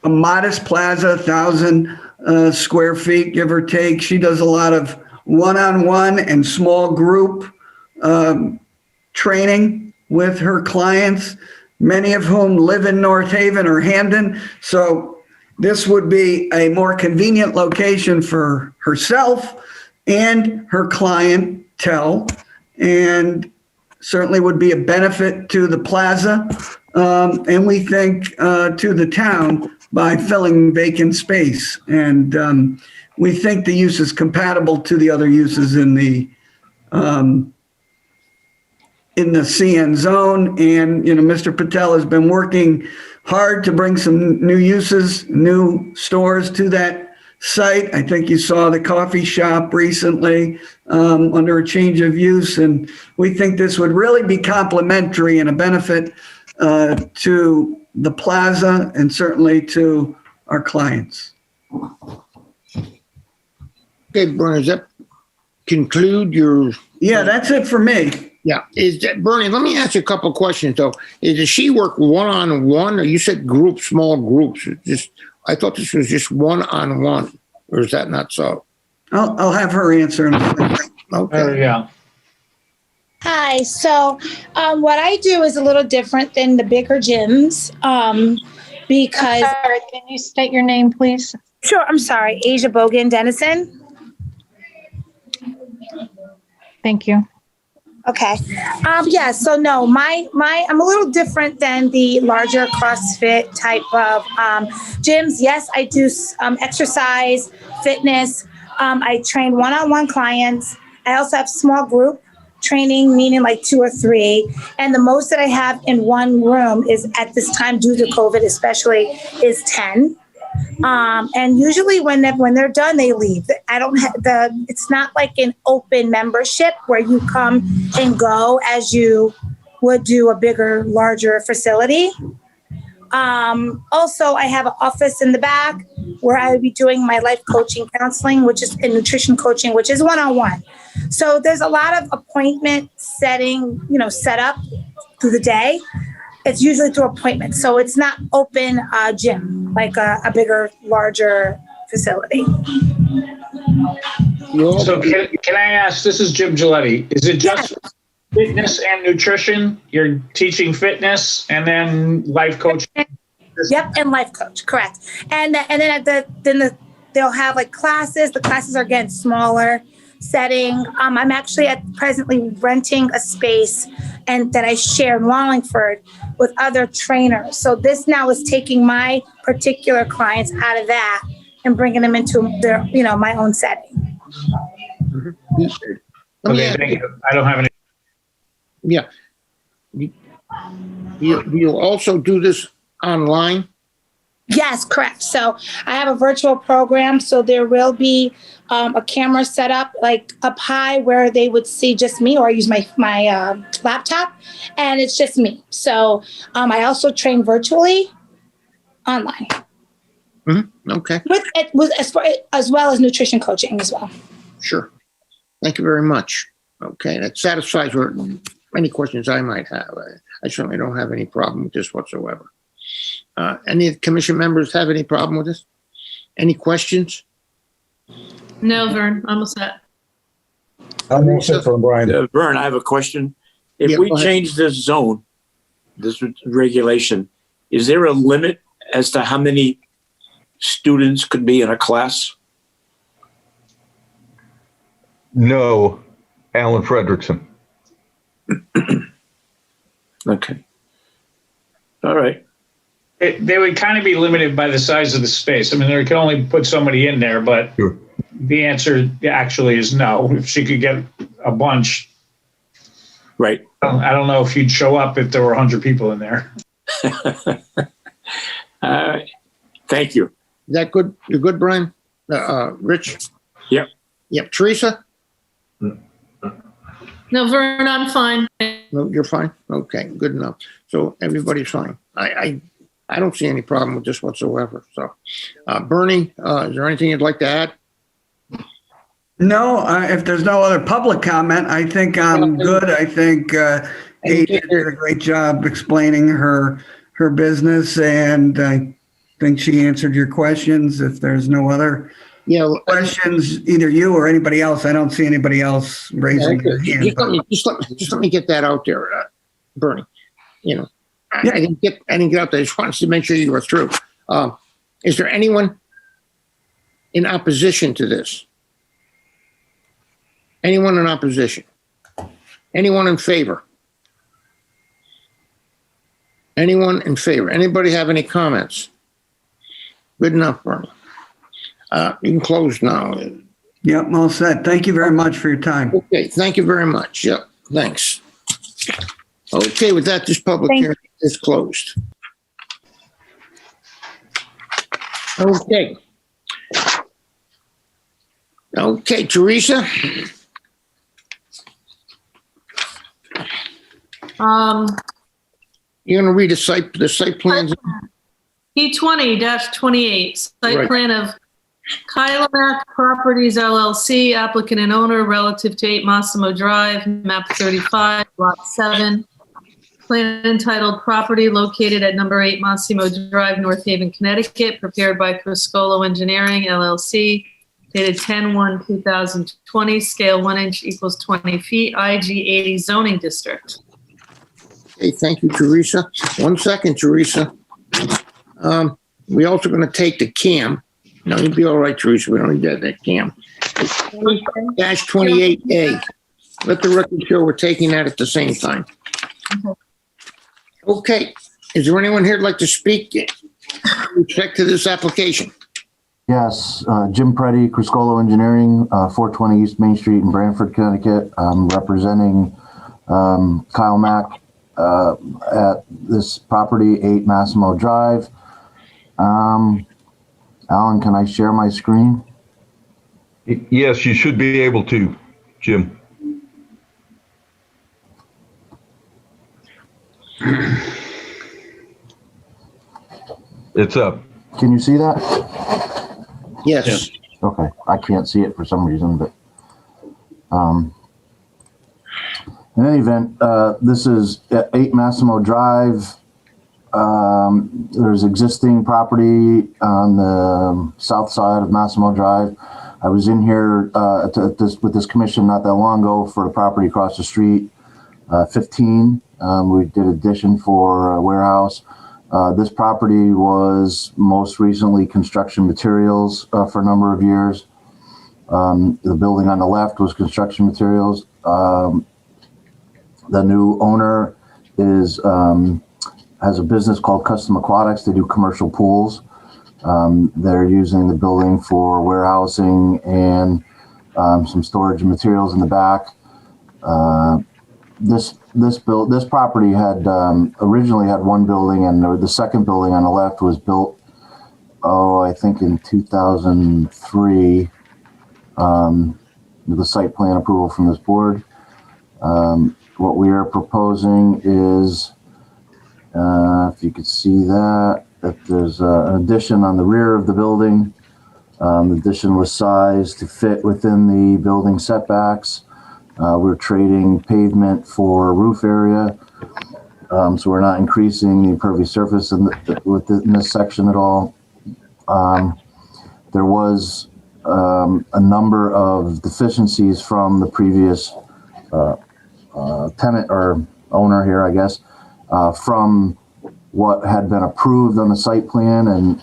a modest plaza, 1,000 square feet, give or take. She does a lot of one-on-one and small group training with her clients, many of whom live in North Haven or Hamden. So this would be a more convenient location for herself and her clientele, and certainly would be a benefit to the plaza, and we think to the town by filling vacant space. And we think the use is compatible to the other uses in the CN zone. And, Mr. Patel has been working hard to bring some new uses, new stores to that site. I think you saw the coffee shop recently under a change of use. And we think this would really be complementary and a benefit to the plaza and certainly to our clients. Okay, Bernie, does that conclude your? Yeah, that's it for me. Yeah. Bernie, let me ask you a couple of questions though. Does she work one-on-one, or you said group, small groups? I thought this was just one-on-one, or is that not so? I'll have her answer. Okay. Yeah. Hi. So, what I do is a little different than the bigger gyms, because. Sorry, can you state your name, please? Sure. I'm sorry. Asia Bogan Dennison. Thank you. Okay. Yeah. So no, I'm a little different than the larger CrossFit type of gyms. Yes, I do exercise, fitness. I train one-on-one clients. I also have small group training, meaning like 2 or 3. And the most that I have in one room is, at this time, due to COVID especially, is 10. And usually when they're done, they leave. I don't have it's not like an open membership where you come and go as you would do a bigger, larger facility. Also, I have an office in the back where I would be doing my life coaching counseling, which is and nutrition coaching, which is one-on-one. So there's a lot of appointment setting, set up through the day. It's usually through appointments. So it's not open gym, like a bigger, larger facility. So can I ask, this is Jim Giletti, is it just fitness and nutrition? You're teaching fitness and then life coaching? Yep, and life coach, correct. And then they'll have like classes. The classes are, again, smaller setting. I'm actually presently renting a space and that I share in Wallingford with other trainers. So this now is taking my particular clients out of that and bringing them into their, my own setting. Okay, thank you. I don't have any. Yeah. You'll also do this online? Yes, correct. So I have a virtual program. So there will be a camera set up like up high where they would see just me, or I use my laptop and it's just me. So I also train virtually online. Mm-hmm. Okay. As well as nutrition coaching as well. Sure. Thank you very much. Okay. That satisfies any questions I might have. I certainly don't have any problem with this whatsoever. Any commission members have any problem with this? Any questions? No, Vern, I'm all set. I'm all set for Brian. Vern, I have a question. If Yeah, we go ahead. change this zone, this regulation, is there a limit as to how many students could be in a class? No, Alan Fredrickson. Okay. All right. They would kind of be limited by the size of the space. I mean, they can only put somebody in there, but Sure. the answer actually is no. If she could get a bunch, Right. I don't know if you'd show up if there were 100 people in there. All right. Thank you. Is that good? You're good, Brian? Rich? Yep. Yep. Teresa? No, Vern, I'm fine. No, you're fine? Okay, good enough. So everybody's fine. I don't see any problem with this whatsoever. So, Bernie, is there anything you'd like to add? No, if there's no other public comment, I think I'm good. I think Adrian did a great job explaining her business, and I think she answered your questions. If there's no other questions, either you or anybody else, I don't see anybody else raising their hand. Just let me get that out there, Bernie. You know, I didn't get out there. I just wanted to make sure you were through. Is there anyone in opposition to this? Anyone in opposition? Anyone in favor? Anyone in favor? Anybody have any comments? Good enough, Bernie. You can close now. Yep, all set. Thank you very much for your time. Okay, thank you very much. Yep, thanks. Okay, with that, this public hearing is closed. Okay. Okay, Teresa? You're gonna read the site plans? P20-28, site Right. plan of Kylomac Properties LLC, applicant and owner relative to 8 Massimo Drive, map 35, lot 7. Plan entitled Property located at number 8 Massimo Drive, North Haven, Connecticut, prepared by Criscolo Engineering LLC, dated 10/1/2020, scale 1 inch equals 20 feet, IG 80 zoning district. Okay, thank you, Teresa. 1 second, Teresa. We also gonna take the cam. No, you'll be all right, Teresa. We don't need that cam. Dash 28A. Let the record show we're taking that at the same time. Okay, is there anyone here who'd like to speak with respect to this application? Yes, Jim Preddy, Criscolo Engineering, 420 East Main Street in Branford, Connecticut. I'm representing Kyle Mack at this property, 8 Massimo Drive. Alan, can I share my screen? Yes, you should be able to, Jim. It's up. Can you see that? Yes. Okay, I can't see it for some reason, but in any event, this is at 8 Massimo Drive. There's existing property on the south side of Massimo Drive. I was in here with this commission not that long ago for the property across the street, 15. We did addition for a warehouse. This property was most recently construction materials for a number of years. The building on the left was construction materials. The new owner is has a business called Custom Aquatics. They do commercial pools. They're using the building for warehousing and some storage of materials in the back. This property had originally had one building, and the second building on the left was built, I think in 2003, with the site plan approval from this board. What we are proposing is, if you could see that there's an addition on the rear of the building. The addition was sized to fit within the building setbacks. We're trading pavement for roof area, so we're not increasing the impervious surface within this section at all. There was a number of deficiencies from the previous tenant or owner here, I guess, from what had been approved on the site plan, and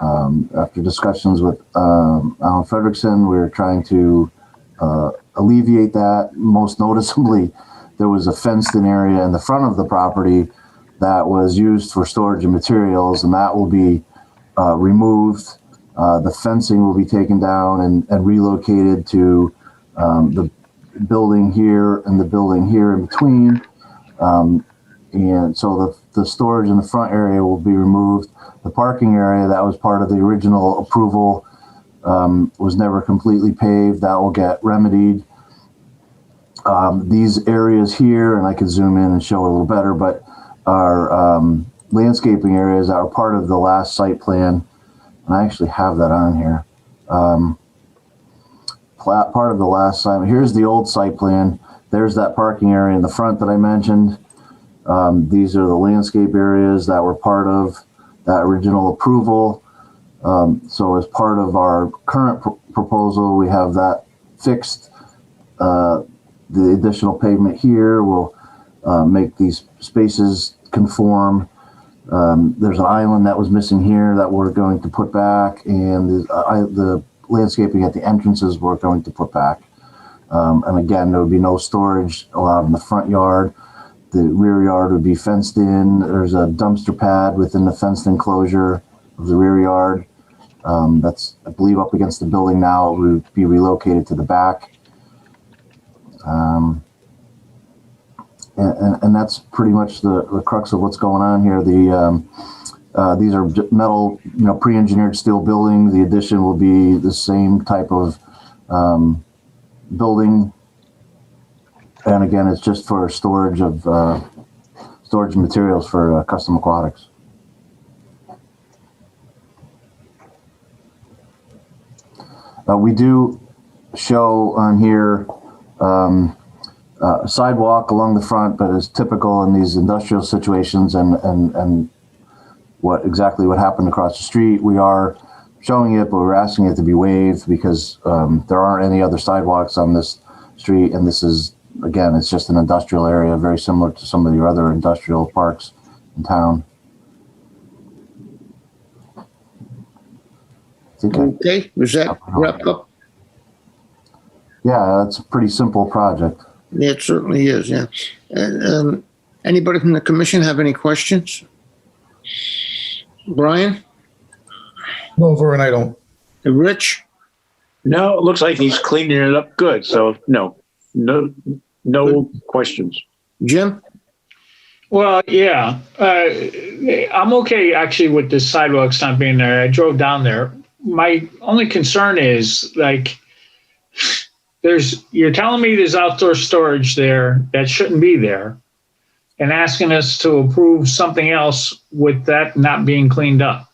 After discussions with Alan Frederickson, we were trying to alleviate that. Most noticeably, there was a fenced-in area in the front of the property that was used for storage of materials, and that will be removed. The fencing will be taken down and relocated to the building here and the building here in between. And so the storage in the front area will be removed. The parking area that was part of the original approval was never completely paved. That will get remedied. These areas here, and I could zoom in and show it a little better, but are landscaping areas that were part of the last site plan. And I actually have that on here. Part of the last site. Here's the old site plan. There's that parking area in the front that I mentioned. These are the landscape areas that were part of that original approval. So as part of our current proposal, we have that fixed. The additional pavement here will make these spaces conform. There's an island that was missing here that we're going to put back, and the landscaping at the entrances we're going to put back. And again, there would be no storage allowed in the front yard. The rear yard would be fenced in. There's a dumpster pad within the fenced enclosure of the rear yard. That's, I believe, up against the building now. It would be relocated to the back. And that's pretty much the crux of what's going on here. These are metal, pre-engineered steel buildings. The addition will be the same type of building. And again, it's just for storage of storage materials for Custom Aquatics. We do show on here a sidewalk along the front, but as typical in these industrial situations and what exactly what happened across the street, we are showing it, but we're asking it to be waived because there aren't any other sidewalks on this street, and this is, again, it's just an industrial area, very similar to some of your other industrial parks in town. Okay, was that wrapped up? Yeah, that's a pretty simple project. Yeah, it certainly is, yeah. Anybody from the commission have any questions? Brian? No, Vern, I don't. Rich? No, it looks like he's cleaning it up good. So no questions. Jim? Well, yeah, I'm okay actually with the sidewalks not being there. I drove down there. My only concern is you're telling me there's outdoor storage there that shouldn't be there, and asking us to approve something else with that not being cleaned up.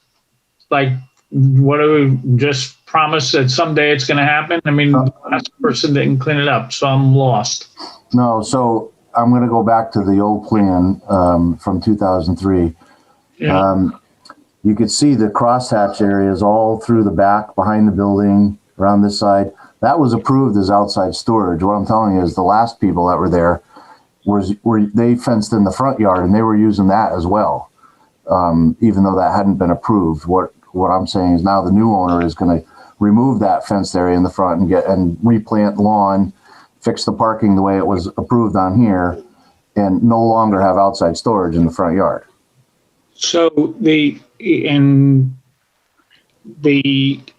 Like, what do we just promise that someday it's going to happen? I mean, the last person didn't clean it up, so I'm lost. No, so I'm going to go back to the old plan from 2003. Yeah. You could see the crosshatch areas all through the back, behind the building, around this side. That was approved as outside storage. What I'm telling you is the last people that were there they fenced in the front yard, and they were using that as well, even though that hadn't been approved. What I'm saying is now the new owner is going to remove that fenced area in the front and replant lawn, fix the parking the way it was approved on here, and no longer have outside storage in the front yard. So the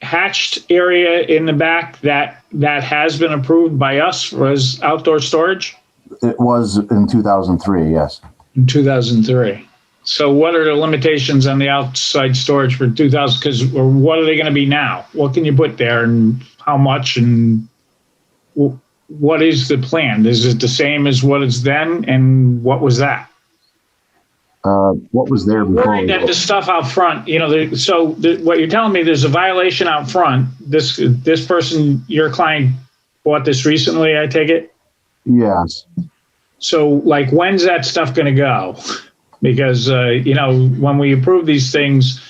hatched area in the back that has been approved by us was outdoor storage? It was in 2003, yes. In 2003. So what are the limitations on the outside storage for 2000? Because what are they going to be now? What can you put there and how much, and what is the plan? Is it the same as what it's then, and what was that? What was there before? Worried that the stuff out front, what you're telling me, there's a violation out front. This person, your client, bought this recently, I take it? Yes. So, like, when's that stuff going to go? Because, when we approve these things,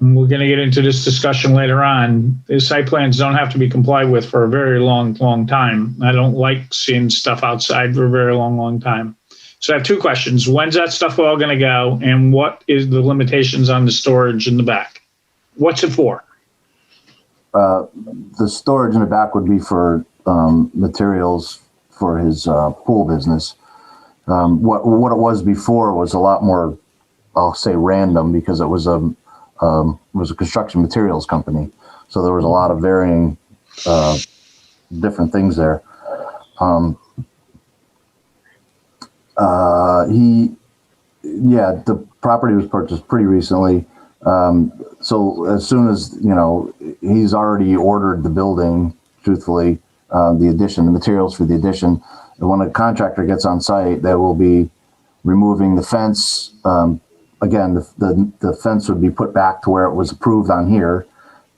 and we're going to get into this discussion later on, the site plans don't have to be complied with for a very long, long time. I don't like seeing stuff outside for a very long, long time. So I have two questions. When's that stuff all going to go? And what is the limitations on the storage in the back? What's it for? The storage in the back would be for materials for his pool business. What it was before was a lot more, I'll say, random, because it was a construction materials company. So there was a lot of varying different things there. The property was purchased pretty recently. So as soon as, he's already ordered the building, truthfully, the addition, the materials for the addition. And when a contractor gets on site, they will be removing the fence. Again, the fence would be put back to where it was approved on here,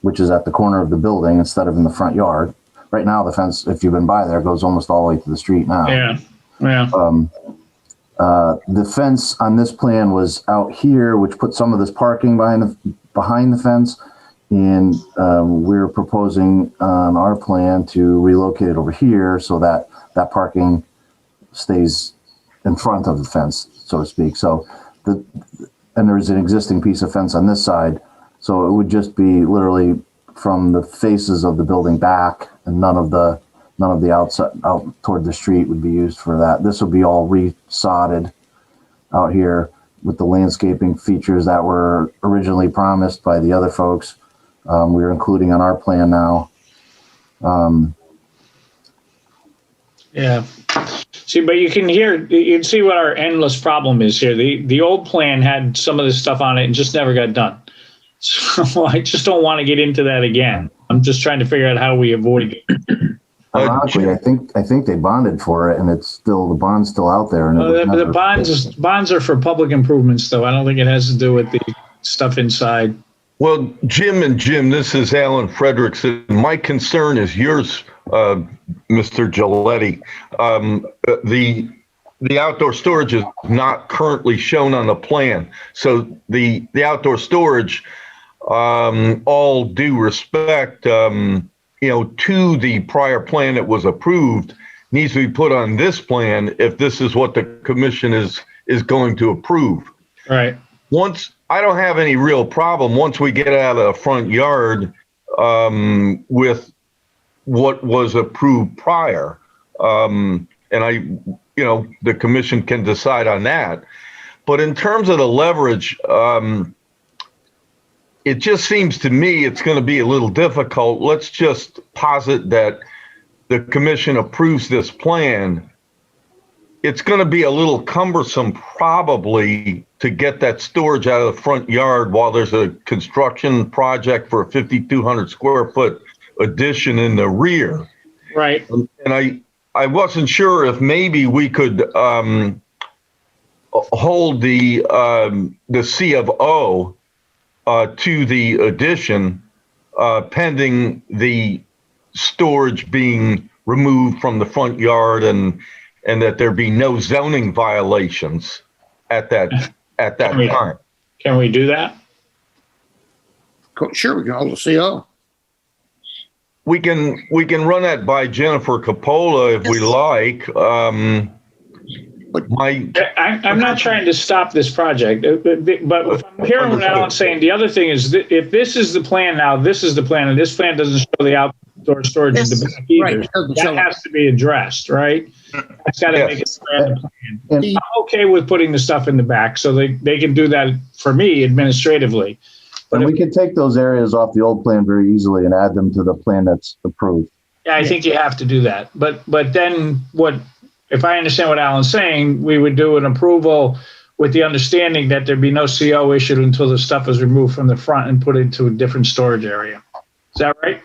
which is at the corner of the building instead of in the front yard. Right now, the fence, if you've been by there, goes almost all the way to the street now. Yeah. The fence on this plan was out here, which put some of this parking behind the fence. And we're proposing on our plan to relocate it over here so that that parking stays in front of the fence, so to speak. So and there's an existing piece of fence on this side. So it would just be literally from the faces of the building back, and none of the outside out toward the street would be used for that. This would be all resodded out here with the landscaping features that were originally promised by the other folks. We're including on our plan now. Yeah. See, but you can see what our endless problem is here. The old plan had some of this stuff on it and just never got done. So I just don't want to get into that again. I'm just trying to figure out how we avoid it. Ironically, I think they bonded for it, and the bond's still out there. And the bonds are for public improvements, though. I don't think it has to do with the stuff inside. Well, Jim, this is Alan Frederickson. My concern is yours, Mr. Giletti. The outdoor storage is not currently shown on the plan. So the outdoor storage, all due respect, to the prior plan that was approved, needs to be put on this plan if this is what the commission is going to approve. Right. I don't have any real problem once we get out of the front yard with what was approved prior. And the commission can decide on that. But in terms of the leverage, it just seems to me it's going to be a little difficult. Let's just posit that the commission approves this plan. It's going to be a little cumbersome probably to get that storage out of the front yard while there's a construction project for a 5,200 square foot addition in the rear. Right. And I wasn't sure if maybe we could hold the C of O to the addition pending the storage being removed from the front yard and that there be no zoning violations at that time. Can we do that? Sure, we can hold the CO. We can run that by Jennifer Capola if we like. I'm not trying to stop this project, but if I'm hearing what Alan's saying, the other thing is that if this is the plan now, this is the plan, and this plan doesn't show the outdoor storage in the back either. That has to be addressed, right? That's got to make it the plan. I'm okay with putting the stuff in the back, so they can do that for me administratively. And we can take those areas off the old plan very easily and add them to the plan that's approved. Yeah, I think you have to do that. But then if I understand what Alan's saying, we would do an approval with the understanding that there'd be no CO issued until the stuff is removed from the front and put into a different storage area. Is that right?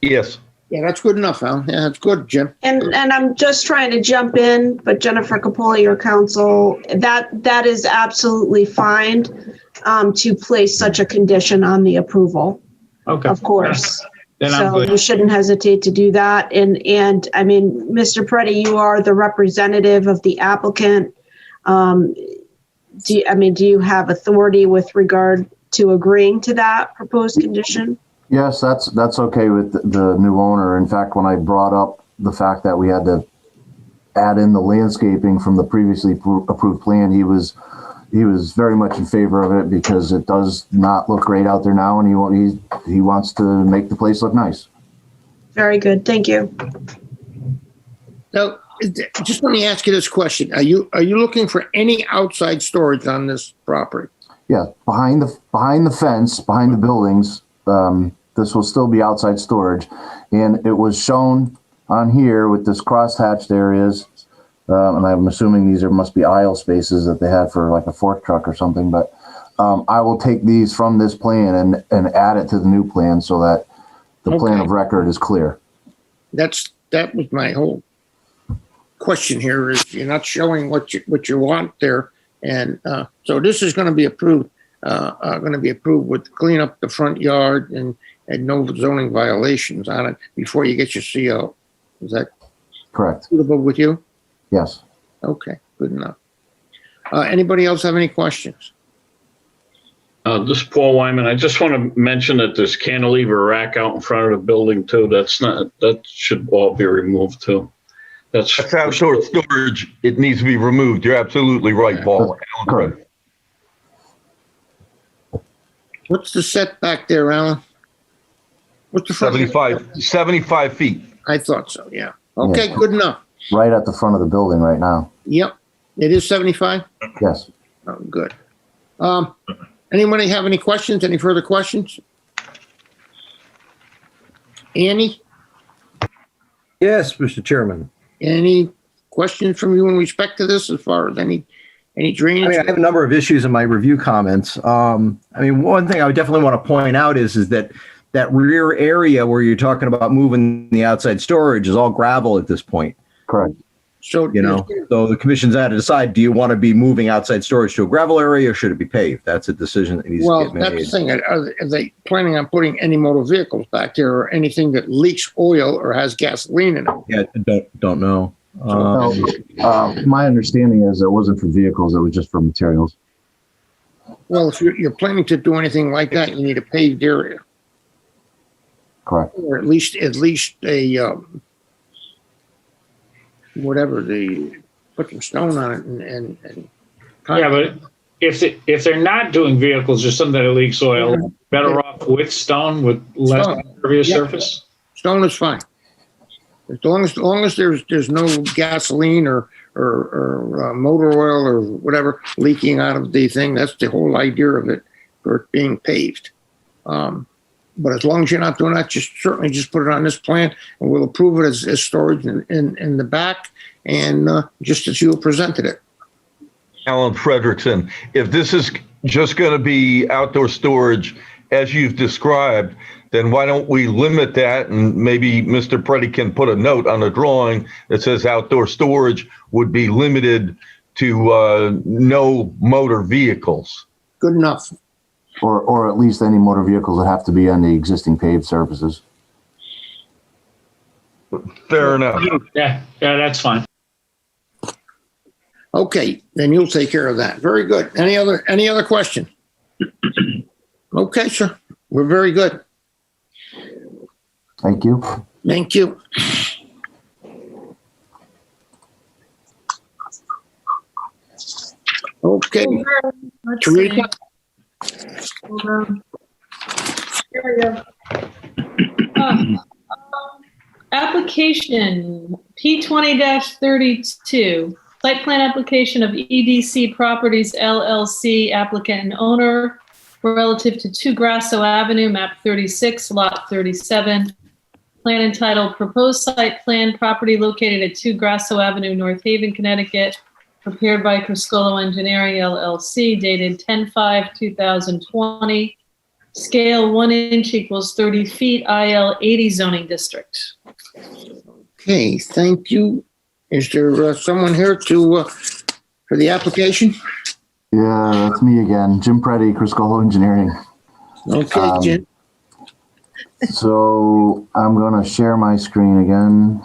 Yes. Yeah, that's good enough, Alan. Yeah, that's good, Jim. And I'm just trying to jump in, but Jennifer Capola, your counsel, that is absolutely fine to place such a condition on the approval. Okay. Of course. Then I'm So good. you shouldn't hesitate to do that. And I mean, Mr. Preddy, you are the representative of the applicant. Do you have authority with regard to agreeing to that proposed condition? Yes, that's okay with the new owner. In fact, when I brought up the fact that we had to add in the landscaping from the previously approved plan, he was he was very much in favor of it because it does not look great out there now, and he wants to make the place look nice. Very good. Thank you. Now, just let me ask you this question. Are you looking for any outside storage on this property? Yeah, behind the fence, behind the buildings, this will still be outside storage. And it was shown on here with this cross-hatched areas, and I'm assuming these must be aisle spaces that they had for like a fork truck or something, but I will take these from this plan and add it to the new plan so that the plan of record is clear. That was my whole question here, is you're not showing what you want there. And so this is going to be approved, with clean up the front yard and no zoning violations on it before you get your CO. Is that correct? Suitable with you? Yes. Okay, good enough. Anybody else have any questions? This is Paul Wyman. I just want to mention that there's cantilever rack out in front of the building too. That should all be removed too. That's outdoor storage. It needs to be removed. You're absolutely right, Paul. Correct. What's the setback there, Alan? What's the front? 75 feet. I thought so, yeah. Okay, good enough. Right at the front of the building right now. Yep. It is 75? Yes. Oh, good. Anybody have any questions? Any further questions? Annie, Yes, Mr. Chairman. any questions from you in respect to this as far as any drainage? I have a number of issues in my review comments. One thing I would definitely want to point out is that rear area where you're talking about moving the outside storage is all gravel at this point. Correct. So, so the commission's had to decide, do you want to be moving outside storage to a gravel area or should it be paved? That's a decision that needs to get made. That's the thing. Are they planning on putting any motor vehicles back there or anything that leaks oil or has gasoline in it? Yeah, don't know. My understanding is it wasn't for vehicles, it was just for materials. Well, if you're planning to do anything like that, you need a paved area. Correct. Or at least a, whatever, put some stone on it and. Yeah, but if they're not doing vehicles or something that leaks oil, better off with stone with less impervious surface? Stone is fine. As long as there's no gasoline or motor oil or whatever leaking out of the thing, that's the whole idea of it, for it being paved. But as long as you're not doing that, certainly put it on this plan, and we'll approve it as storage in the back, and just as you presented it. Alan Frederickson, if this is just going to be outdoor storage as you've described, then why don't we limit that, and maybe Mr. Preddy can put a note on the drawing that says outdoor storage would be limited to no motor vehicles. Good enough. Or at least any motor vehicles that have to be on the existing paved surfaces. Fair enough. Yeah, that's fine. Okay, then you'll take care of that. Very good. Any other question? Okay, sir. We're very good. Thank you. Thank you. Okay. Let's Teresa? see. Hold on. Here we go. Application P20-32, site plan application of EDC Properties LLC, applicant and owner, relative to 2 Grasso Avenue, map 36, lot 37. Plan entitled Proposed Site Plan, property located at 2 Grasso Avenue, North Haven, Connecticut, prepared by Criscolo Engineering LLC, dated 10/5/2020. Scale 1 inch equals 30 feet, IL 80 zoning district. Okay, thank you. Is there someone here for the application? Yeah, that's me again. Jim Preddy, Criscolo Engineering. Okay, Jim. So I'm going to share my screen again.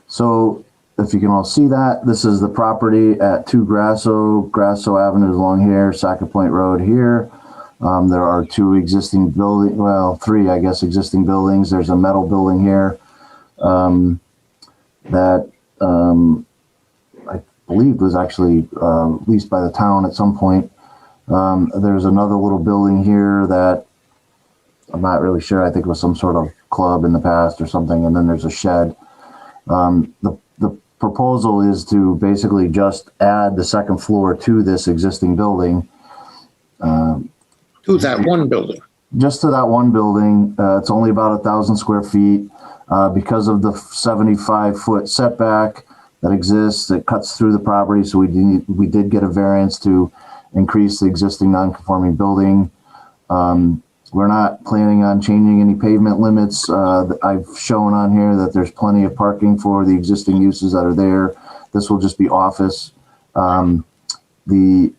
So if you can all see that, this is the property at 2 Grasso Avenue is along here, Saca Point Road here. There are 2 existing buildings, 3, I guess, existing buildings. There's a metal building here. that I believe was actually leased by the town at some point. There's another little building here that I'm not really sure. I think it was some sort of club in the past or something. And then there's a shed. The proposal is to basically just add the second floor to this existing building. To that one building. Just to that one building. It's only about 1,000 square feet. Because of the 75-foot setback that exists, it cuts through the property. So we did get a variance to increase the existing non-conforming building. We're not planning on changing any pavement limits. I've shown on here that there's plenty of parking for the existing uses that are there. This will just be office. The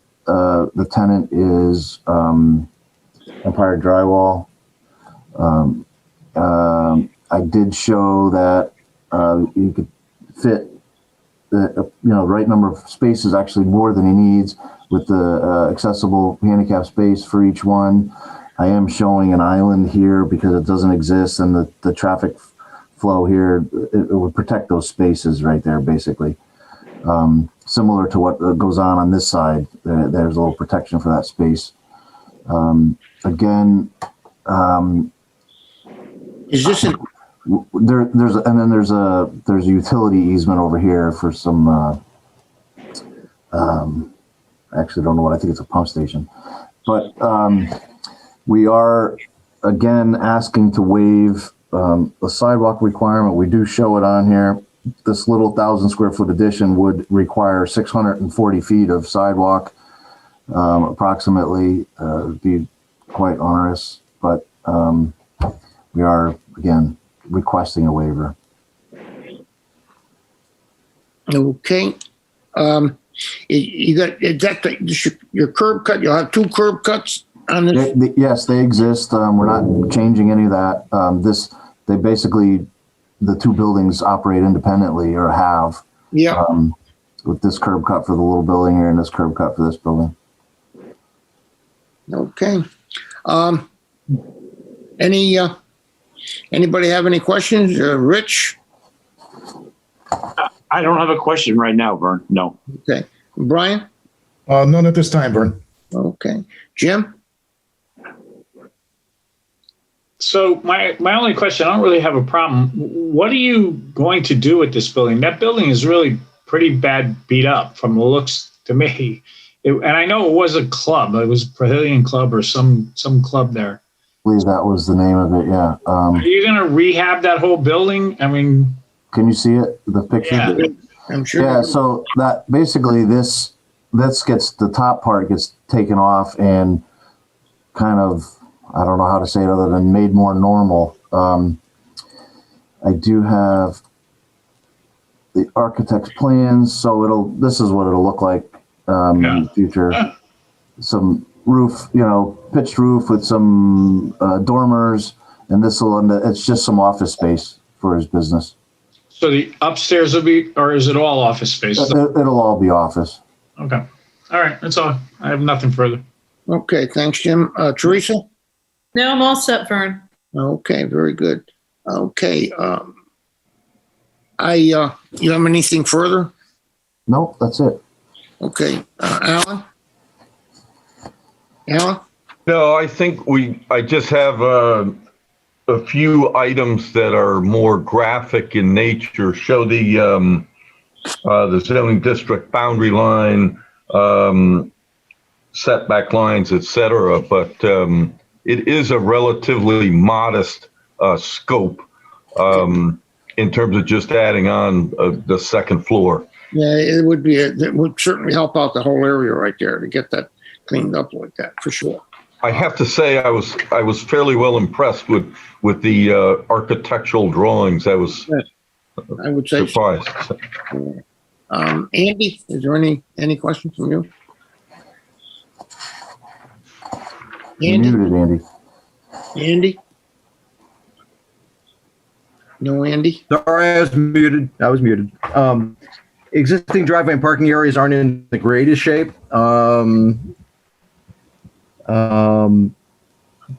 tenant is Empire Drywall. I did show that you could fit the right number of spaces, actually more than he needs, with the accessible handicap space for each one. I am showing an island here because it doesn't exist, and the traffic flow here, it would protect those spaces right there, basically. Similar to what goes on this side, there's a little protection for that space. Again, is this there's a utility easement over here for some I actually don't know what, I think it's a pump station, but we are again asking to waive the sidewalk requirement. We do show it on here. This little 1,000 square foot addition would require 640 feet of sidewalk, approximately. It'd be quite onerous, but we are again requesting a waiver. Okay. You got, is that your curb cut? You'll have 2 curb cuts on this? Yes, they exist. We're not changing any of that. They basically, the 2 buildings operate independently, or have. Yeah. With this curb cut for the little building here and this curb cut for this building. Okay. Anybody have any questions? Rich? I don't have a question right now, Vern. No. Okay. Brian? None at this time, Vern. Okay. Jim? So my only question, I don't really have a problem. What are you going to do with this building? That building is really pretty bad beat up from the looks to me. And I know it was a club. It was Pavilion Club or some club there. I believe that was the name of it, yeah. Are you going to rehab that whole building? I mean... Can you see it, the picture? Yeah. I'm sure. Yeah, so that basically this gets, the top part gets taken off and kind of, I don't know how to say it other than made more normal. I do have the architect's plans, so this is what it'll look like in the future. Some roof, pitched roof with some dormers, and it's just some office space for his business. So the upstairs will be, or is it all office space? It'll all be office. Okay. All right. That's all. I have nothing further. Okay. Thanks, Jim. Teresa? No, I'm all set, Vern. Okay. Very good. Okay. You have anything further? Nope, that's it. Okay. Alan? Alan? No, I think I just have a few items that are more graphic in nature, show the zoning district boundary line, setback lines, etc. But it is a relatively modest scope in terms of just adding on the second floor. Yeah, it would certainly help out the whole area right there to get that cleaned up like that, for sure. I have to say I was fairly well impressed with the architectural drawings. I was would say surprised. So. Andy, is there any questions from you? Andy? You're muted, Andy. Andy? No, Andy? Sorry, I was muted. Existing driveway and parking areas aren't in the greatest shape.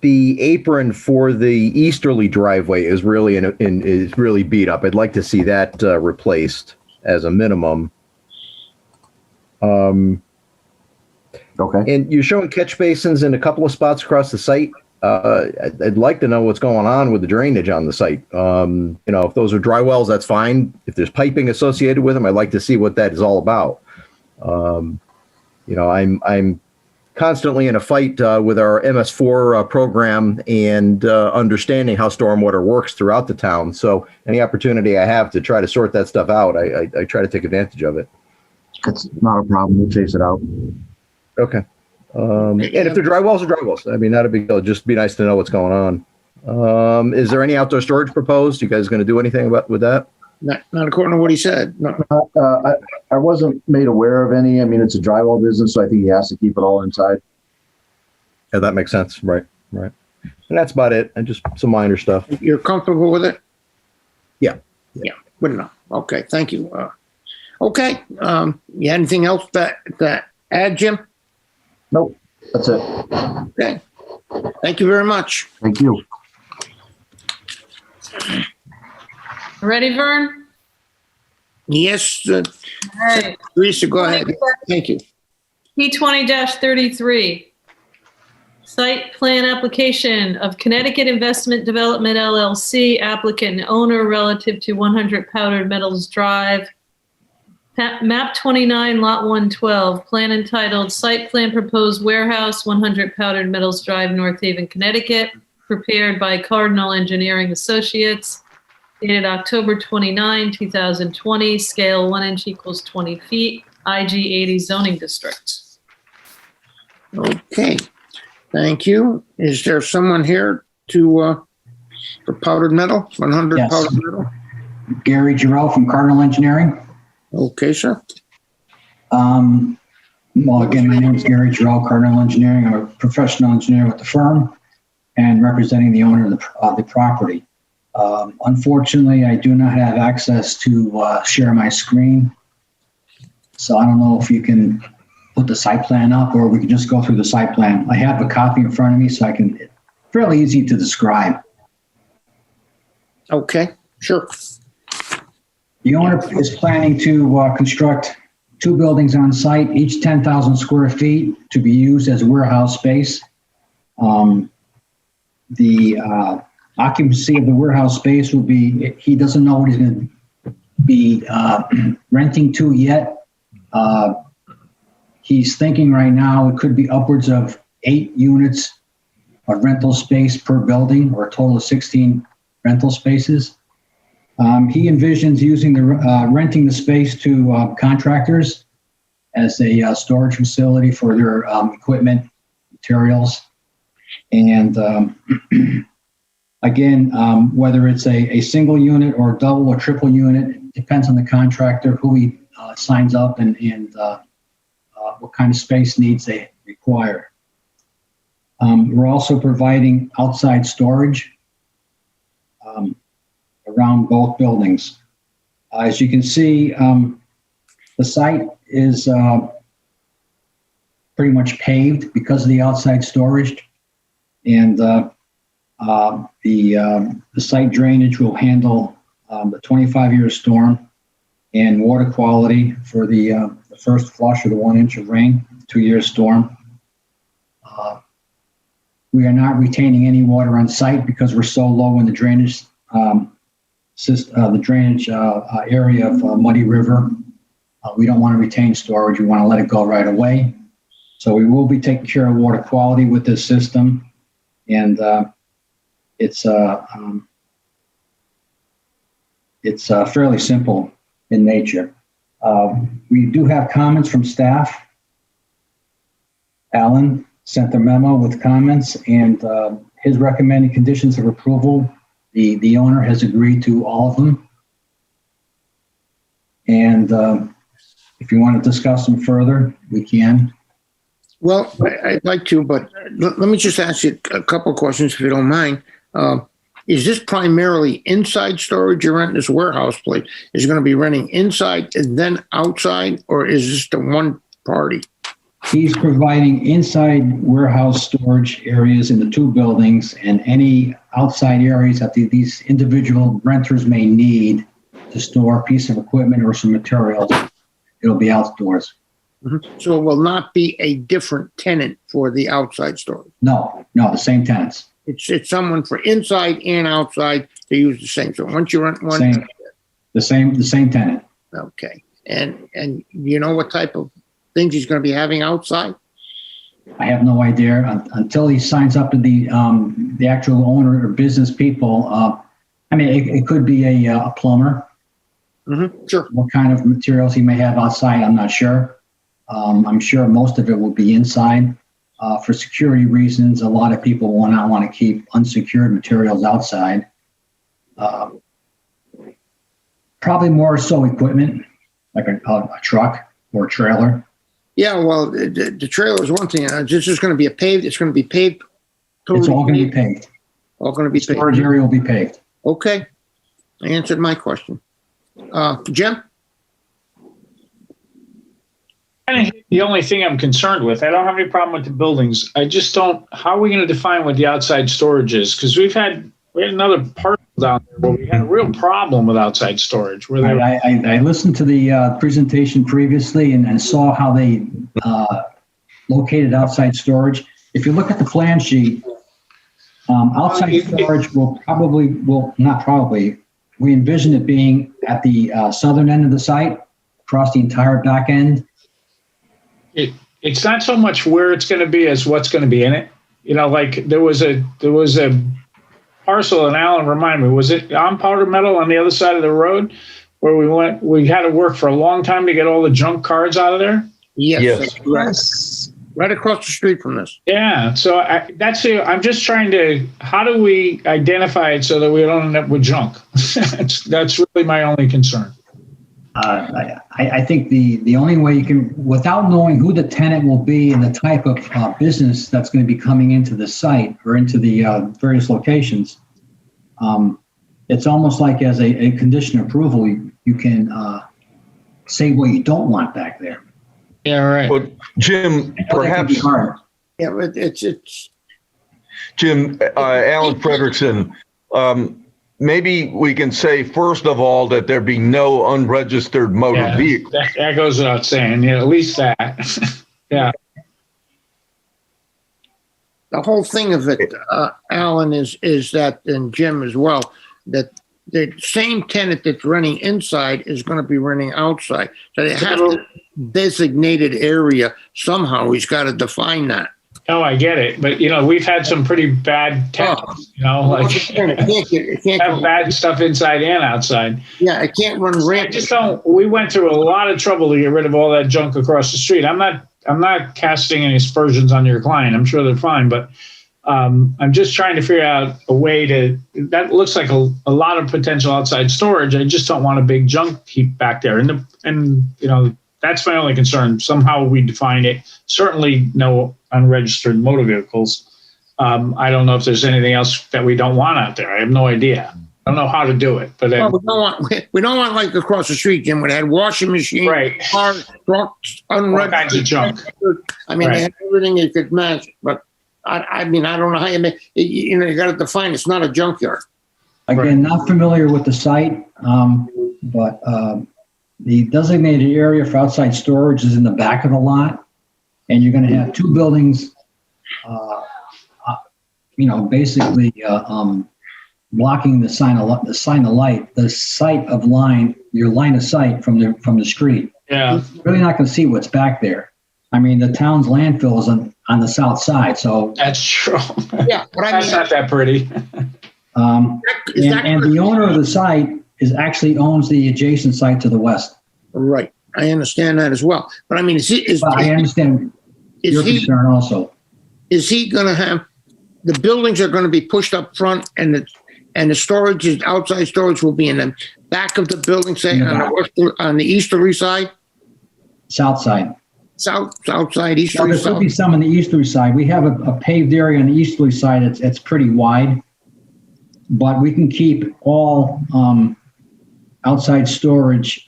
the apron for the easterly driveway is really is really beat up. I'd like to see that replaced as a minimum. Okay. And you're showing catch basins in a couple of spots across the site. I'd like to know what's going on with the drainage on the site. If those are dry wells, that's fine. If there's piping associated with them, I'd like to see what that is all about. I'm constantly in a fight with our MS4 program and understanding how stormwater works throughout the town. So any opportunity I have to try to sort that stuff out, I try to take advantage of it. It's not a problem. We'll chase it out. Okay. And if they're dry wells, are dry wells. I mean, not a big deal. Just be nice to know what's going on. Is there any outdoor storage proposed? You guys going to do anything with that? Not according to what he said. No. I wasn't made aware of any. I mean, it's a drywall business, so I think he has to keep it all inside. Yeah, that makes sense. Right. And that's about it. And just some minor stuff. You're comfortable with it? Yeah. Good enough. Okay, thank you. Okay, you had anything else to add, Jim? Nope, that's it. Okay, thank you very much. Thank you. Ready, Vern? Yes, All right. Teresa, go ahead. Thank you. P20-33. Site plan application of Connecticut Investment Development LLC, applicant and owner relative to 100 Powdered Metals Drive. Map 29, Lot 112, plan entitled Site Plan Proposed Warehouse, 100 Powdered Metals Drive, North Haven, Connecticut, prepared by Cardinal Engineering Associates, dated October 29, 2020, scale 1 inch equals 20 feet, IG 80 zoning district. Okay, thank you. Is there someone here for powdered metal, 100 Yes. powdered metal? Gary Jarrell from Cardinal Engineering. Okay, sir. Well, again, my name is Gary Jarrell, Cardinal Engineering. I'm a professional engineer with the firm and representing the owner of the property. Unfortunately, I do not have access to share my screen. So I don't know if you can put the site plan up or we can just go through the site plan. I have a copy in front of me so I can, fairly easy to describe. Okay, sure. The owner is planning to construct 2 buildings on site, each 10,000 square feet to be used as warehouse space. The occupancy of the warehouse space will be, he doesn't know what he's going to be renting to yet. He's thinking right now it could be upwards of 8 units of rental space per building, or a total of 16 rental spaces. He envisions using renting the space to contractors as a storage facility for their equipment, materials. And again, whether it's a single unit or a double or triple unit, depends on the contractor, who he signs up and what kind of space needs they require. We're also providing outside storage around both buildings. As you can see, the site is pretty much paved because of the outside storage, and the site drainage will handle the 25-year storm and water quality for the first flush of the 1 inch of rain, 2-year storm. We are not retaining any water on site because we're so low in the drainage area of Muddy River. We don't want to retain storage. We want to let it go right away. So we will be taking care of water quality with this system. And it's fairly simple in nature. We do have comments from staff. Alan sent a memo with comments, and his recommended conditions of approval, the owner has agreed to all of them. And if you want to discuss them further, we can. Well, I'd like to, but let me just ask you a couple of questions, if you don't mind. Is this primarily inside storage you're renting this warehouse place? Is it going to be renting inside and then outside, or is this the one party? He's providing inside warehouse storage areas in the two buildings and any outside areas that these individual renters may need to store a piece of equipment or some materials. It'll be outdoors. So it will not be a different tenant for the outside storage. No, the same tenants. It's someone for inside and outside. They use the same. So once you rent one, Same. The same tenant. okay. And you know what type of things he's going to be having outside? I have no idea until he signs up to the actual owner or business people. I mean, it could be a plumber. Sure. What kind of materials he may have outside, I'm not sure. I'm sure most of it will be inside. For security reasons, a lot of people will not want to keep unsecured materials outside. Probably more so equipment, like a truck or a trailer. Yeah, well, the trailer is one thing. This is going to be it's going to be paved. It's all going to be paved. All going to be paved. Storage area will be paved. Okay. I answered my question. Jim? The only thing I'm concerned with, I don't have any problem with the buildings. I just don't, how are we going to define what the outside storage is? Because we had another parcel down there where we had a real problem with outside storage. Where I listened to the presentation previously and saw how they located outside storage. If you look at the plan sheet, outside storage we envision it being at the southern end of the site, across the entire back end. It's not so much where it's going to be as what's going to be in it. You know, like there was a parcel, and Alan, remind me, was it on Powder Meadow on the other side of the road where we had to work for a long time to get all the junk cars out of there? Yes. Yes. Right across the street from this. Yeah. So I'm just trying to, how do we identify it so that we don't end up with junk? That's really my only concern. I think the only way you can, without knowing who the tenant will be and the type of business that's going to be coming into the site or into the various locations, it's almost like as a condition of approval, you can say what you don't want back there. Yeah, right. But Jim, perhaps. Yeah, but it's Jim, Alan Frederickson, maybe we can say, first of all, that there be no unregistered motor vehicle. That goes without saying. Yeah, at least that. Yeah. The whole thing of it, Alan, is that, and Jim as well, that the same tenant that's renting inside is going to be renting outside. So they have a designated area. Somehow he's got to define that. Oh, I get it. But, you know, we've had some pretty bad tenants, you know, like have bad stuff inside and outside. Yeah, I can't run rampant. We went through a lot of trouble to get rid of all that junk across the street. I'm not casting any aspersions on your client. I'm sure they're fine, but I'm just trying to figure out a way that looks like a lot of potential outside storage. I just don't want a big junk heap back there. And you know, that's my only concern. Somehow we define it. Certainly no unregistered motor vehicles. I don't know if there's anything else that we don't want out there. I have no idea. I don't know how to do it, but we don't want like across the street, Jim, where they had washing machines, right, cars, trucks, unregistered, all kinds of junk. I mean, they had everything you could imagine. But I mean, I don't know how you make. You know, you got to define. It's not a junkyard. Again, not familiar with the site, but the designated area for outside storage is in the back of the lot, and you're going to have two buildings. You know, basically blocking the sign of light, the sight of line, your line of sight from the street. Yeah, you're really not going to see what's back there. I mean, the town's landfill is on the south side, so that's true. Yeah, but I that's mean, not that pretty. And the owner of the site owns the adjacent site to the west. Right, I understand that as well. But I mean, I understand your concern also. Is he going to have the buildings are going to be pushed up front, and the storage is outside storage will be in the back of the building, say on the easterly side, south side. South side, easterly side. There could be some on the easterly side. We have a paved area on the easterly side. It's pretty wide, but we can keep all outside storage,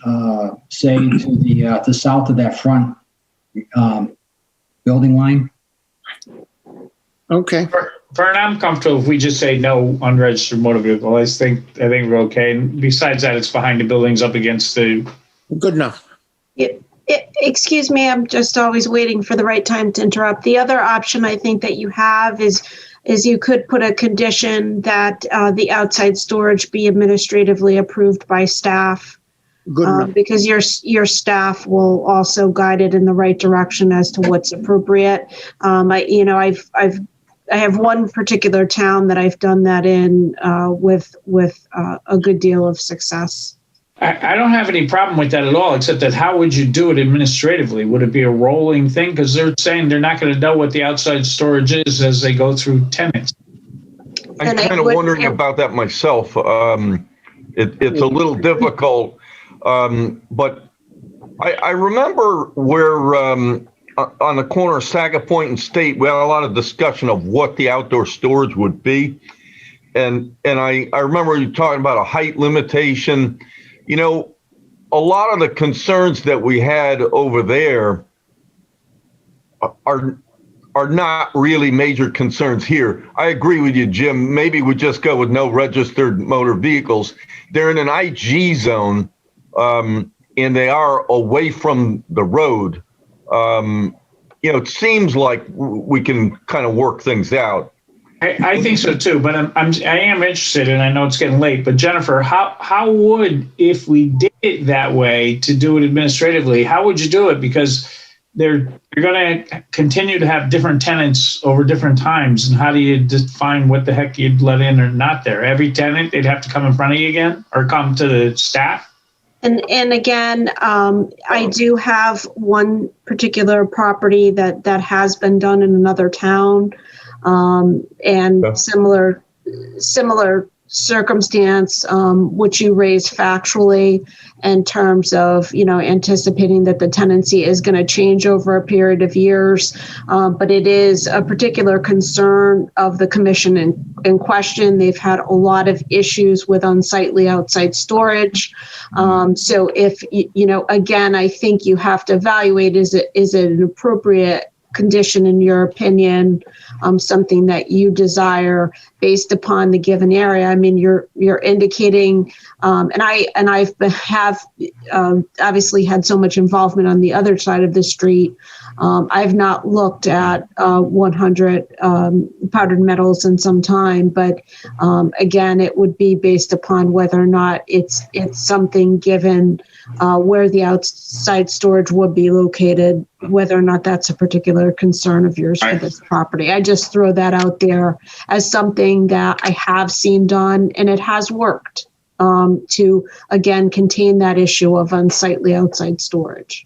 say to the south of that front building line. Okay. Vern, I'm comfortable if we just say no unregistered motor vehicle. I think we're okay. And besides that, it's behind the buildings up against the. Good enough. Excuse me, I'm just always waiting for the right time to interrupt. The other option I think that you have is you could put a condition that the outside storage be administratively approved by staff. Good enough. Because your staff will also guide it in the right direction as to what's appropriate. I have one particular town that I've done that in with a good deal of success. I don't have any problem with that at all, except that how would you do it administratively? Would it be a rolling thing? Because they're saying they're not going to know what the outside storage is as they go through tenants. I'm kind of wondering about that myself. It's a little difficult, but I remember where on the corner of Saga Point and State, we had a lot of discussion of what the outdoor storage would be. And I remember you talking about a height limitation. You know, a lot of the concerns that we had over there are not really major concerns here. I agree with you, Jim. Maybe we just go with no registered motor vehicles. They're in an IG zone, and they are away from the road. It seems like we can kind of work things out. I think so too, but I am interested, and I know it's getting late. But Jennifer, how would, if we did it that way to do it administratively, how would you do it? Because you're going to continue to have different tenants over different times, and how do you define what the heck you'd let in or not there? Every tenant, they'd have to come in front of you again, or come to the staff. And again, I do have one particular property that has been done in another town. And similar circumstance, which you raised factually in terms of, anticipating that the tenancy is going to change over a period of years. But it is a particular concern of the commission in question. They've had a lot of issues with unsightly outside storage. So if, again, I think you have to evaluate, is it an appropriate condition in your opinion, something that you desire based upon the given area? I mean, you're indicating, and I've obviously had so much involvement on the other side of the street. I've not looked at 100 powdered metals in some time, but again, it would be based upon whether or not it's something given where the outside storage would be located, whether or not that's a particular concern of yours for this property. I just throw that out there as something that I have seen done, and it has worked to, again, contain that issue of unsightly outside storage.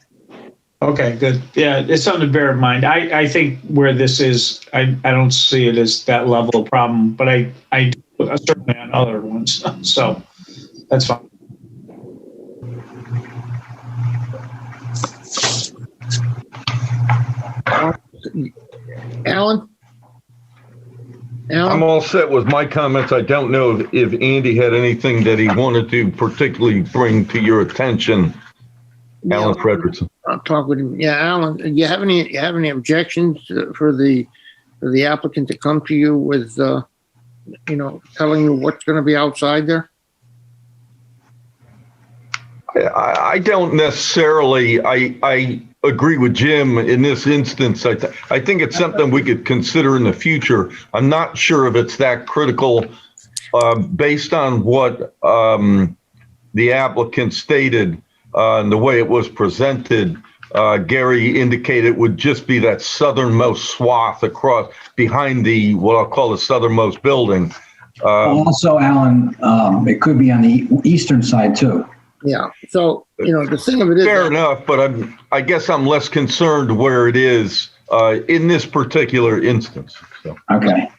Okay, good. Yeah, it's something to bear in mind. I think where this is, I don't see it as that level of problem, but I do certainly on other ones. So that's fine. Alan? I'm all set with my comments. I don't know if Andy had anything that he wanted to particularly bring to your attention. Alan Fredrickson. I'll talk with him. Yeah, Alan, do you have any objections for the applicant to come to you with, telling you what's going to be outside there? I don't necessarily. I agree with Jim in this instance. I think it's something we could consider in the future. I'm not sure if it's that critical based on what the applicant stated and the way it was presented. Gary indicated it would just be that southernmost swath across behind the, what I'll call the southernmost building. Also, Alan, it could be on the eastern side too. Yeah. So, the thing of it is. Fair enough, but I guess I'm less concerned where it is in this particular instance. So. Okay.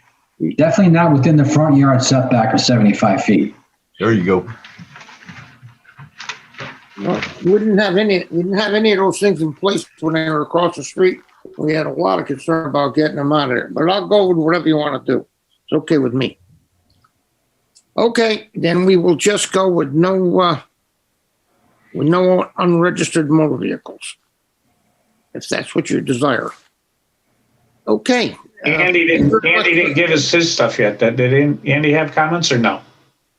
Definitely not within the front yard setback of 75 feet. There you go. Well, we didn't have any of those things in place when they were across the street. We had a lot of concern about getting them out of there, but I'll go with whatever you want to do. It's okay with me. Okay, then we will just go with no unregistered motor vehicles, if that's what you desire. Okay. Andy didn't give us his stuff yet. Did Andy have comments or no?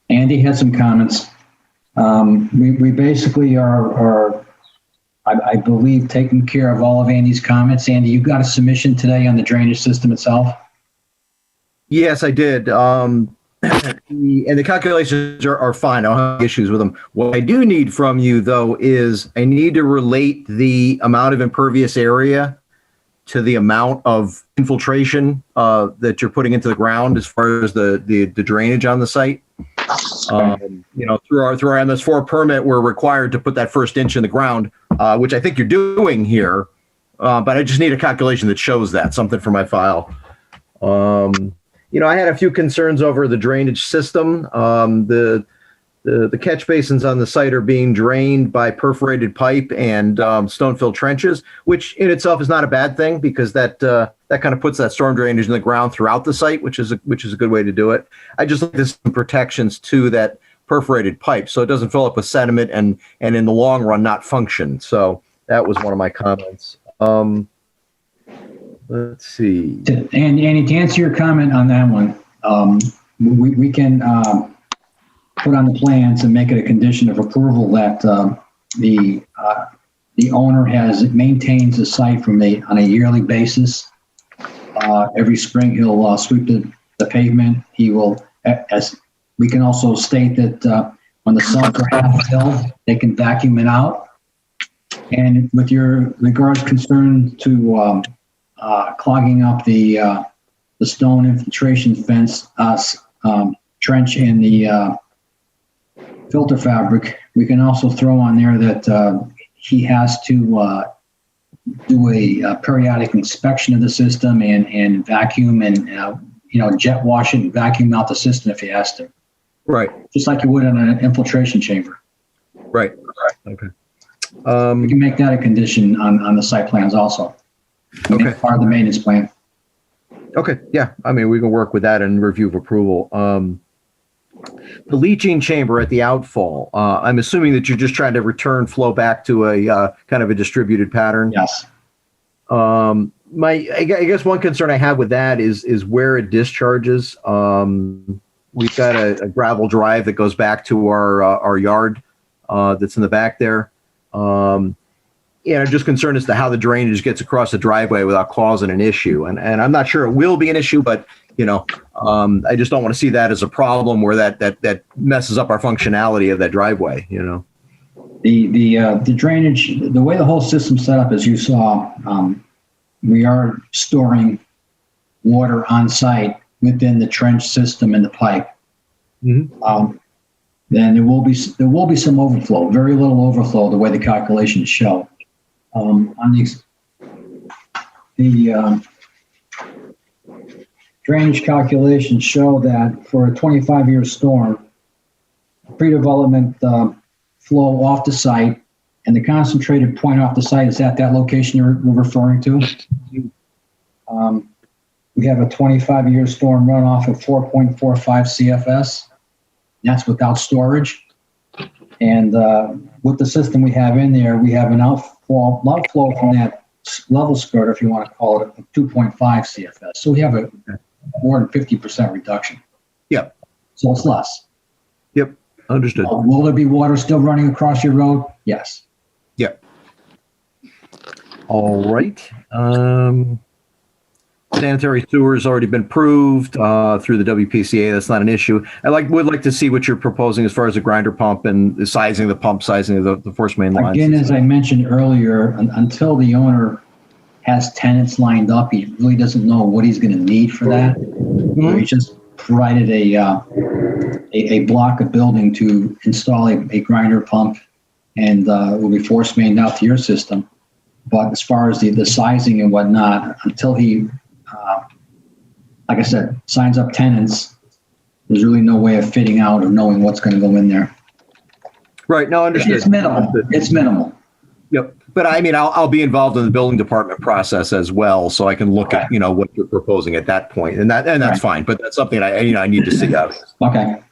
Andy had some comments. We basically are, I believe, taking care of all of Andy's comments. Andy, you got a submission today on the drainage system itself? Yes, I did. And the calculations are fine. I don't have issues with them. What I do need from you, though, is I need to relate the amount of impervious area to the amount of infiltration that you're putting into the ground as far as the drainage on the site. Through our MS4 permit, we're required to put that first inch in the ground, which I think you're doing here. But I just need a calculation that shows that, something for my file. I had a few concerns over the drainage system. The catch basins on the site are being drained by perforated pipe and stone-filled trenches, which in itself is not a bad thing because that kind of puts that storm drainage in the ground throughout the site, which is a good way to do it. I just like there's some protections to that perforated pipe so it doesn't fill up with sediment and in the long run not function. So that was one of my comments. Let's see. And Andy, to answer your comment on that one, we can put on the plans and make it a condition of approval that the owner maintains the site on a yearly basis. Every spring he'll sweep the pavement. He will, as we can also state that when the sumps are half filled, they can vacuum it out. And with your regards concern to clogging up the stone infiltration fence, trench and the filter fabric, we can also throw on there that he has to do a periodic inspection of the system and vacuum and jet wash it and vacuum out the system if he has to. Right. Just like you would on an infiltration chamber. Right. Okay. We can make that a condition on the site plans also. Okay. Part of the maintenance plan. Okay. Yeah. I mean, we can work with that in review of approval. The leaching chamber at the outfall, I'm assuming that you're just trying to return flow back to a kind of a distributed pattern. Yes. I guess one concern I have with that is where it discharges. We've got a gravel drive that goes back to our yard that's in the back there. I'm just concerned as to how the drainage gets across the driveway without causing an issue. And I'm not sure it will be an issue, but I just don't want to see that as a problem where that messes up our functionality of that driveway. The drainage, the way the whole system's set up, as you saw, we are storing water on site within the trench system and the pipe. Mm-hmm. Then there will be some overflow, very little overflow, the way the calculations show. On the drainage calculations show that for a 25-year storm, pre-development flow off the site and the concentrated point off the site is at that location you're referring to. We have a 25-year storm runoff of 4.45 CFS. That's without storage. And with the system we have in there, we have an outflow from that level skirt, if you want to call it, of 2.5 CFS. So we have a more than 50% reduction. Yep. So it's less. Yep. Understood. Will there be water still running across your road? Yes. Yep. All right. Sanitary sewer has already been approved through the WPCA. That's not an issue. Would like to see what you're proposing as far as the grinder pump and the sizing of the pump, sizing of the force main lines. Again, as I mentioned earlier, until the owner has tenants lined up, he really doesn't know what he's going to need for that. Mm-hmm. He just provided a block of building to install a grinder pump, and will be force mained out to your system. But as far as the sizing and whatnot, until he like I said, signs up tenants, there's really no way of fitting out or knowing what's going to go in there. Right. No, understood. It's minimal. It's minimal. Yep. But I mean, I'll be involved in the building department process as well, so I can look at what you're proposing at that point, and that's fine. But that's something I need to see out. Okay.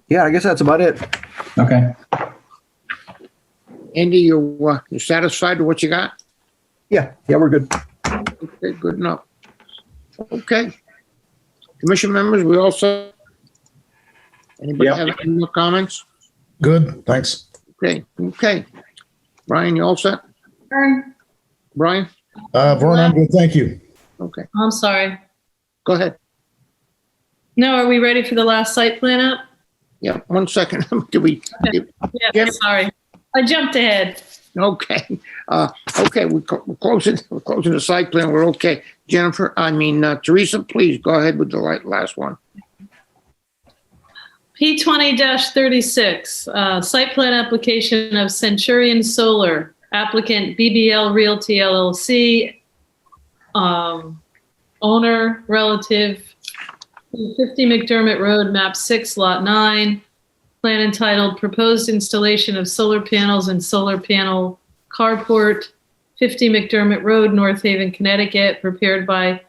Yeah, I guess that's about it. Okay. Andy, you satisfied with what you got? Yeah, we're good. Okay, good enough. Okay. Commission members, we all set? Anybody Yep. have any more comments? Good, thanks. Okay. Brian, you all set? Brian? Vern, I'm good, thank you. Okay, I'm sorry. go ahead. No, are we ready for the last site plan up? Yeah, 1 second. Did we? Yeah, Jim? sorry. I jumped ahead. Okay. Okay, we're closing the site plan. We're okay. Teresa, please go ahead with the last one. P20-36, site plan application of Centurion Solar, applicant BBL Realty LLC, owner, relative, 50 McDermott Road, map 6, lot 9, plan entitled Proposed Installation of Solar Panels and Solar Panel Carport, 50 McDermott Road, North Haven, Connecticut, prepared by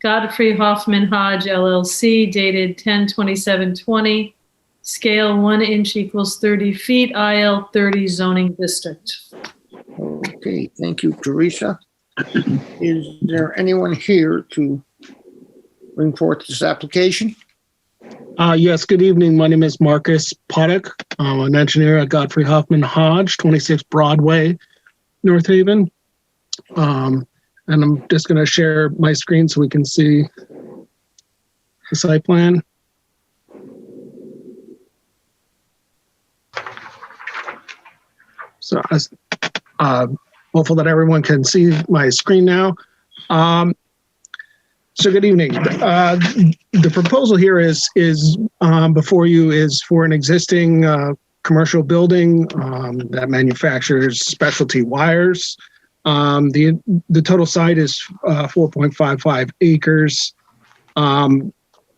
Godfrey Hoffman Hodge LLC, dated 10/27/20. Scale 1 inch equals 30 feet, IL 30 zoning district. Okay, thank you, Teresa. Is there anyone here to bring forth this application? Yes, good evening. My name is Marcus Potok. I'm an engineer at Godfrey Hoffman Hodge, 26 Broadway, North Haven. And I'm just going to share my screen so we can see the site plan. So hopeful that everyone can see my screen now. So good evening. The proposal here is before you is for an existing commercial building that manufactures specialty wires. The total site is 4.55 acres.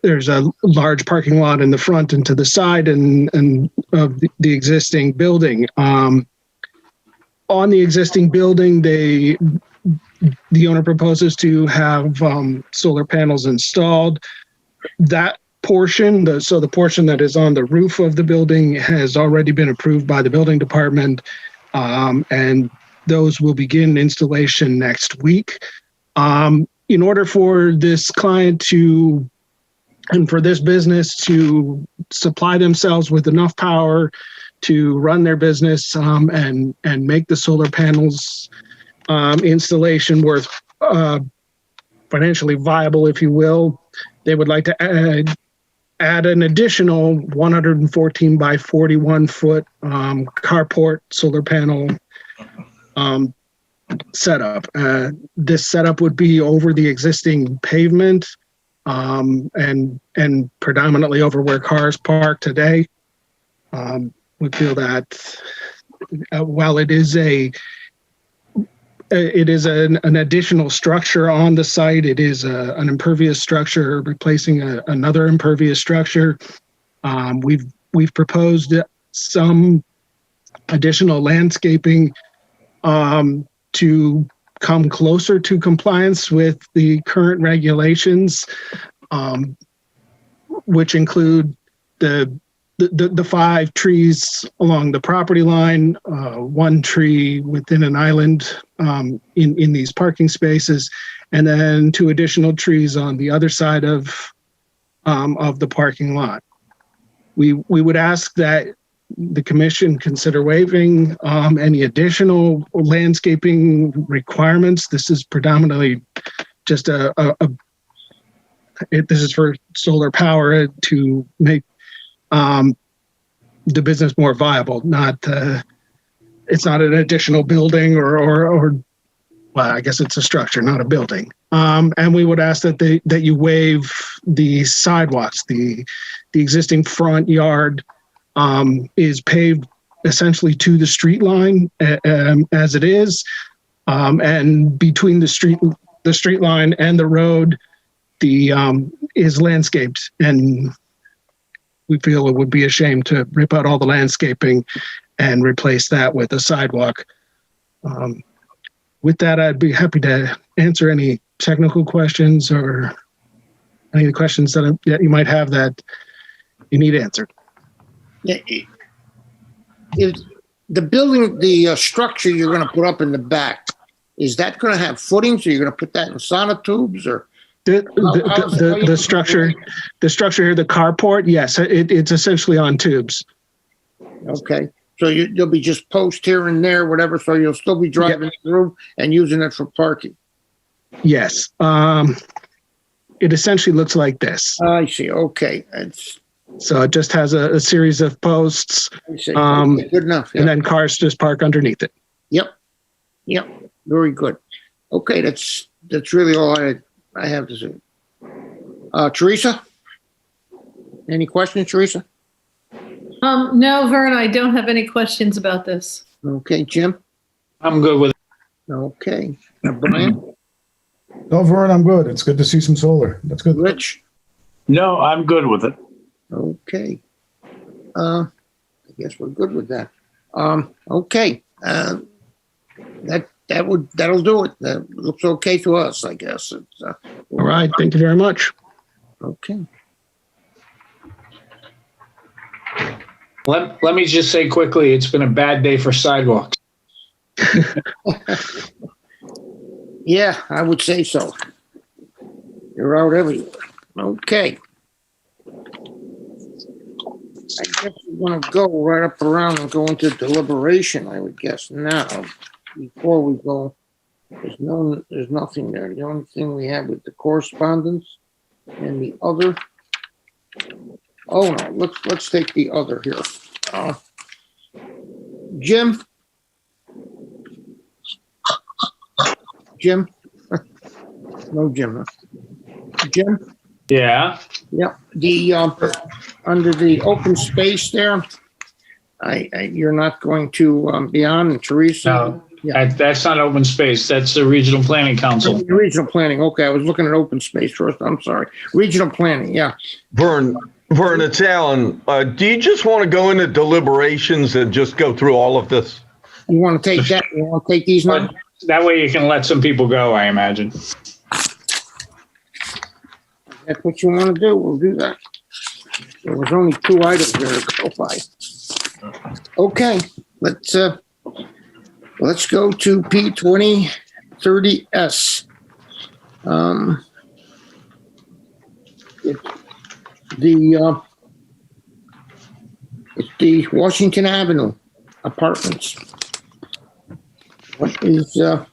There's a large parking lot in the front and to the side and of the existing building. On the existing building, the owner proposes to have solar panels installed. That portion, the portion that is on the roof of the building has already been approved by the building department, and those will begin installation next week. In order for this client and for this business to supply themselves with enough power to run their business and make the solar panels installation worth financially viable, if you will, they would like to add an additional 114 by 41 foot carport solar panel setup. This setup would be over the existing pavement and predominantly over where cars park today. We feel that while it is an additional structure on the site, it is an impervious structure replacing another impervious structure. We've proposed some additional landscaping to come closer to compliance with the current regulations, which include the 5 trees along the property line, 1 tree within an island in these parking spaces, and then 2 additional trees on the other side of the parking lot. We would ask that the commission consider waiving any additional landscaping requirements. This is predominantly just this is for solar power to make the business more viable. It's not an additional building or well, I guess it's a structure, not a building. And we would ask that you waive the sidewalks. The existing front yard is paved essentially to the street line as it is, and between the street line and the road, is landscaped, and we feel it would be a shame to rip out all the landscaping and replace that with a sidewalk. With that, I'd be happy to answer any technical questions or any of the questions that you might have that you need answered. Is the building, the structure you're going to put up in the back, is that going to have footings? Are you going to put that in sonotubes or? The structure here, the carport, yes, it's essentially on tubes. Okay, so there'll be just posts here and there, whatever, so you'll still be driving through and using it for parking? Yes. It essentially looks like this. I see, okay. So it just has a series of posts. I see. Okay, good enough. And then cars just park underneath it. Yep, very good. Okay, that's really all I have to say. Teresa? Any questions, Teresa? No, Vern, I don't have any questions about this. Okay, Jim? I'm good with it. Okay. Now, Brian? No, Vern, I'm good. It's good to see some solar. That's good. Rich? No, I'm good with it. Okay. I guess we're good with that. Okay. That'll do it. That looks okay to us, I guess. All right. Thank you very much. Okay. Let me just say quickly, it's been a bad day for sidewalks. Yeah, I would say so. You're out everywhere. Okay. I guess we want to go right up around and go into deliberation, I would guess now. Before we go, there's nothing there. The only thing we have with the correspondence and the other. Oh no, let's take the other here. Jim? No, Jim. Jim? Yeah. Yeah, the, under the open space there, you're not going to, be on, and Teresa? No, Yeah. that's not open space. That's the Regional Planning Council. Regional planning, okay, I was looking at open space first, I'm sorry. Regional planning, yeah. Vern, it's Alan. Do you just want to go into deliberations and just go through all of this? You want to take that, you want to take these now? That way you can let some people go, I imagine. That's what you want to do, we'll do that. There was only 2 items there to go by. Okay, let's go to P2030S. It's the Washington Avenue Apartments. What is, you have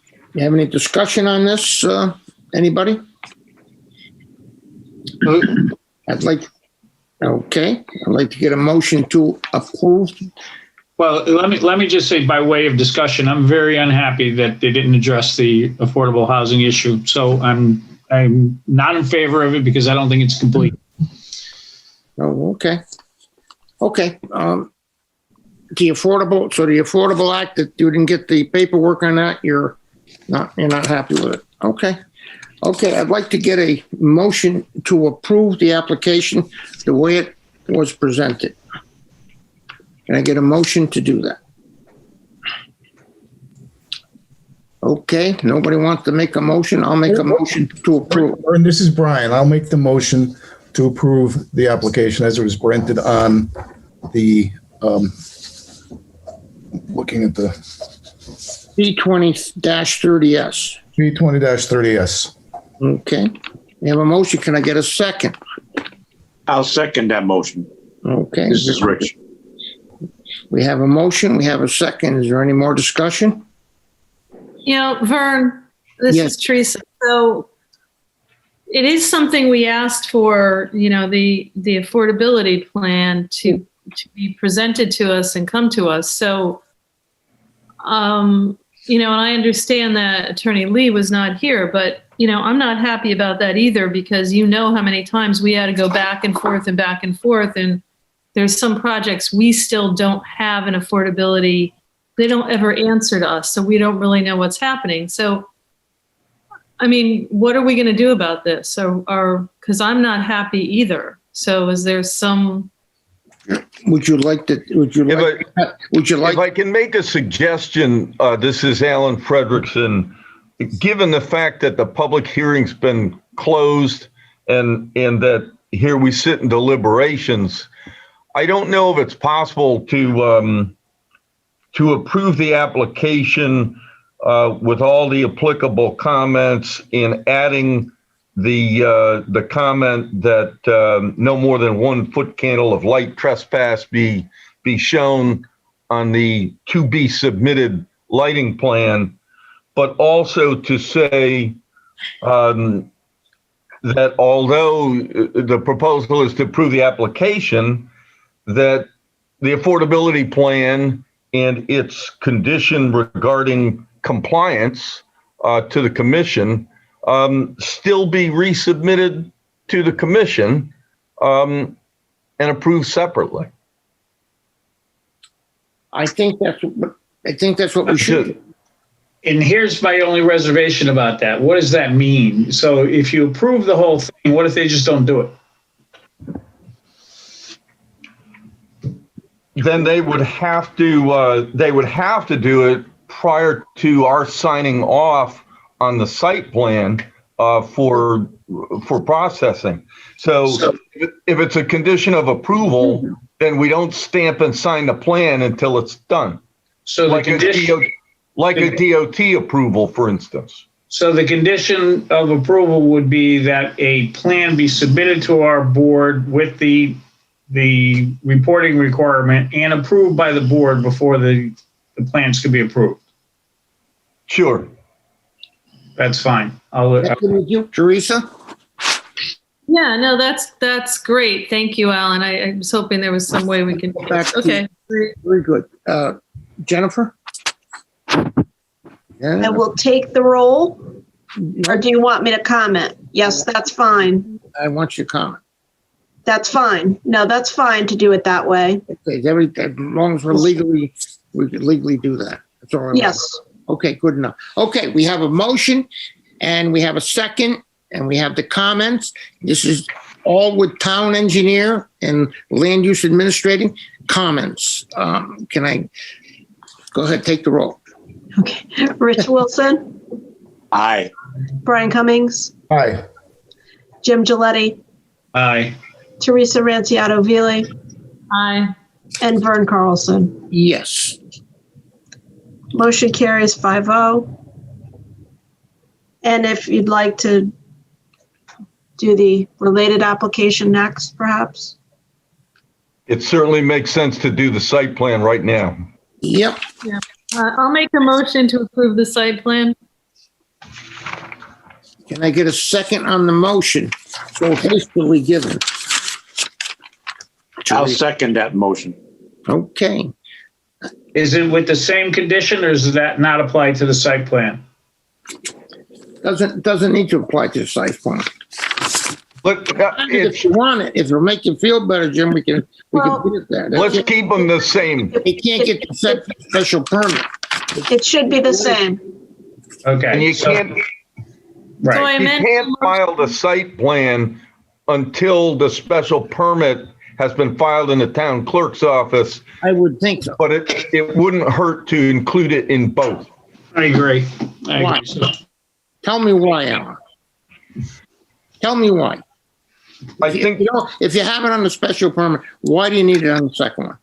any discussion on this, anybody? I'd like to get a motion to approve. Well, let me just say by way of discussion, I'm very unhappy that they didn't address the affordable housing issue. So I'm not in favor of it because I don't think it's complete. Oh, okay. Okay. The Affordable Act, that you didn't get the paperwork on that, you're not happy with it. Okay. Okay, I'd like to get a motion to approve the application the way it was presented. Can I get a motion to do that? Okay, nobody wants to make a motion. I'll make a motion to approve. And this is Brian. I'll make the motion to approve the application as it was printed on the, looking at the P20-30S. P20-30S. Okay, we have a motion. Can I get a second? I'll second that motion. Okay. This is Rich. We have a motion. We have a second. Is there any more discussion? You know, Vern, this Yes. is Teresa. So it is something we asked for, you know, the affordability plan to be presented to us and come to us. So, you know, and I understand that Attorney Lee was not here, but, you know, I'm not happy about that either, because you know how many times we had to go back and forth. And there's some projects we still don't have an affordability. They don't ever answer to us. So we don't really know what's happening. So, I mean, what are we going to do about this? Because I'm not happy either. So is there some... If I can make a suggestion, this is Alan Fredrickson. Given the fact that the public hearing's been closed and that here we sit in deliberations, I don't know if it's possible to approve the application with all the applicable comments and adding the comment that no more than 1 foot candle of light trespass be shown on the to be submitted lighting plan, but also to say that although the proposal is to approve the application, that the affordability plan and its condition regarding compliance to the commission still be resubmitted to the commission and approved separately. I think that's what we should do. And here's my only reservation about that. What does that mean? So if you approve the whole thing, what if they just don't do it? Then they would have to do it prior to our signing off on the site plan for processing. So if it's a condition of approval, then we don't stamp and sign the plan until it's done. So like a DOT approval, for instance. So the condition of approval would be that a plan be submitted to our board with the reporting requirement and approved by the board before the plans can be approved. Sure. That's fine. With you, Teresa? Yeah, no, that's great. Thank you, Alan. I was hoping there was some way we can do this. Okay. Very good. Jennifer? I will take the roll. Or do you want me to comment? Yes, that's fine. I want you to comment. That's fine. No, that's fine to do it that way. Okay, as long as we could legally do that. That's all I want. Yes. Okay, good enough. Okay, we have a motion and we have a second and we have the comments. This is all with town engineer and land use administrating comments. Can I go ahead, take the roll? Okay. Rich Wilson, Aye. Brian Cummings, Aye. Jim Gilletti, Aye. Teresa Ranciato Vili, Aye. and Vern Carlson. Yes. Motion carries 5-0. And if you'd like to do the related application next, perhaps? It certainly makes sense to do the site plan right now. Yep. Yeah. I'll make a motion to approve the site plan. Can I get a second on the motion? So hastily given. I'll second that motion. Okay. Is it with the same condition or does that not apply to the site plan? Doesn't need to apply to the site plan. Look, If you want it, if it'll make you feel better, Jim, we can do it there. Let's keep them the same. You can't get the special permit. It should be the same. Okay. And you can't, So I you meant- can't file the site plan until the special permit has been filed in the town clerk's office. I would think so. But it wouldn't hurt to include it in both. I agree. Why? Tell me why, Alan. Tell me why. I think if you have it on the special permit, why do you need it on the second one?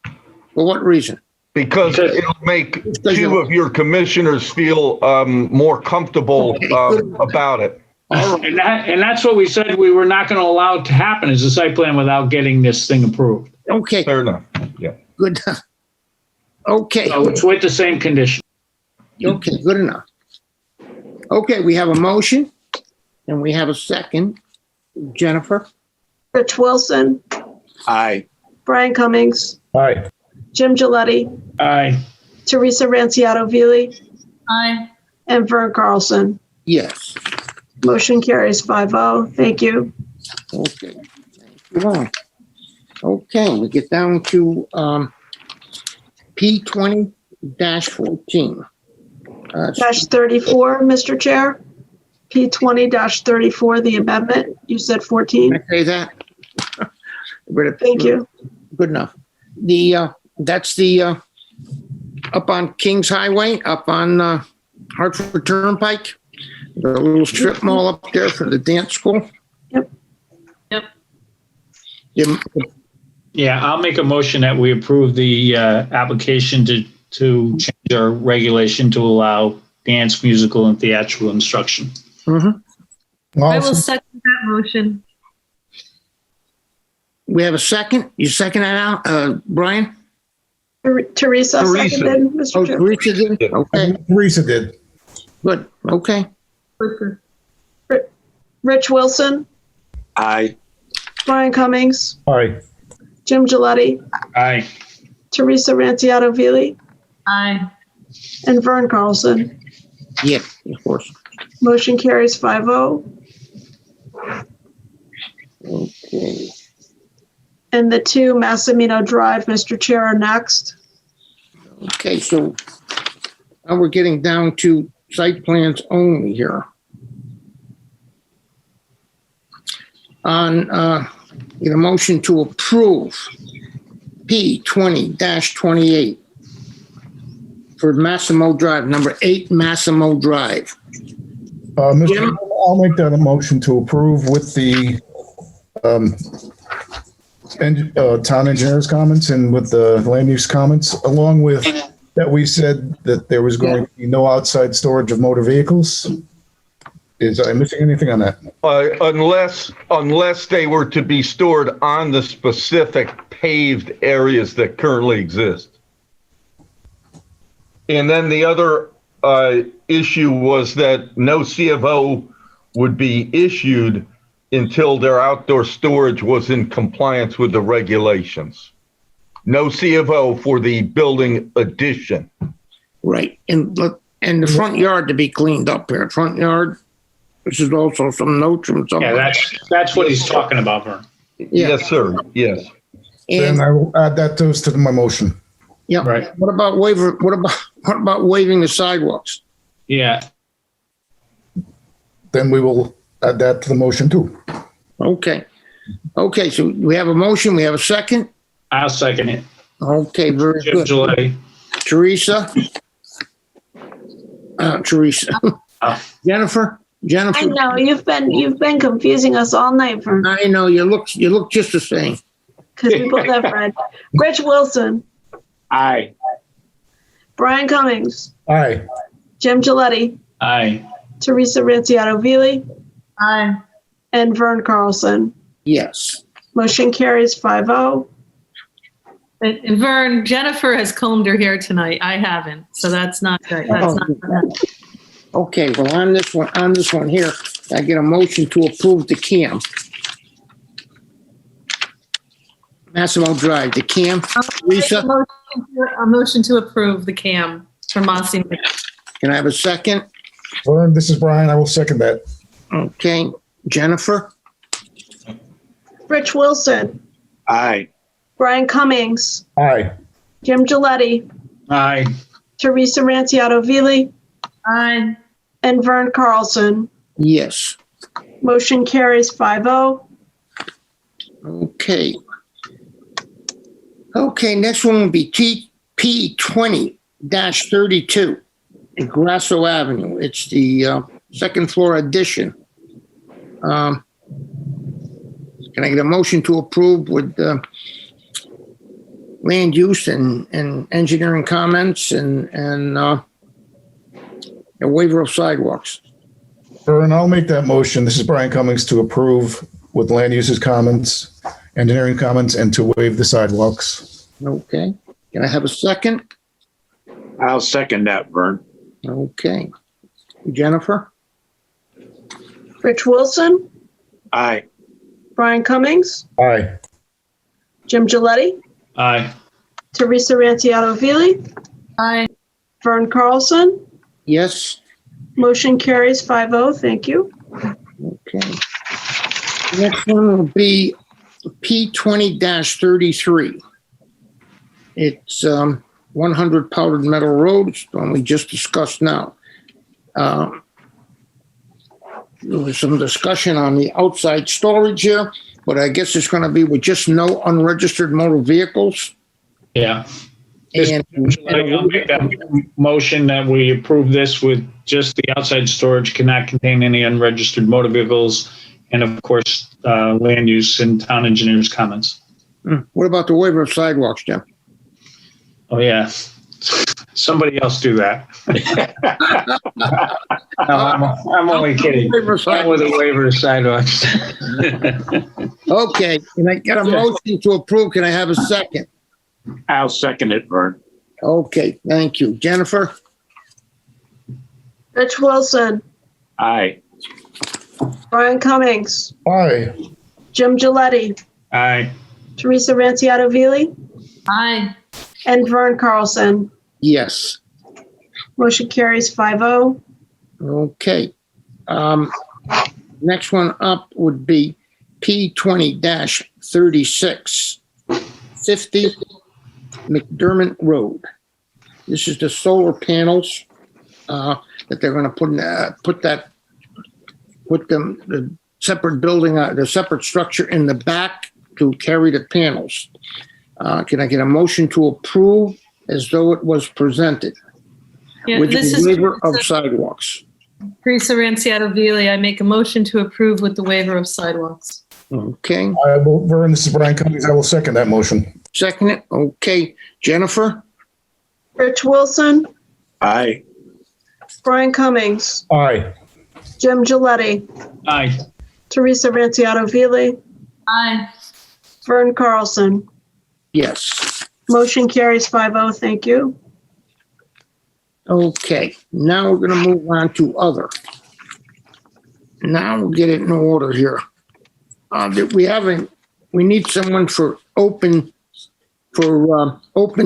For what reason? Because it'll make two of your commissioners feel more comfortable about it. And that's what we said we were not going to allow it to happen is a site plan without getting this thing approved. Okay. Fair enough. Yeah. Good. Okay. So it's with the same condition. Okay, good enough. Okay, we have a motion and we have a second. Jennifer? Rich Wilson, Aye. Brian Cummings, Aye. Jim Gilletti, Aye. Teresa Ranciato Vili, Aye. and Vern Carlson. Yes. Motion carries 5-0. Thank you. Okay. Thank you. Okay, we get down to P20-14. Dash 34, Mr. Chair. P20-34, the amendment. You said 14. Can I say that? Thank you. Good enough. That's the up on Kings Highway, up on Hartford Turnpike. The little strip mall up there for the dance school. Yep. Yeah, I'll make a motion that we approve the application to change our regulation to allow dance, musical, and theatrical instruction. Mm-hmm. I will second that motion. We have a second. You second that out, Brian? Teresa seconded, Mr. Oh, Chair. Teresa did? Okay, Teresa did. good. Okay. Rich Wilson, Aye. Brian Cummings, Aye. Jim Gilletti, Aye. Teresa Ranciato Vili, Aye. and Vern Carlson. Yeah, of course. Motion carries 5-0. Okay. And the 2 Massimino Drive, Mr. Chair, are next. Okay, so now we're getting down to site plans only here. On, get a motion to approve P20-28 for Massimo Drive, number 8 Massimo Drive. Mr. Jim? Chairman, I'll make that a motion to approve with the town engineer's comments and with the land use comments, along with that we said that there was going to be no outside storage of motor vehicles. Is I missing anything on that? Unless they were to be stored on the specific paved areas that currently exist. And then the other issue was that no C of O would be issued until their outdoor storage was in compliance with the regulations. No C of O for the building addition. Right, and the front yard to be cleaned up here, front yard. This is also some notes from some. Yeah, that's what he's talking about, Vern. Yeah. Yes, sir. Yes. Then I will add to my motion. Yeah. Right. What about what about waiving the sidewalks? Yeah. Then we will add that to the motion too. Okay. Okay, so we have a motion, we have a second. I'll second it. Okay, very Jim good. Gilletti. Teresa? Teresa. Jennifer? I know, you've been confusing us all night, Vern, I know, you look just the same. because we both have red. Rich Wilson, Aye. Brian Cummings, Aye. Jim Gilletti, Aye. Teresa Ranciato Vili, Aye. and Vern Carlson. Yes. Motion carries 5-0. And Vern, Jennifer has combed her hair tonight. I haven't, so that's not good. That's not good. Okay, well, on this one here, I get a motion to approve the CAM. Massimo Drive, the CAM. Teresa, A motion to approve the CAM for Massimo. can I have a second? Vern, this is Brian. I will second that. Okay, Jennifer? Rich Wilson, Aye. Brian Cummings, Aye. Jim Gilletti, Aye. Teresa Ranciato Vili, Aye. and Vern Carlson. Yes. Motion carries 5-0. Okay. Okay, next one will be P20-32 in Grasso Avenue. It's the second floor addition. Can I get a motion to approve with land use and engineering comments and a waiver of sidewalks? Vern, I'll make that motion. This is Brian Cummings to approve with land uses comments, engineering comments, and to waive the sidewalks. Okay. Can I have a second? I'll second that, Vern. Okay. Jennifer? Rich Wilson, Aye. Brian Cummings, Aye. Jim Gilletti, Aye. Teresa Ranciato Vili, Aye. Vern Carlson. Yes. Motion carries 5-0. Thank you. Okay. Next one will be P20-33. It's 100 Powdered Metal Road. It's the one we just discussed now. There was some discussion on the outside storage here, but I guess it's going to be with just no unregistered motor vehicles. Yeah. And I'll make that motion that we approve this with just the outside storage cannot contain any unregistered motor vehicles, and of course, land use and town engineers' comments. What about the waiver of sidewalks, Jim? Oh, yeah. Somebody else do that. No, I'm only kidding. I'm with a waiver of sidewalks. Okay, can I get a motion to approve? Can I have a second? I'll second it, Vern. Okay, thank you. Jennifer? Rich Wilson, Aye. Brian Cummings, Aye. Jim Gilletti, Aye. Teresa Ranciato Vili, Aye. and Vern Carlson. Yes. Motion carries 5-0. Okay. Next one up would be P20-36, 50 McDermott Road. This is the solar panels that they're going to put the separate building, the separate structure in the back to carry the panels. Can I get a motion to approve as though it was presented Yeah, with this the is waiver of sidewalks? Teresa Ranciato Vili. I make a motion to approve with the waiver of sidewalks. Okay. Vern, this is Brian Cummings. I will second that motion. Second it. Okay. Jennifer? Rich Wilson, Aye. Brian Cummings, Aye. Jim Gilletti, Aye. Teresa Ranciato Vili, Aye. Vern Carlson. Yes. Motion carries 5-0. Thank you. Okay. Now we're going to move on to other. Now we'll get it in order here. We need someone for open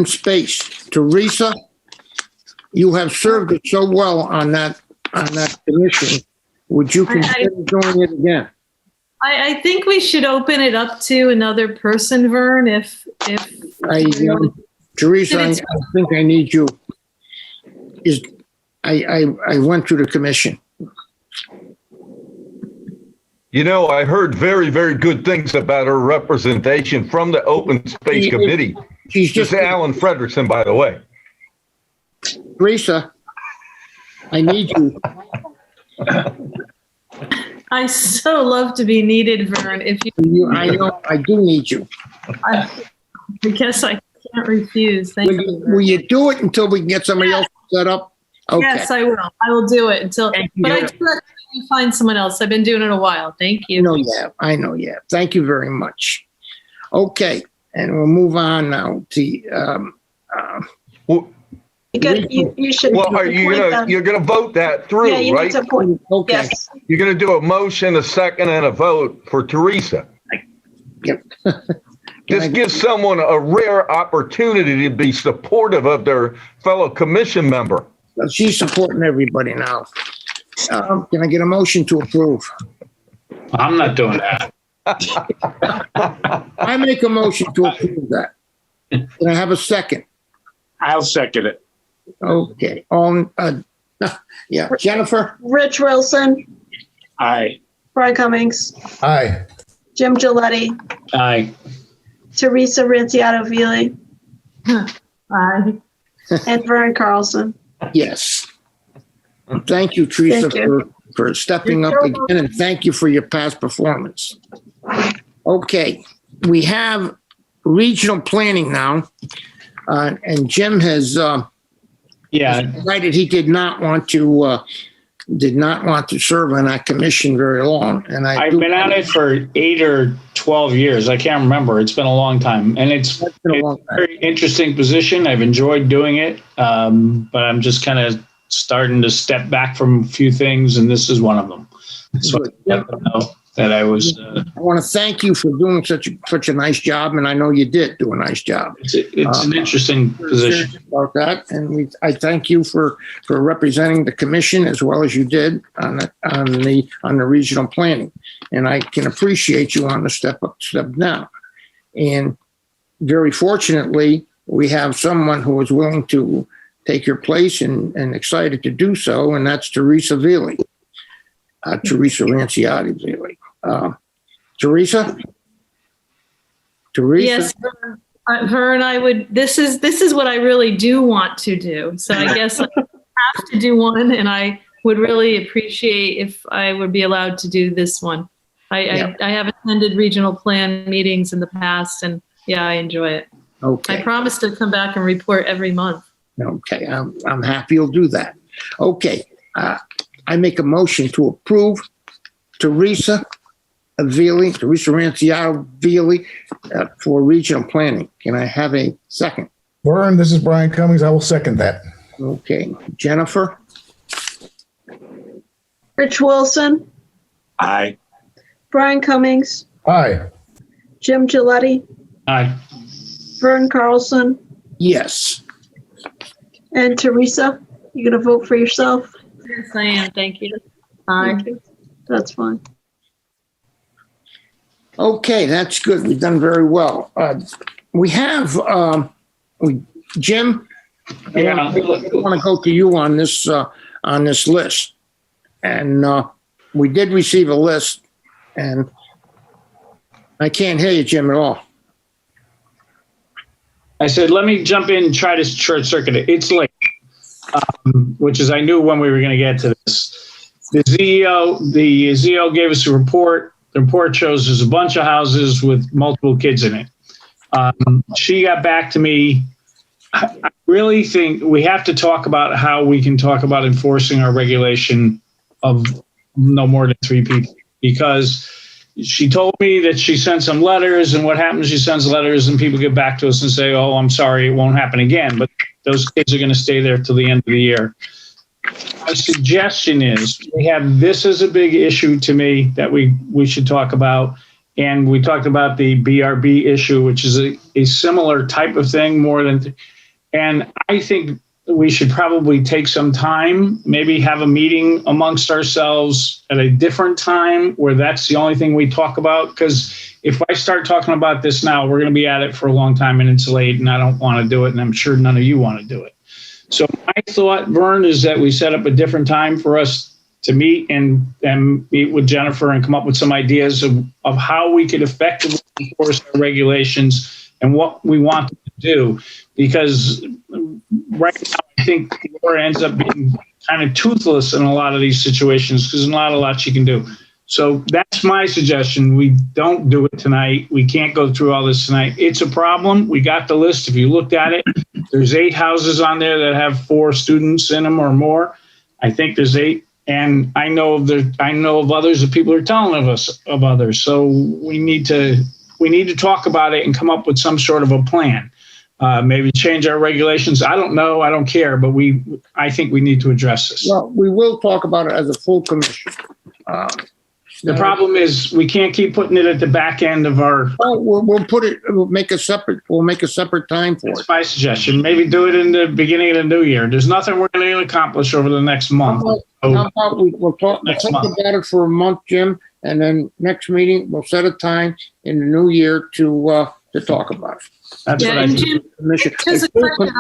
space. Teresa, you have served it so well on that commission. Would you consider doing it again? I think we should open it up to another person, Vern, if Teresa, I think I need you. I went through the commission. You know, I heard very, very good things about her representation from the Open Space Committee. She's just Alan Frederickson, by the way. Teresa, I need you. I so love to be needed, Vern. If you, I know, I do need you. I guess I can't refuse. Thank you. Will you do it until we can get somebody else set up? Okay. Yes, I will. I will do it until. But I do recommend you find someone else. I've been doing it a while. Thank you. I know you have. Thank you very much. Okay, and we'll move on now to You should. Well, you're gonna vote that through, Yeah, you right? need to appoint. Okay. Yes. You're gonna do a motion, a second, and a vote for Teresa. Yep. This gives someone a rare opportunity to be supportive of their fellow commission member. She's supporting everybody now. Can I get a motion to approve? I'm not doing that. I make a motion to approve that. Can I have a second? I'll second it. Okay. Yeah. Jennifer? Rich Wilson, Aye. Brian Cummings, Aye. Jim Gilletti, Aye. Teresa Ranciato Vili, Aye. and Vern Carlson. Yes. Thank you, Teresa, Thank you. for stepping up again, and thank you for your past performance. Okay, we have regional planning now, and Jim has decided he did not want to serve on that commission very long. And I've been on it for 8 or 12 years. I can't remember. It's been a long time, and it's a very interesting position. I've enjoyed doing it, but I'm just kind of starting to step back from a few things, and this is one of them. So I let them know that I was. I want to thank you for doing such a nice job, and I know you did do a nice job. It's an interesting position about that, and I thank you for representing the commission as well as you did on the regional planning, and I can appreciate you on the step down. And very fortunately, we have someone who is willing to take your place and excited to do so, and that's Teresa Vili. Teresa Ranciato Vili. Teresa? Yes, Vern, I would, this is what I really do want to do. So I guess I have to do one, and I would really appreciate if I would be allowed to do this one. I have attended regional plan meetings in the past, and yeah, I enjoy it. Okay. I promise to come back and report every month. Okay, I'm happy you'll do that. Okay, I make a motion to approve Teresa Ranciato Avili for regional planning. Can I have a second? Vern, this is Brian Cummings. I will second that. Okay, Jennifer? Rich Wilson, Aye. Brian Cummings, Aye. Jim Gilletti, Aye. Vern Carlson, Yes. and Teresa. You gonna vote for yourself? Yes, I am. Thank you. Aye. Thank you. That's fine. Okay, that's good. We've done very well. We have, Jim? Yeah. I want to go to you on this list. And we did receive a list, and I can't hear you, Jim, at all. I said, let me jump in and try to short circuit it. It's late, which is I knew when we were going to get to this. The CEO gave us a report. The report shows there's a bunch of houses with multiple kids in it. She got back to me. I really think we have to talk about how we can talk about enforcing our regulation of no more than 3 people, because she told me that she sent some letters, and what happens, she sends letters and people get back to us and say, oh, I'm sorry, it won't happen again. But those kids are going to stay there till the end of the year. My suggestion is we have this as a big issue to me that we should talk about. And we talked about the BRB issue, which is a similar type of thing more than, and I think we should probably take some time, maybe have a meeting amongst ourselves at a different time where that's the only thing we talk about. Because if I start talking about this now, we're going to be at it for a long time and it's late and I don't want to do it. And I'm sure none of you want to do it. So my thought, Vern, is that we set up a different time for us to meet and meet with Jennifer and come up with some ideas of how we could effectively enforce our regulations and what we want to do. Because right now, I think Laura ends up being kind of toothless in a lot of these situations because there's not a lot she can do. So that's my suggestion. We don't do it tonight. We can't go through all this tonight. It's a problem. We got the list. If you looked at it, there's 8 houses on there that have 4 students in them or more. I think there's 8. And I know of others that people are telling us of others. So we need to talk about it and come up with some sort of a plan. Maybe change our regulations. I don't know. I don't care. But I think we need to address this. Well, we will talk about it as a full commission. The problem is we can't keep putting it at the back end of our. Well, we'll make a separate time for it. That's my suggestion. Maybe do it in the beginning of the new year. There's nothing we're going to accomplish over the next month. How about we'll talk about it for a month, Jim, and then next meeting we'll set a time in the new year to talk about it. That's what I think. Here's a question.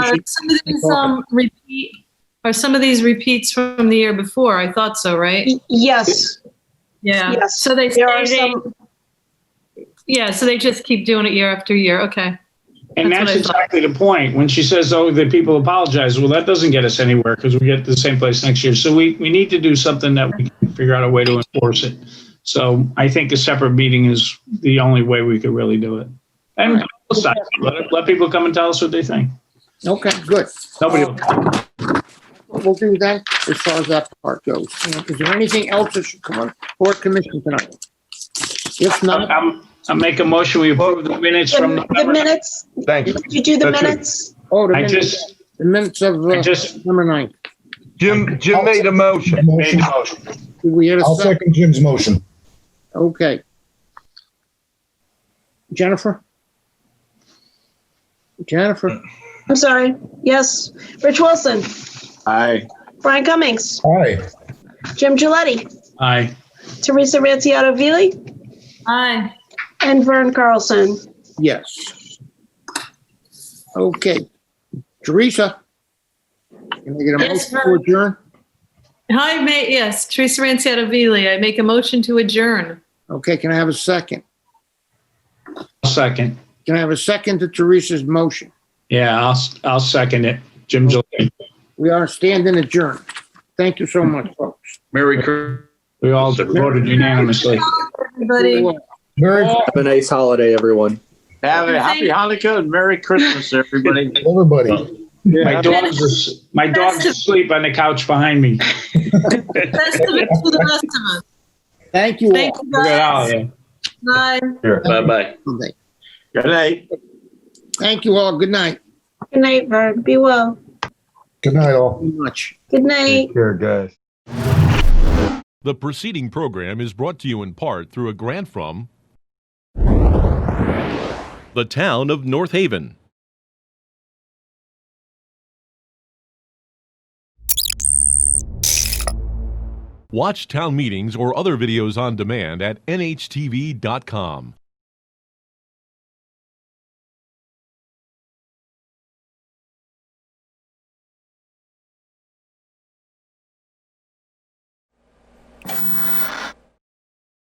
Are some of these repeats from the year before? I thought so, right? Yes. Yeah. Yes. So they There are some. Yeah. So they just keep doing it year after year. Okay. And that's exactly the point. When she says, oh, the people apologize, well, that doesn't get us anywhere because we get to the same place next year. So we need to do something that we can figure out a way to enforce it. So I think a separate meeting is the only way we could really do it. And let people come and tell us what they think. Okay, good. Nobody will. We'll do that as far as that part goes. Is there anything else that should come on board commission tonight? If not, I'll make a motion. We approve the minutes from The minutes. Thank you. Did you do the That's it. minutes? oh, the I minutes, just the minutes of November 9th. Jim made a motion. made the motion. Did we had a I'll second? second Jim's motion. Okay. Jennifer? I'm sorry. Yes. Rich Wilson, Aye. Brian Cummings, Aye. Jim Gilletti, Aye. Teresa Ranciato Avili, Aye. and Vern Carlson. Yes. Okay. Teresa? Can I get a Yes, motion to adjourn? Yes, Teresa Ranciato Avili. I make a motion to adjourn. Okay, can I have a second? Second. Can I have a second to Teresa's motion? Yeah, I'll second it. Jim Gillette. We are standing adjourned. Thank you so much, folks. Merry Christmas. We all voted unanimously. Everybody. Have a nice holiday, everyone. Have a happy Hanukkah and Merry Christmas, everybody. Everybody. My dog's asleep on the couch behind me. Best of it to the rest of us. Thank you all. Thank you, Look at all guys. of you. Bye. Bye-bye. Okay. Good night. Thank you all. Good night. Good night, Vern. Be well. Good night, all. Very much. Good night. Take care, guys. The preceding program is brought to you in part through a grant from the town of North Haven. Watch town meetings or other videos on demand at nhtv.com.